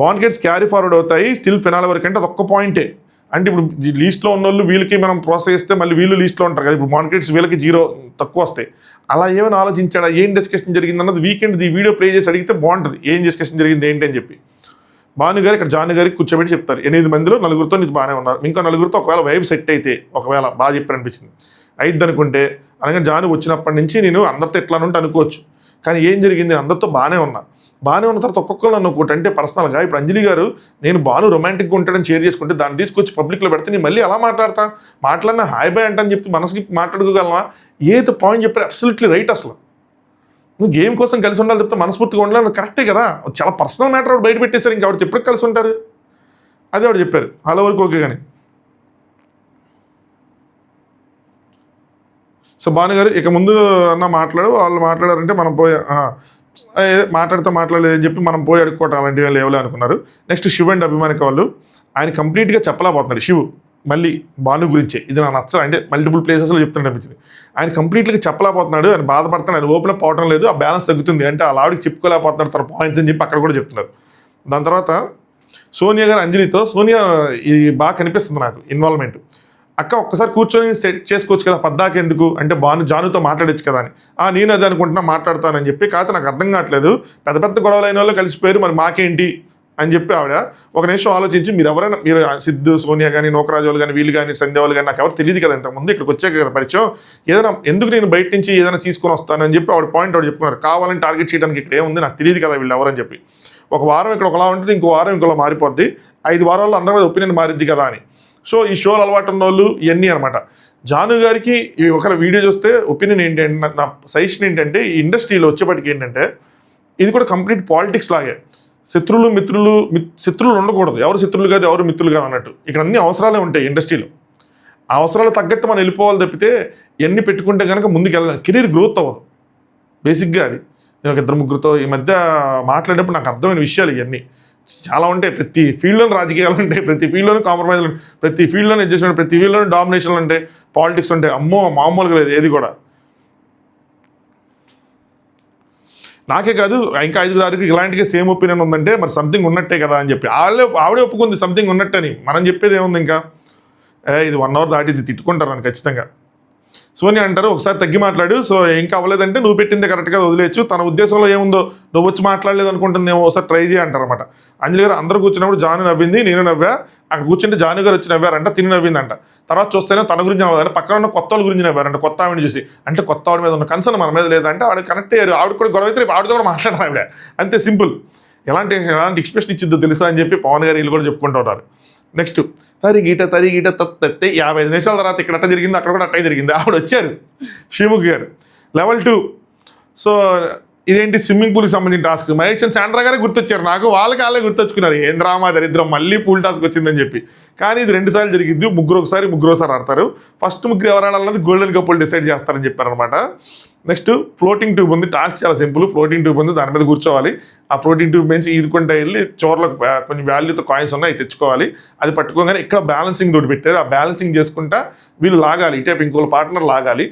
బాన్ క్రెడిట్స్ క్యారీ ఫార్వర్డ్ అవుతాయి స్టిల్ ఫినాల్ వరకు అంటే అదొక్క పాయింటే. అంటే ఇప్పుడు లీస్ట్లో ఉన్న వాళ్ళు వీళ్ళకి మనం ప్రోత్సహిస్తే మళ్ళీ వీళ్ళు లీస్ట్లో ఉంటారు కదా. ఇప్పుడు బాన్ క్రెడిట్స్ వీళ్ళకి 0 తక్కువ వస్తాయి. అలా ఏమైనా ఆలోచించాడా, ఏం డిస్కషన్ జరిగింది అన్నది వీకెండ్ ఈ వీడియో ప్లే చేసి అడిగితే బాగుంటుంది, ఏం డిస్కషన్ జరిగింది ఏంటి అని చెప్పి. భాను గారు ఇక్కడ జాను గారికి కూర్చోబెట్టి చెప్తారు. 8 మందిలో 4గురితో నీకు బాగానే ఉన్నారు, ఇంకా 4గురితో ఒకవేళ వైబ్ సెట్ అయితే ఒకవేళ బాగా చెప్పారు అనిపించింది అయిద్ది అనుకుంటే. అనగా జాను వచ్చినప్పటి నుంచి నేను అందరితో ఎట్లా ఉంటే అనుకోవచ్చు, కానీ ఏం జరిగింది అందరితో బాగానే ఉన్న తర్వాత ఒక్కొక్కరు నన్ను ఒకటి అంటే పర్సనల్గా ఇప్పుడు అంజలి గారు నేను బాను రొమాంటిక్గా ఉంటాడని షేర్ చేసుకుంటే దాన్ని తీసుకొచ్చి పబ్లిక్లో పెడితే నేను మళ్ళీ అలా మాట్లాడినా హాయ్ బాయ్ అంటని చెప్పి మనసుకి మాట్లాడుకోగలమా. ఏదో పాయింట్ చెప్పారు అబ్సల్యూట్లీ రైట్. అసలు నువ్వు గేమ్ కోసం కలిసి ఉండాలి చెప్తే మనస్ఫూర్తిగా ఉండాలి, కరెక్టే కదా. చాలా పర్సనల్ మ్యాటర్ ఆవిడ బయట పెట్టేశారు, ఇంకా ఆవిడ ఎప్పటికి కలిసి ఉంటారు, అదే ఆవిడ చెప్పారు. అలా వరకు ఓకే కానీ. సో భాను గారు ఇక ముందు అన్న వాళ్ళు మాట్లాడారంటే మనం పోయి మాట్లాడలేదని చెప్పి మనం పోయి అడుక్కోవటం అలాంటివి లేవలే అనుకున్నారు. నెక్స్ట్ శివ్ అండ్ అభిమానిక వాళ్ళు ఆయన కంప్లీట్గా చెప్పలేకపోతున్నారు. శివ్ మళ్ళీ భాను గురించే ఇది నాకు నచ్చదు, అంటే మల్టిపుల్ ప్లేసెస్లో చెప్తున్నట్టు అనిపించింది. ఆయన కంప్లీట్గా చెప్పలేకపోతున్నాడు, ఆయన బాధపడుతున్నాడు, ఆయన ఓపెన్ అప్ అవడం లేదు, ఆ బ్యాలెన్స్ తగ్గుతుంది అంటే ఆ ఆవిడకి చెప్పుకోలేకపోతున్నాడు తన పాయింట్స్ అని చెప్పి అక్కడ కూడా చెప్తున్నారు. దాని తర్వాత సోనియా గారు అంజలితో సోనియా ఇది బాగా కనిపిస్తుంది నాకు ఇన్వాల్వ్మెంట్. అక్క ఒక్కసారి కూర్చొని సెట్ చేసుకోవచ్చు కదా పద్దాకెందుకు అంటే జానుతో మాట్లాడచ్చు కదా అని. నేను అదే అనుకుంటున్నా మాట్లాడతానని చెప్పి. కాకపోతే నాకు అర్థం కావట్లేదు, పెద్ద పెద్ద గొడవలైన వాళ్ళు కలిసిపోయారు మరి మాకేంటి అని చెప్పి ఆవిడ ఒక నిమిషం ఆలోచించి మీరు సిద్ధు సోనియా కానీ నోకరాజు వాళ్ళు కానీ వీళ్ళు కానీ సంధ్య వాళ్ళు కానీ నాకు ఎవరు తెలియదు కదా ఇంతకుముందు, ఇక్కడికి వచ్చాక కదా పరిచయం, ఏదైనా ఎందుకు నేను బయట నుంచి ఏదైనా తీసుకొని వస్తానని చెప్పి ఆవిడ పాయింట్ ఆవిడ చెప్పుకున్నారు. కావాలని టార్గెట్ చేయడానికి ఇక్కడ ఏముంది నాకు తెలియదు కదా వీళ్ళు ఎవరని చెప్పి. ఒక వారం ఇక్కడ ఒకలా ఉంటుంది, ఇంకో వారం ఇంకోలా మారిపోద్ది, 5 వారాల్లో అందరి మీద ఒపీనియన్ మారిద్ది కదా అని. సో ఈ షోలు అలవాటు ఉన్న వాళ్ళు ఇవన్నీ అనమాట. జాను గారికి ఒక వీడియో చూస్తే ఒపీనియన్ ఏంటంటే నా సజెషన్ ఏంటంటే ఈ ఇండస్ట్రీలో వచ్చేప్పటికి ఏంటంటే ఇది కూడా కంప్లీట్ పాలిటిక్స్ లాగే. శత్రువులు ఉండకూడదు. ఎవరు శత్రువులు కాదు, ఎవరు మిత్రులు కాదు అన్నట్టు. ఇక్కడ అన్ని అవసరాలే ఉంటాయి ఇండస్ట్రీలో. ఆ అవసరాలు తగ్గట్టు మనం వెళ్ళిపోవాలి తప్పితే ఎన్ని పెట్టుకుంటే కనుక ముందుకు వెళ్ళాలి, కెరీర్ గ్రోత్ అవ్వదు బేసిక్గా. అది నేను ఒక ఇద్దరు ముగ్గురితో ఈ మధ్య మాట్లాడేటప్పుడు నాకు అర్థమైన విషయాలు ఇవన్నీ చాలా ఉంటాయి. ప్రతి ఫీల్డ్లోనూ రాజకీయాలు ఉంటాయి, ప్రతి ఫీల్డ్లోనూ కాంప్రమైజ్లు ఉంటాయి, ప్రతి ఫీల్డ్లోనూ అడ్జస్ట్మెంట్, ప్రతి ఫీల్డ్లోనూ డామినేషన్లు ఉంటాయి, పాలిటిక్స్ ఉంటాయి. అమ్మో మామూలుగా లేదు ఏది కూడా. నాకే కాదు ఇంకా 5-6కి ఇలాంటిగా సేమ్ ఒపీనియన్ ఉందంటే మరి సంథింగ్ ఉన్నట్టే కదా అని చెప్పి ఆవిడే ఒప్పుకుంది సంథింగ్ ఉన్నట్టని. మనం చెప్పేది ఏముంది ఇంకా, ఇది 1 అవర్ దాటి ఇది తిట్టుకుంటారు అని ఖచ్చితంగా. సోనియా అంటారు ఒకసారి తగ్గి మాట్లాడు, సో ఇంకా అవ్వలేదంటే నువ్వు పెట్టిందే కరెక్ట్గా వదిలేయచ్చు, తన ఉద్దేశంలో ఏముందో నువ్వు వచ్చి మాట్లాడలేదు అనుకుంటుందేమో, ఒకసారి ట్రై చేయి అంటారనమాట. అంజలి గారు అందరూ కూర్చున్నప్పుడు జాను నవ్వింది, నేను నవ్వా, అక్కడ కూర్చుంటే జాను గారు వచ్చి నవ్వారంట, తిని నవ్విందంట. తర్వాత చూస్తేనే తన గురించి నవ్వదంటే పక్కన ఉన్న కొత్త వాళ్ళ గురించి నవ్వారంట, కొత్త ఆవిడ చూసి. అంటే కొత్త ఆవిడ మీద ఉన్న కన్సర్న్ మన మీద లేదంటే ఆవిడ కనెక్ట్ అయ్యారు, ఆవిడ కూడా గొడవ అయితే ఆవిడతో కూడా మాట్లాడారు ఆవిడ. అంతే సింపుల్. ఎలాంటి ఎక్స్ప్రెషన్ ఇచ్చిద్దో తెలుసా అని చెప్పి పవన్ గారు వీళ్ళు కూడా చెప్పుకుంటూ ఉంటారు. నెక్స్ట్ తరిగీట తత్తే 55 నిమిషాల తర్వాత ఇక్కడ అట్ట జరిగింది, అక్కడ కూడా అట్టే జరిగింది. ఆవిడ వచ్చారు శ్రీముఖి గారు. లెవెల్ 2. సో ఇదేంటి స్విమ్మింగ్ పూల్కి సంబంధించిన టాస్క్. మహేష్ అండ్ శాండ్రా గారే గుర్తొచ్చారు నాకు, వాళ్ళే గుర్తొచ్చుకున్నారు. ఏం డ్రామా దరిద్రం, మళ్ళీ పూల్ టాస్క్ వచ్చిందని చెప్పి. కానీ ఇది 2 సార్లు జరిగింది, ముగ్గురోసారి ఆడతారు. ఫస్ట్ ముగ్గురు ఎవరు ఆడాలన్నది గోల్డెన్ కపుల్ డిసైడ్ చేస్తారని చెప్పారనమాట. నెక్స్ట్ ఫ్లోటింగ్ ట్యూబ్ ఉంది. టాస్క్ చాలా సింపుల్. ఫ్లోటింగ్ ట్యూబ్ ఉంది, దాని మీద కూర్చోవాలి. ఆ ఫ్లోటింగ్ ట్యూబ్ నుంచి ఈదుకుంటే వెళ్ళి చోర్లకు కొంచెం వాల్యూతో కాయిన్స్ ఉన్నాయి, తెచ్చుకోవాలి. అది పట్టుకోగానే ఇక్కడ బ్యాలెన్సింగ్ తోటి పెట్టారు, ఆ బ్యాలెన్సింగ్ చేసుకుంటా వీళ్ళు లాగాలి, ఇటేపు ఇంకో పార్ట్నర్ లాగాలి.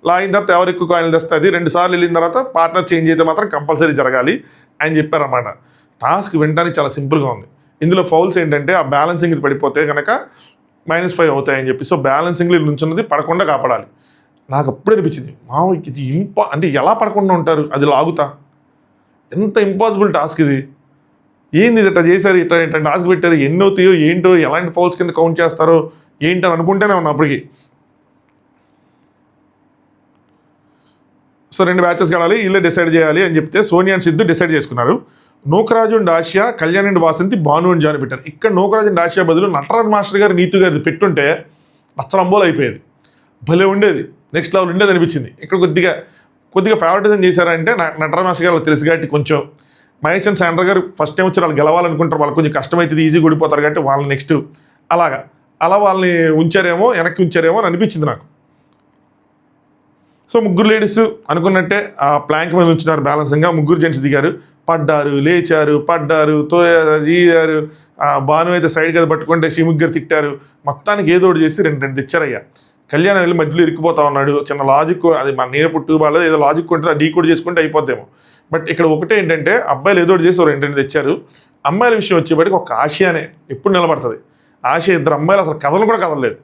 లాగిన తర్వాత ఎవరు ఎక్కువ కాయిన్లు తెస్తుంది, 2 సార్లు వెళ్ళిన తర్వాత పార్ట్నర్ చేంజ్ అయితే మాత్రం కంపల్సరీ జరగాలి అని చెప్పారన్నమాట. టాస్క్ వినడానికి చాలా సింపుల్గా ఉంది. ఇందులో ఫౌల్స్ ఏంటంటే ఆ బ్యాలెన్సింగ్ ఇది పడిపోతే కనుక -5 అవుతాయని చెప్పి, సో బ్యాలెన్సింగ్లో నుంచున్నది పడకుండా కాపాడాలి. నాకు అప్పుడు అనిపించింది ఇది అంటే ఎలా పడకుండా ఉంటారు, అది లాగుతా, ఎంత ఇంపాసిబుల్ టాస్క్ ఇది, ఏంది ఇది ఇట్లా చేశారు, ఇట్లా టాస్క్ పెట్టారు, ఎన్ని అవుతాయో ఏంటో, ఎలాంటి ఫౌల్స్ కింద కౌంట్ చేస్తారో ఏంటని అనుకుంటూనే ఉన్నా అప్పటికి. సో 2 బ్యాచెస్ కావాలి, వీళ్ళే డిసైడ్ చేయాలి అని చెప్తే సోనియా అండ్ సిద్ధు డిసైడ్ చేసుకున్నారు. Nookaraju and Asia, Kalyan and Vasanthi, Bhanu and Janu పెట్టారు. ఇక్కడ నూకరాజు అండ్ ఆసియా బదులు నటరాజ్ మాస్టర్ గారు, నీతు గారిది పెట్టుంటే రచ్చరంబోలు అయిపోయేది, భలే ఉండేది, నెక్స్ట్ లెవెల్ ఉండేది అనిపించింది. ఇక్కడ కొద్దిగా ఫేవరెటిజం చేశారంటే నటరాజ్ మాస్టర్ గారు తెలుసు కాబట్టి కొంచెం. మహేష్ అండ్ శాండ్రా గారు ఫస్ట్ టైం వచ్చి వాళ్ళు గెలవాలనుకుంటారు, వాళ్ళు కొంచెం కష్టమైతుంది, ఈజీగా ఓడిపోతారు కాబట్టి వాళ్ళని నెక్స్ట్ అలా వాళ్ళని ఉంచారేమో, వెనక్కి ఉంచారేమో అని అనిపించింది నాకు. సో ముగ్గురు లేడీస్ అనుకున్నట్టే ఆ ప్లాంక్ మీద ఉంచినారు బ్యాలెన్సింగ్గా. ముగ్గురు జెంట్స్ దిగారు, పడ్డారు, లేచారు, తోయారు. భాను అయితే సైడ్ కదా పట్టుకుంటే శ్రీముఖి గారు తిట్టారు. మొత్తానికి ఏదో ఒకటి చేసి 2 తెచ్చారయ్యా. కళ్యాణం వెళ్ళి మధ్యలో ఇరికిపోతా ఉన్నాడు. చిన్న లాజిక్, అది మన నేను పుట్టు బాలేదు, ఏదో లాజిక్ ఉంటుంది, అది డీకోడ్ చేసుకుంటే అయిపోద్దేమో. బట్ ఇక్కడ ఒకటే ఏంటంటే అబ్బాయిలు ఏదో ఒకటి చేసి 2 తెచ్చారు. అమ్మాయిల విషయం వచ్చేప్పటికి ఒక ఆశయానే ఎప్పుడు నిలబడుతుంది. ఆశయ 2 అమ్మాయిలు అసలు కదలలేదు.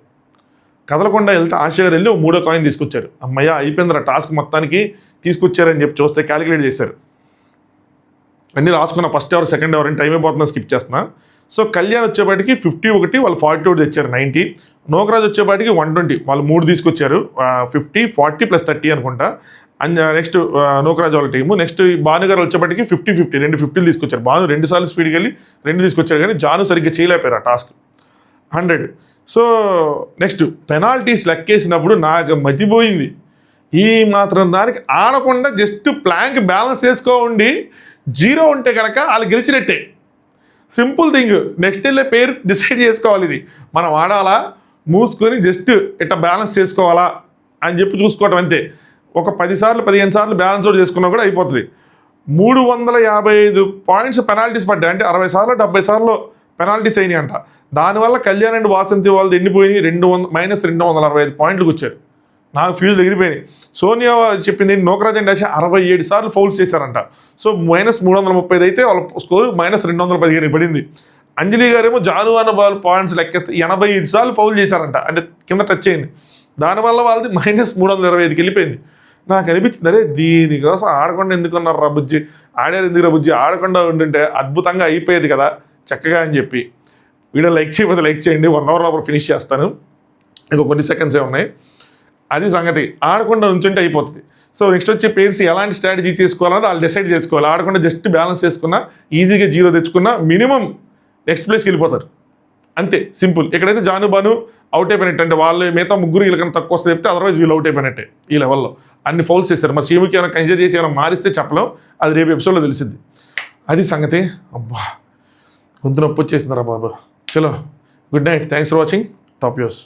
కదలకుండా వెళ్తే ఆశయ గారు వెళ్ళి 3వ కాయిన్ తీసుకొచ్చారు. అమ్మయ్య అయిపోయింది టాస్క్ మొత్తానికి తీసుకొచ్చారని చెప్పి చూస్తే క్యాలిక్యులేట్ చేశారు. అన్నీ రాసుకున్న ఫస్ట్ ఎవర్ సెకండ్ ఎవర్ అని టైం అయిపోతుందని స్కిప్ చేస్తున్నా. సో కళ్యాణ్ వచ్చేపాటికి 51, వాళ్ళు 42 తెచ్చారు, 90. నోకరాజు వచ్చేపాటికి 120, వాళ్ళు 3 తీసుకొచ్చారు, 50, 40 + 30 అనుకుంటా. నెక్స్ట్ నోకరాజు వాళ్ళ టీము. నెక్స్ట్ భాను గారు వచ్చేపాటికి 50, 2 50 తీసుకొచ్చారు. భాను 2 సార్లు స్పీడ్కి వెళ్ళి 2 తీసుకొచ్చారు, కానీ జాను సరిగ్గా చేయలేపారు ఆ టాస్క్. 100. సో నెక్స్ట్ పెనాల్టీస్ లెక్కేసినప్పుడు నాకు మతిపోయింది. ఈ మాత్రం దానికి ఆడకుండా జస్ట్ ప్లాంక్ బ్యాలెన్స్ చేసుకోండి, 0 ఉంటే కనుక వాళ్ళు గెలిచినట్టే. Simple thing. నెక్స్ట్ వెళ్ళే పేరు డిసైడ్ చేసుకోవాలి, ఇది మనం ఆడాలా, మూసుకొని జస్ట్ ఇట్లా బ్యాలెన్స్ చేసుకోవాలా అని చెప్పి చూసుకోవటం అంతే. ఒక 10 సార్లు 15 సార్లు బ్యాలెన్స్ అవుట్ చేసుకున్నా కూడా అయిపోతుంది. 355 పాయింట్స్ పెనాల్టీస్ పడ్డాయి, అంటే 60 సార్లు 70 సార్లు పెనాల్టీస్ అయినాయి అంట. దానివల్ల కళ్యాణ్ అండ్ వాసంతి వాళ్ళది ఎన్నిపోయినాయి, -265 పాయింట్లకు వచ్చారు. నాకు ఫ్యూజులు ఎగిరిపోయినాయి. సోనియా చెప్పింది నోకరాజ్ అండ్ ఆశ 67 సార్లు ఫౌల్స్ చేశారంట. సో -335 అయితే వాళ్ళ స్కోర్ -215 పడింది. అంజలి గారేమో జాను అన్న బాల్ పాయింట్స్ లెక్కేస్తే 85 సార్లు ఫౌల్ చేశారంట, అంటే కింద టచ్ అయింది. దానివల్ల వాళ్ళది -325కి వెళ్ళిపోయింది. నాకు అనిపించింది, అరే దీనికోసం ఆడకుండా ఎందుకున్నారు రా బుజ్జి, ఆడారు ఎందుకు రా బుజ్జి, ఆడకుండా ఉండుంటే అద్భుతంగా అయిపోయేది కదా చక్కగా అని చెప్పి. వీడియో లైక్ చేయకపోతే లైక్ చేయండి, 1 అవర్ లోపల ఫినిష్ చేస్తాను, ఇంకో కొన్ని సెకండ్సే ఉన్నాయి. అది సంగతి, ఆడకుండా ఉంచుంటే అయిపోతుంది. సో నెక్స్ట్ వచ్చే పేర్స్ ఎలాంటి స్ట్రాటజీ చేసుకోవాలన్నది వాళ్ళు డిసైడ్ చేసుకోవాలి. ఆడకుండా జస్ట్ బ్యాలెన్స్ చేసుకున్నా, ఈజీగా 0 తెచ్చుకున్నా మినిమం నెక్స్ట్ ప్లేస్కి వెళ్ళిపోతారు, అంతే సింపుల్. ఇక్కడైతే జాను బాను అవుట్ అయిపోయినట్టు, అంటే వాళ్ళు మిగతా ముగ్గురు వీళ్ళకన్నా తక్కువ వస్తే చెప్తే అదర్వైజ్ వీళ్ళు అవుట్ అయిపోయినట్టే. ఈ లెవెల్లో అన్ని ఫౌల్స్ చేశారు. మరి శ్రీముఖి ఏమైనా కన్సిడర్ చేసి ఏమైనా మారిస్తే చెప్పలేం, అది రేపు ఎపిసోడ్లో తెలిసింది. అది సంగతి. అబ్బా, గొంతు నొప్పి వచ్చేసిందిరా బాబు. చలో, good night, thanks for watching top news.